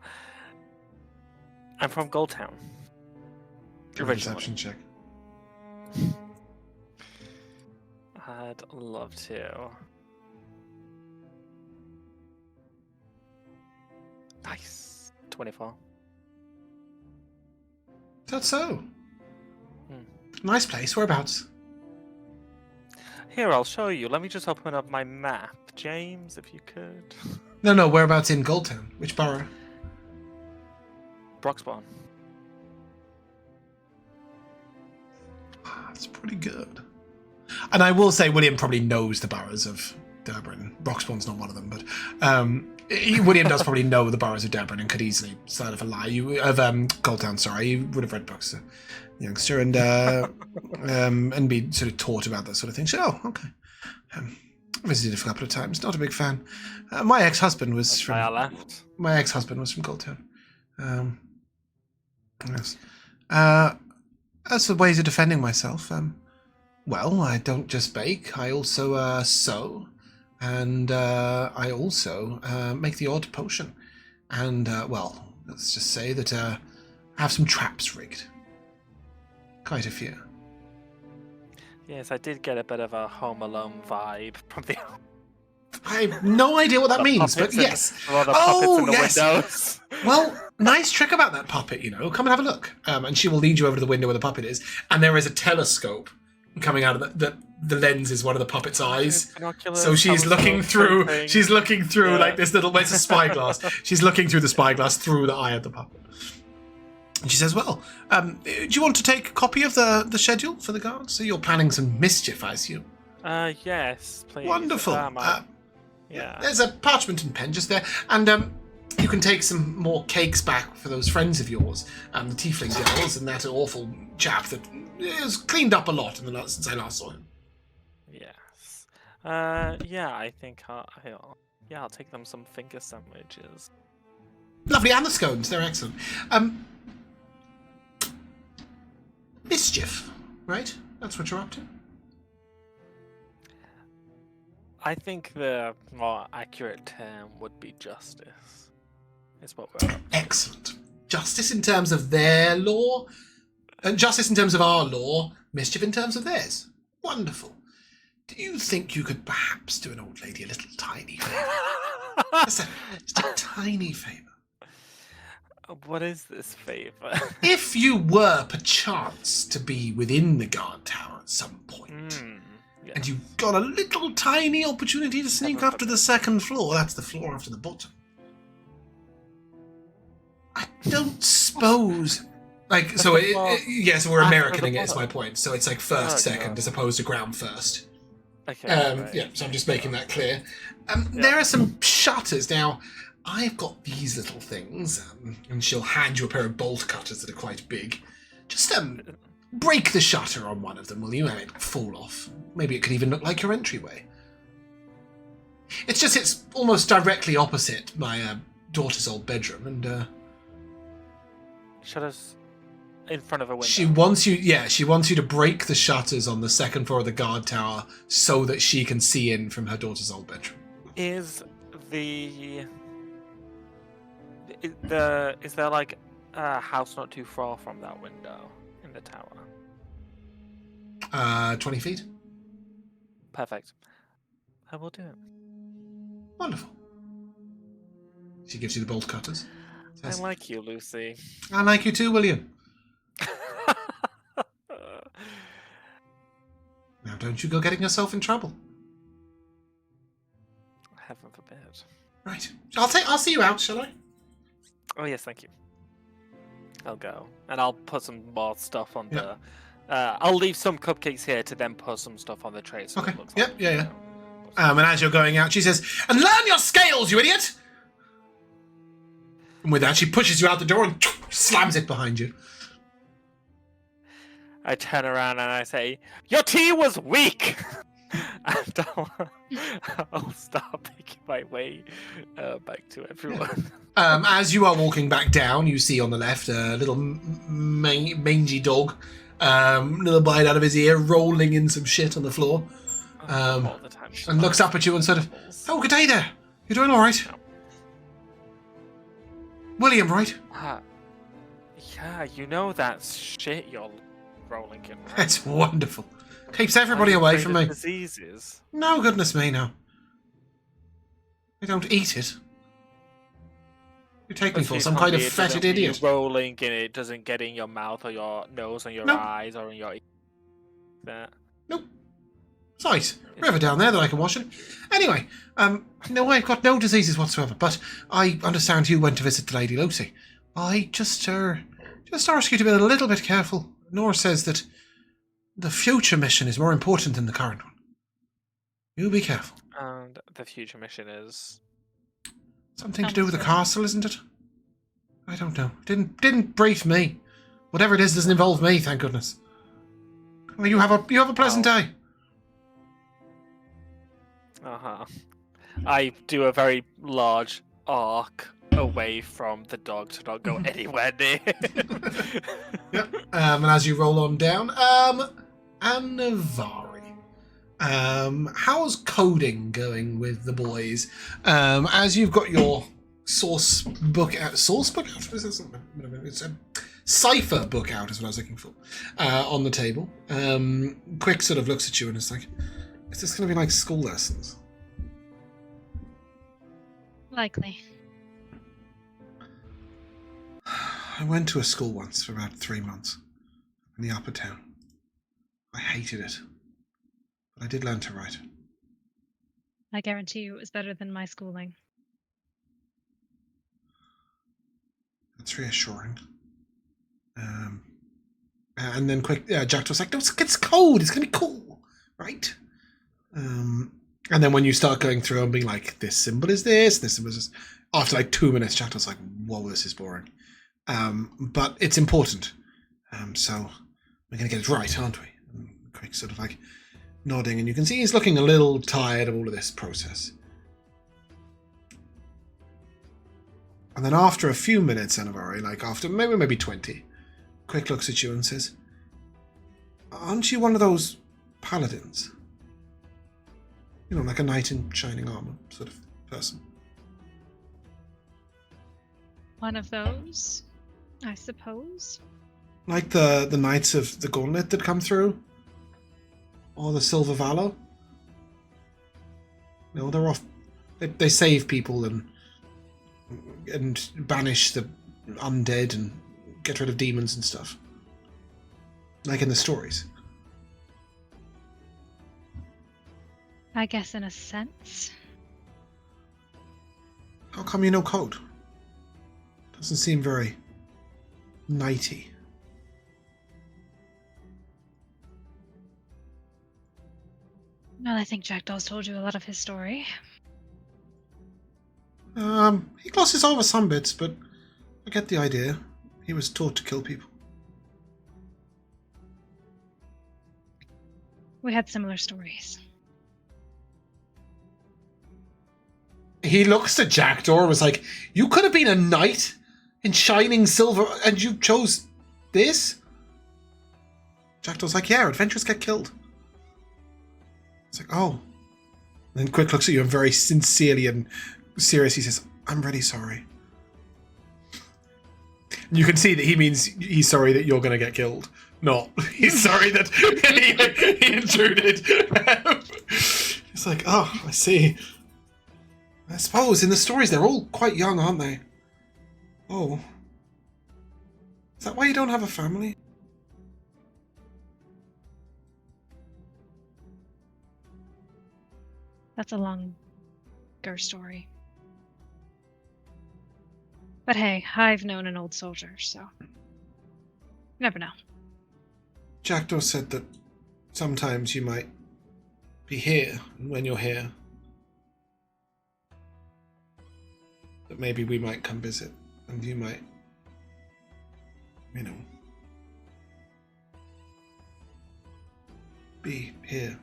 Goldtown. Give a perception check. I'd love to. Nice. 24. That's so. Hmm. Nice place. Whereabouts? Here, I'll show you. Let me just open up my map. James, if you could. No, whereabouts in Goldtown? Which borough? Broxbawn. That's pretty good. And I will say William probably knows the boroughs of Durbin. Broxbourne's not one of them, but William does probably know the boroughs of Durbin and could easily start of a lie. Goldtown, sorry. You would have read books, youngster, and be sort of taught about that sort of thing. So, oh, okay. Visited a couple of times. Not a big fan. My ex-husband was from. I left. My ex-husband was from Goldtown. Yes. As for ways of defending myself, well, I don't just bake. I also sew, and I also make the odd potion. And well, let's just say that I have some traps rigged. Quite a few. Yes, I did get a bit of a Home Alone vibe from the. I have no idea what that means, but yes. A lot of puppets in the yes. windows. Well, nice trick about that puppet, Come and have a look. And she will lead you over to the window where the puppet is. And there is a telescope coming out of the lens is one of the puppet's eyes. So she's looking through. Something. She's looking through like this little. It's a spyglass. She's looking through the spyglass through the eye of the puppet. And she says, "Well, do you want to take a copy of the schedule for the guards? So you're planning some mischief, I assume." Yes, please. Wonderful. Yeah. There's a parchment and pen just there, and you can take some more cakes back for those friends of yours, the Tiefling girls, and that awful chap that has cleaned up a lot since I last saw him. Yes. Yeah, I think I'll take them some finger sandwiches. Lovely, and the scones, they're excellent. Mischief, right? That's what you're up to. I think the more accurate term would be justice. Is what we're up to. Excellent. Justice in terms of their law, and justice in terms of our law, mischief in terms of theirs. Wonderful. Do you think you could perhaps do an old lady a little tiny favour? just a tiny favour. What is this favor? If you were perchance to be within the guard tower at some point, yes. and you got a little tiny opportunity to sneak up to the second floor, that's the floor after the bottom. I don't suppose... Like, so, so we're Americaning it, is my point. So it's like first, second, as opposed to ground first. Okay. Right. Yeah, so I'm just making that clear. There are some shutters. Now, I've got these little things, and she'll hand you a pair of bolt cutters that are quite big. Just break the shutter on one of them, will you? And it'll fall off. Maybe it could even look like your entryway. It's almost directly opposite my daughter's old bedroom, and Shutters in front of a window. she wants you to break the shutters on the second floor of the guard tower so that she can see in from her daughter's old bedroom. Is there like a house not too far from that window in the tower? 20 feet. Perfect. I will do it. Wonderful. She gives you the bolt cutters. I like you, Lucy. I like you too, William. Now, don't you go getting yourself in trouble. Heaven forbid. Right. I'll see you out, shall I? Oh yes, thank you. I'll go, and I'll put some more stuff on the. I'll leave some cupcakes here to then put some stuff on the tray. So Okay. It looks Yep. like, Yeah. And as you're going out, she says, "And learn your scales, you idiot!" And with that, she pushes you out the door and slams it behind you. I turn around and I say, "Your tea was weak." And I'll start making my way back to everyone. As you are walking back down, you see on the left a little mangy dog, little bite out of his ear, rolling in some shit on the floor, All the time. and looks up at you and sort of, "Oh, good day there. You're doing all right?" William, right? Yeah, you know that shit you're rolling in. Right? It's wonderful. Keeps everybody Are you away afraid from of me. Diseases. No, goodness me, no. I don't eat it. You take me But for please some tell kind of me it fetid doesn't- you idiot. rolling and it doesn't get in your mouth or your nose or your Nope. eyes or in your ears. Nope. Sight. River down there that I can wash in. Anyway, no, I've got no diseases whatsoever, but I understand you went to visit the Lady Lucy. I just ask you to be a little bit careful. Nor says that the future mission is more important than the current one. You be careful. And the future mission is... Something to do with the castle, isn't it? I don't know. Didn't brief me. Whatever it is doesn't involve me, thank goodness. Well, you have a pleasant day. Uh-huh. I do a very large arc away from the dog to not go anywhere near. Yep. And as you roll on down, Anivari. How's coding going with the boys? As you've got your source book out. Source book out? What is this? It's a cipher book out is what I was looking for. On the table. Quick sort of looks at you and is like, is this going to be like school lessons? Likely. I went to a school once for about 3 months in the upper town. I hated it. But I did learn to write. I guarantee you it was better than my schooling. That's reassuring. And then quick, Jack was like, no, it's code. It's going to be cool. Right? And then when you start going through and being like, this symbol is this symbol is this. After like 2 minutes, Jack was like, whoa, this is boring. But it's important. So we're going to get it right, aren't we? And quick sort of like nodding. And you can see he's looking a little tired of all of this process. And then after a few minutes, Anivari, like after maybe 20, quick looks at you and says, aren't you one of those paladins? You know, like a knight in shining armor sort of person. One of those, I suppose. Like the knights of the gauntlet that come through? Or the Silver Valor? No, they're off. They save people and banish the undead and get rid of demons and stuff. Like in the stories. I guess in a sense. How come you know code? Doesn't seem very knighty. Well, I think Jack Dawes told you a lot of his story. He glosses over some bits, but I get the idea. He was taught to kill people. We had similar stories. He looks at Jackdaw and was like, you could have been a knight in shining silver and you chose this? Jackdaw's like, yeah, adventurers get killed. It's like, oh. And then Quick looks at you and very sincerely and seriously says, I'm really sorry. And you can see that he means he's sorry that you're going to get killed. Not, he's sorry that he intruded. It's like, oh, I see. I suppose in the stories they're all quite young, aren't they? Oh. Is that why you don't have a family? That's a longer story. But hey, I've known an old soldier, so you never know. Jackdaw said that sometimes you might be here, and when you're here, that maybe we might come visit, and you might, you know, be here.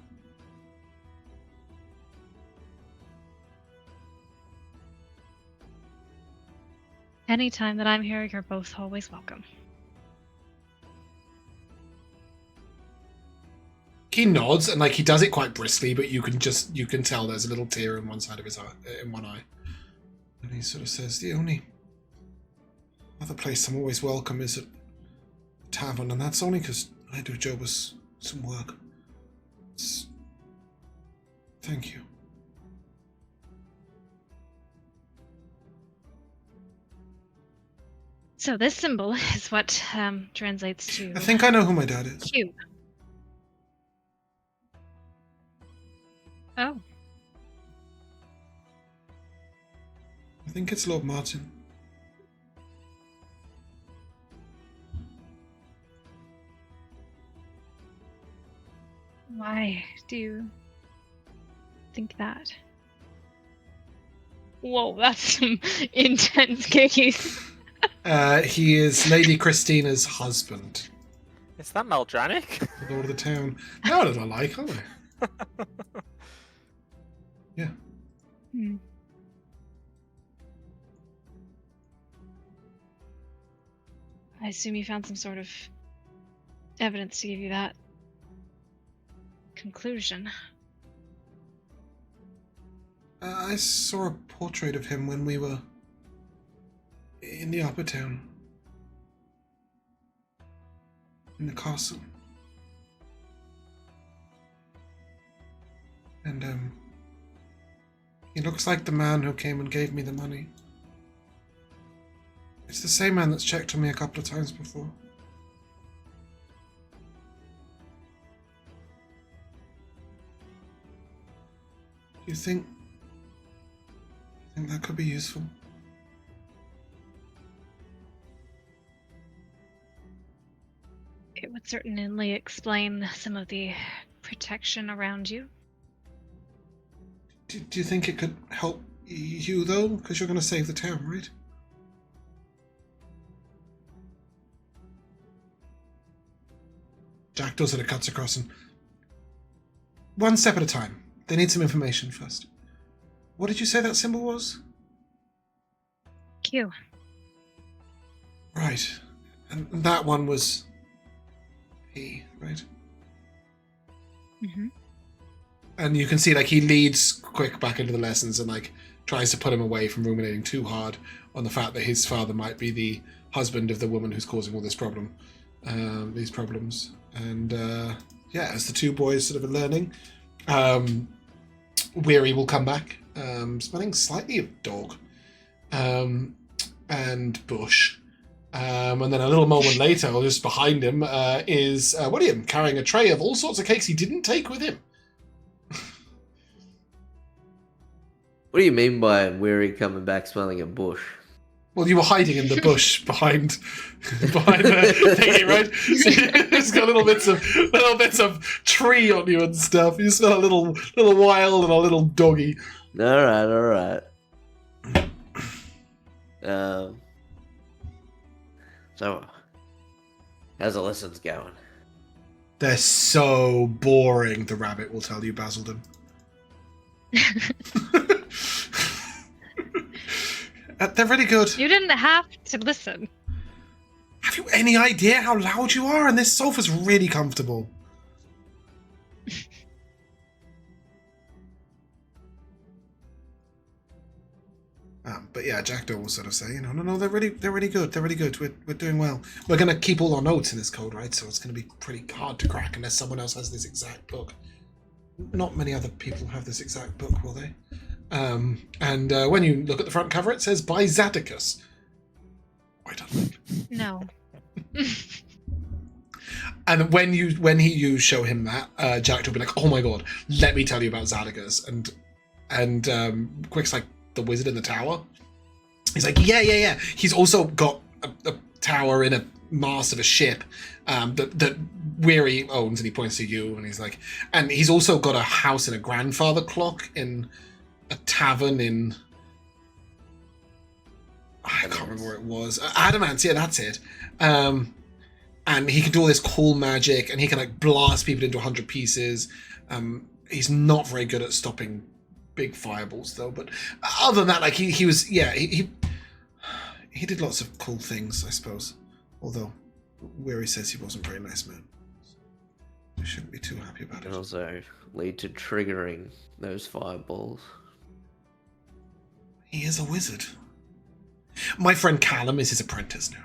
Anytime that I'm here, you're both always welcome. He nods, and like he does it quite briskly, but you can tell there's a little tear in one side of his eye, in one eye. And he sort of says, the only other place I'm always welcome is at the tavern, and that's only because I do Jobus some work. Thank you. So this symbol is what translates to I think I know who my dad is. Q. Oh, I think it's Lord Martin. why do you think that? Whoa, that's some intense cookies. He is Lady Christina's husband. Is that Maldranic? The lord of the town. Now that I like, aren't I? Yeah. Hmm. I assume you found some sort of evidence to give you that conclusion. I saw a portrait of him when we were in the upper town. In the castle. And, he looks like the man who came and gave me the money. It's the same man that's checked on me a couple of times before. Do you think that could be useful? It would certainly explain some of the protection around you. Do you think it could help you, though? Because you're going to save the town, right? Jack does it, cuts across, and one step at a time. They need some information first. What did you say that symbol was? Q. Right. And that one was P, right? Mm-hmm. And you can see, like, he leads Quick back into the lessons and, like, tries to put him away from ruminating too hard on the fact that his father might be the husband of the woman who's causing all this problem, these problems. And, yeah, as the two boys sort of are learning, Weary will come back, smelling slightly of dog, and bush. And then a little moment later, or just behind him, is William carrying a tray of all sorts of cakes he didn't take with him. What do you mean by Weary coming back smelling a bush? Well, you were hiding in the bush behind the thingy, right? So it's got little bits of tree on you and stuff. You smell a little wild and a little doggy. All right. So, how's the lessons going? They're so boring, the rabbit will tell you, Basildon. They're really good. You didn't have to listen. Have you any idea how loud you are? And this sofa's really comfortable. But yeah, Jackdaw will sort of say, no, they're really good. They're really good. We're doing well. We're going to keep all our notes in this code, right? So it's going to be pretty hard to crack unless someone else has this exact book. Not many other people have this exact book, will they? And when you look at the front cover, it says by Zadicus. I don't think. No. And when you show him that, Jack will be like, "Oh my god, let me tell you about Zadicus." And Quick's like, "The wizard in the tower." He's like, "Yeah. He's also got a tower in a mast of a ship that Weary owns," and he points to you, and he's like, "And he's also got a house in a grandfather clock in a tavern in." I can't remember where it was. Adamance, yeah, that's it. And he can do all this cool magic, and he can like blast people into 100 pieces. He's not very good at stopping big fireballs, though. But other than that, like he was, yeah, he did lots of cool things, I suppose. Although Weary says he wasn't a very nice man. We shouldn't be too happy about it. And also lead to triggering those fireballs. He is a wizard. My friend Callum is his apprentice now.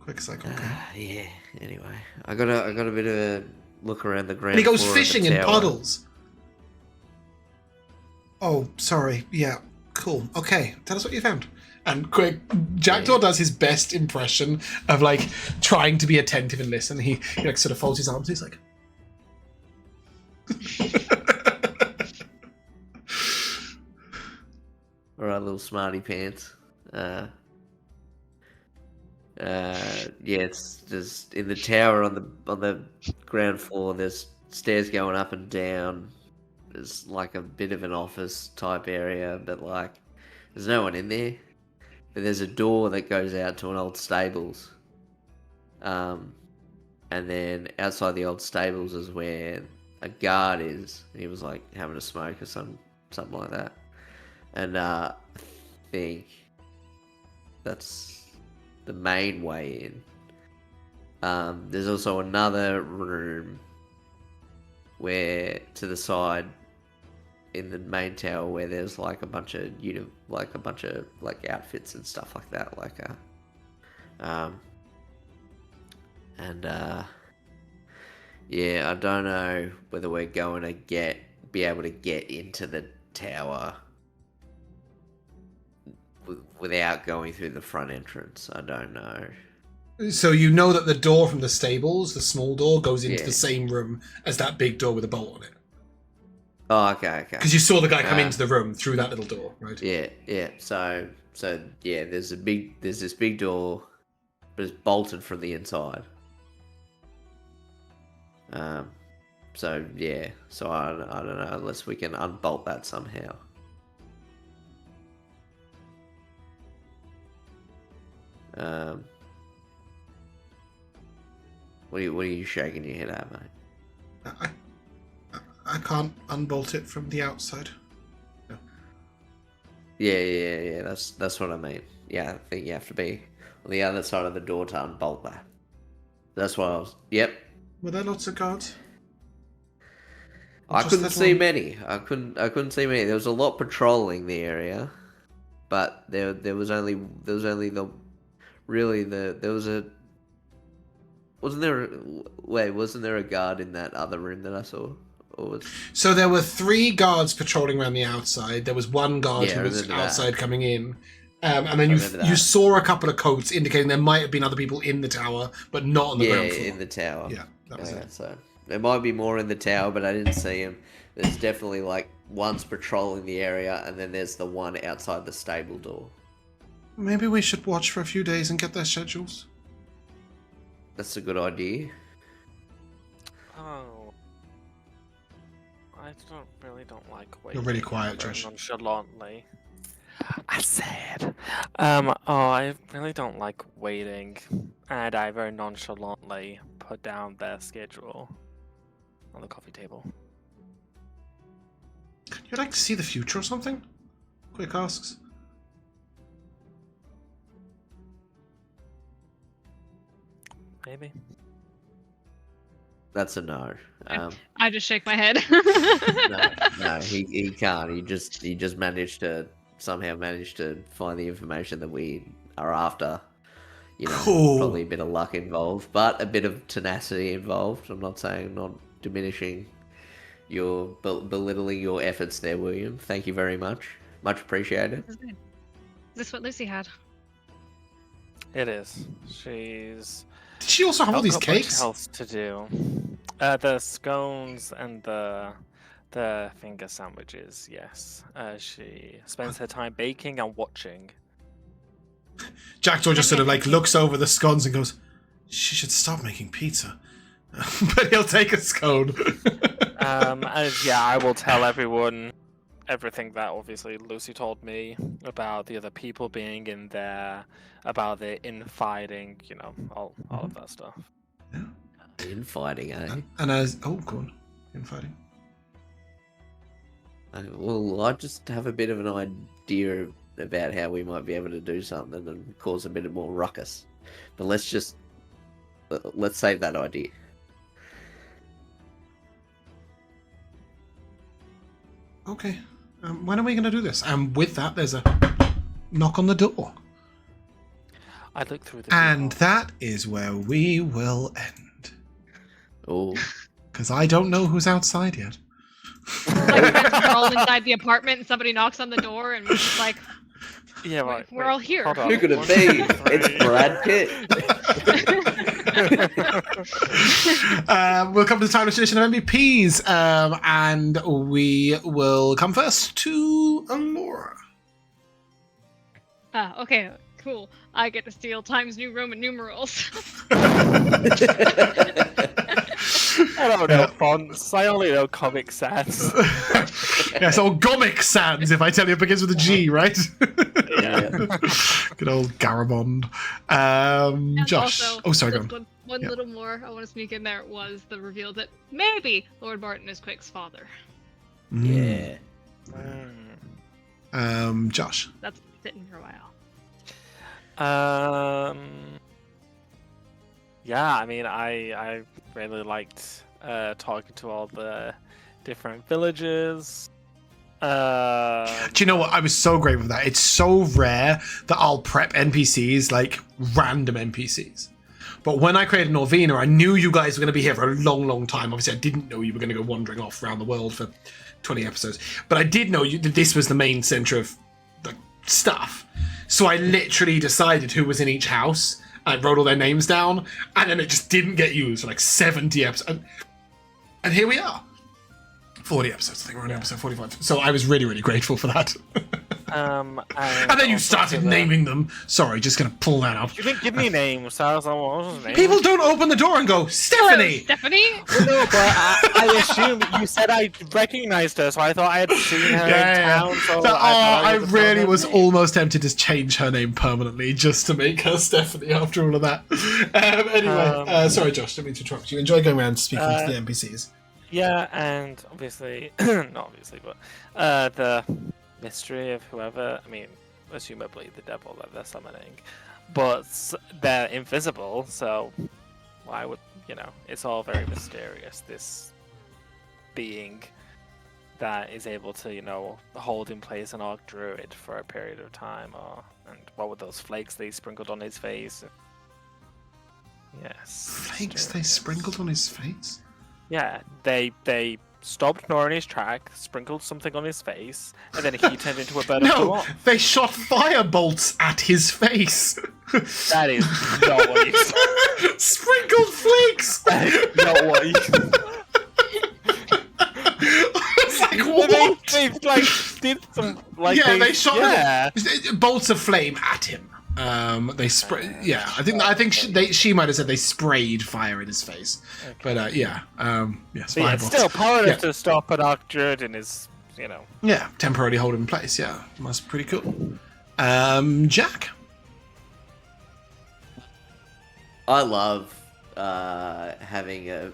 Quick cycle. Okay. Yeah. Anyway, I got a bit of a look around the ground. And he goes floor of the fishing in tower. puddles. Oh, sorry. Yeah, cool. Okay, tell us what you found. And quick, Jackdaw does his best impression of like trying to be attentive and listen. He like sort of folds his arms. He's like, All right, little smarty pants. Yeah, it's just in the tower on the ground floor. There's stairs going up and down. There's like a bit of an office type area, but like there's no one in there. But there's a door that goes out to an old stables. And then outside the old stables is where a guard is. He was like having a smoke or something like that. And I think that's the main way in. There's also another room where to the side in the main tower where there's like a bunch of like outfits and stuff like that, yeah, I don't know whether we're going to be able to get into the tower without going through the front entrance. I don't know. so you know that the door from the stables, the small door, goes into Yeah. the same room as that big door with a bolt on it. Oh, okay. Because you saw the guy come into the room through that little door, right? Yeah. So yeah, there's this big door, but it's bolted from the inside. So yeah, so I don't know unless we can unbolt that somehow. What are you shaking your head at, mate? I can't unbolt it from the outside. No. Yeah. That's what I mean. Yeah, I think you have to be on the other side of the door to unbolt that. That's what I was. Yep. Were there lots of guards? I Just couldn't that see one? many. I couldn't see many. There was a lot patrolling the area, but there was only the really there was a wasn't there a guard in that other room that I saw? Or was So there were 3 guards patrolling around the outside. There was 1 guard Yeah, I who was remember that. outside coming in. And then I remember you that. saw a couple of coats indicating there might have been other people in the tower, but not on the ground floor. in the tower. Yeah, that was Yeah, it. so there might be more in the tower, but I didn't see him. There's definitely like one's patrolling the area, and then there's the one outside the stable door. Maybe we should watch for a few days and get their schedules. That's a good idea. Oh. I really don't like waiting. You're really quiet, very Josh. Nonchalantly. I said. I really don't like waiting, and I very nonchalantly put down their schedule on the coffee table. You'd like to see the future or something? Quick asks. Maybe. That's a no. I just shake my head. No, he can't. He just somehow managed to find the information that we are after. You know, Cool. probably a bit of luck involved, but a bit of tenacity involved. I'm not diminishing your belittling your efforts there, William. Thank you very much. Much appreciated. Is this what Lucy had? It is. She's Did she also have all not these got much cakes? else to do. The scones and the finger sandwiches. Yes. She spends her time baking and watching. Jackdaw just sort of like looks over the scones and goes, "She should stop making pizza." But he'll take a scone. And yeah, I will tell everyone everything that obviously Lucy told me about the other people being in there, about the infighting, all of that stuff. Infighting, eh? and as go on, infighting. Well, I just have a bit of an idea about how we might be able to do something and cause a bit more ruckus. But let's save that idea. Okay. When are we going to do this? And with that, there's a knock on the door. I look through the And keyhole. that is where we will end. Oh, Because I don't know who's outside yet. Like we're all inside the apartment and somebody knocks on the door and we're just like, Yeah, right. we're all here. Hold on. Who could it be? It's Brad Pitt. We'll come to the time of tradition of MVPs, and we will come first to Elora. Okay, cool. I get to steal Times New Roman numerals. I don't know fonts. I only know Comic Sans. Yes, or Gomic Sans, if I tell you it begins with a G, right? Yeah. Good old Garabond. And Josh. also, Oh, sorry, go on. One Yeah. little more I want to sneak in there was the reveal that maybe Lord Martin is Quick's father. Yeah. Josh. That's sitting for a while. Yeah, I mean, I really liked talking to all the different villages. Do you know what? I was so grateful for that. It's so rare that I'll prep NPCs, like random NPCs. But when I created Norvina, I knew you guys were going to be here for a long, long time. Obviously, I didn't know you were going to go wandering off around the world for 20 episodes. But I did know that this was the main center of the stuff. So I literally decided who was in each house. I wrote all their names down, and then it just didn't get used for like 70 episodes. And here we are. 40 episodes, I think we're on episode 45. So I was really, really grateful for that. And then you started naming them. Sorry, just going to pull that up. You didn't give me names, so I was like, what was his name? People don't open the door and go, Stephanie! Hello, Stephanie? Well, no, but I assumed you said I recognized her, so I thought I had seen her in town. So I really was almost tempted to change her name permanently just to make her Stephanie after all of that. Anyway, sorry, Josh, didn't mean to interrupt you. Enjoy going around speaking to the NPCs. Yeah, and obviously, not obviously, but the mystery of whoever, I mean, assumably the devil that they're summoning, but they're invisible, so why would, it's all very mysterious, this being that is able to, hold in place an Orc Druid for a period of time, and what were those flakes they sprinkled on his face? Yes. Flakes they sprinkled on his face? Yeah, they stopped Nor in his track, sprinkled something on his face, and then he turned into a bird of No, war. they shot fire bolts at his face. That is not what you said. Sprinkled flakes! That is not what you said. It's like, what? They did some, they shot yeah. bolts of flame at him. They spray. Yeah, I think she might have said they sprayed fire in his face. Okay. But yes, but yeah, it's still powerless to stop an Orc Druid in his, Yeah, temporarily hold him in place. Yeah, must be pretty cool. Jack. I love having a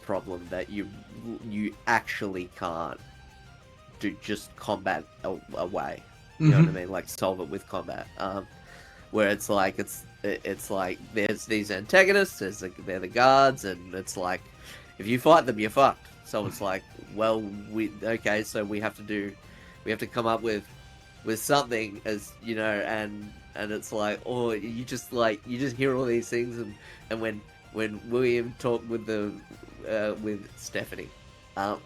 problem that you actually can't just combat away. You know what I mean? Like solve it with combat. Where it's like there's these antagonists, they're the guards, and it's like if you fight them, you're fucked. So it's like, well, so we have to come up with something, as and it's like, or you just hear all these things, and when William talked with with Stephanie, Elora,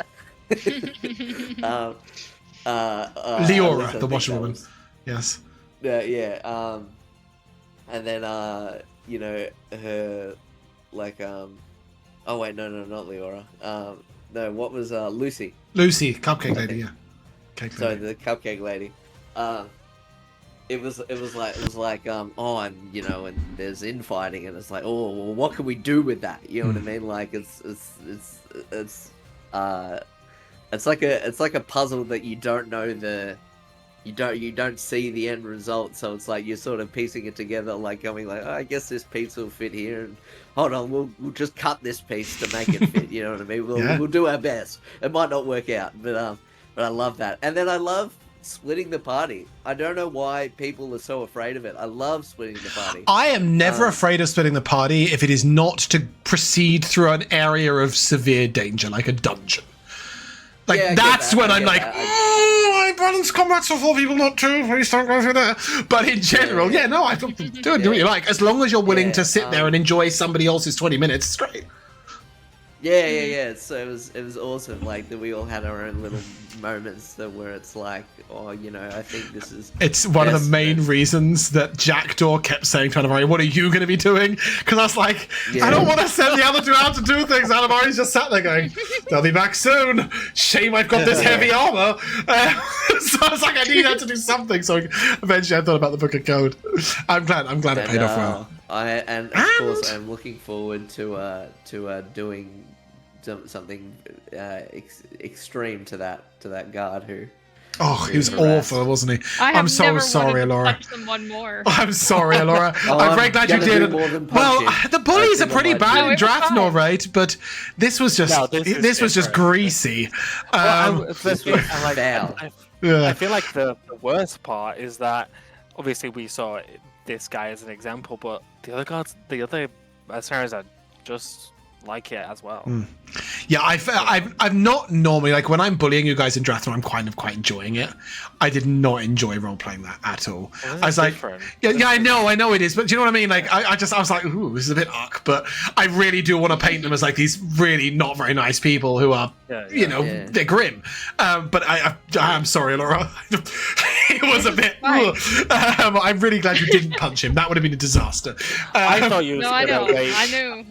the washerwoman. Yes. Yeah. And then her oh wait, no, not Leora. No, what was Lucy? Lucy, cupcake lady, yeah. Cake lady. Sorry, the cupcake lady. It was like oh, and and there's infighting, and it's like, oh, well, what can we do with that? You know what I mean? Like it's like a puzzle that you don't know you don't see the end result, so it's like you're sort of piecing it together, like going like, oh, I guess this piece will fit here, and hold on, we'll just cut this piece to make it fit. You know what I mean? We'll do our best. It might not work out, but I love that, and then I love splitting the party. I don't know why people are so afraid of it. I love splitting the party. I am never afraid of splitting the party if it is not to proceed through an area of severe danger, like a dungeon. Like, that's when I'm like, I balance combat so 4 people, not 2. Please don't go through there. But in general, I do what you like. As long as you're willing to sit there and enjoy somebody else's 20 minutes, it's great. Yeah. So it was awesome. Like that, we all had our own little moments that where it's like, oh, I think this is. It's one of the main desperate. reasons that Jackdaw kept saying to Anivari, "What are you going to be doing?" Because I was like, Yeah. I don't want to send the other two out to do things. Anivari's just sat there going, "They'll be back soon. Shame I've got this heavy armor." So I was like, I need her to do something. So eventually, I thought about the Book of Code. I'm glad it paid off well. Of course, I'm looking forward to doing something extreme to that guard who. Oh, he was awful, wasn't he? I'm so sorry, Elora. Punch someone more. I'm sorry, Elora. I'm very glad you did. Well, the bullies are pretty bad in Draftnor, right? But this was just this was just greasy. I Yeah. feel like the worst part is that obviously we saw this guy as an example, but the other mercenaries are just like it as well. Yeah, I've not normally, like, when I'm bullying you guys in Drathon, I'm kind of quite enjoying it. I did not enjoy role playing that at all. Well, I was like, different. yeah, I know it is, but do you know what I mean? Like, I was like, ooh, this is a bit uck, but I really do want to paint them as like these really not very nice people who are, they're grim. But I'm sorry, Laura. It was a bit. I'm really glad you didn't punch him. That would have been a disaster. I thought you. No, I know. I knew.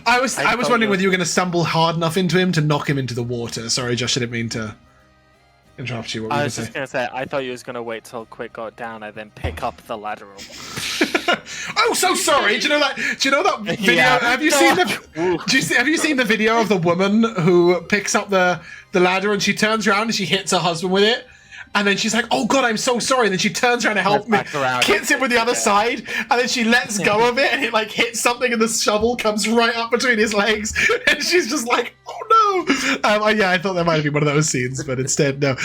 I was wondering whether you were going to stumble hard enough into him to knock him into the water. Sorry, Josh, I didn't mean to interrupt you. What were you I was just going to say, I thought you was going to wait till Quick got down and then pick up the ladder. Oh, so sorry. Do you know that video? Yeah. Have you seen have you seen the video of the woman who picks up the ladder and she turns around and she hits her husband with it? And then she's like, "Oh God, I'm so sorry." And then she turns around to help me, hits him with the other side, and then she lets go of it, and it like hits something, and the shovel comes right up between his legs, and she's just like, "Oh no!" I thought that might have been one of those scenes, but instead, no.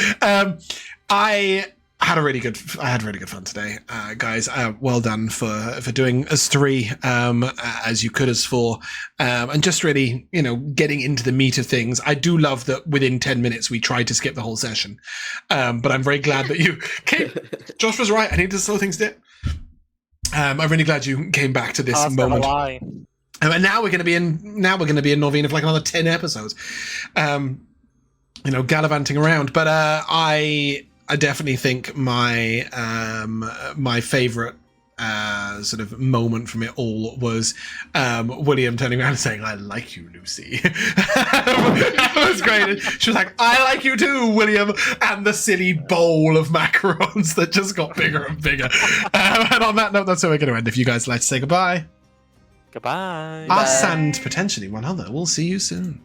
I had really good fun today, guys. Well done for doing as 3 as you could as 4, and just really getting into the meat of things. I do love that within 10 minutes we tried to skip the whole session, but I'm very glad that you came. Josh was right. I need to slow things down. I'm really glad you came back to this moment. And now we're going to be in Norvina for like another 10 episodes, gallivanting around. But I definitely think my my favorite sort of moment from it all was William turning around and saying, "I like you, Lucy." That was great. She was like, "I like you too, William," and the silly bowl of macarons that just got bigger and bigger. And on that note, that's where we're going to end. If you guys like to say goodbye. Goodbye. Us and potentially one other. We'll see you soon.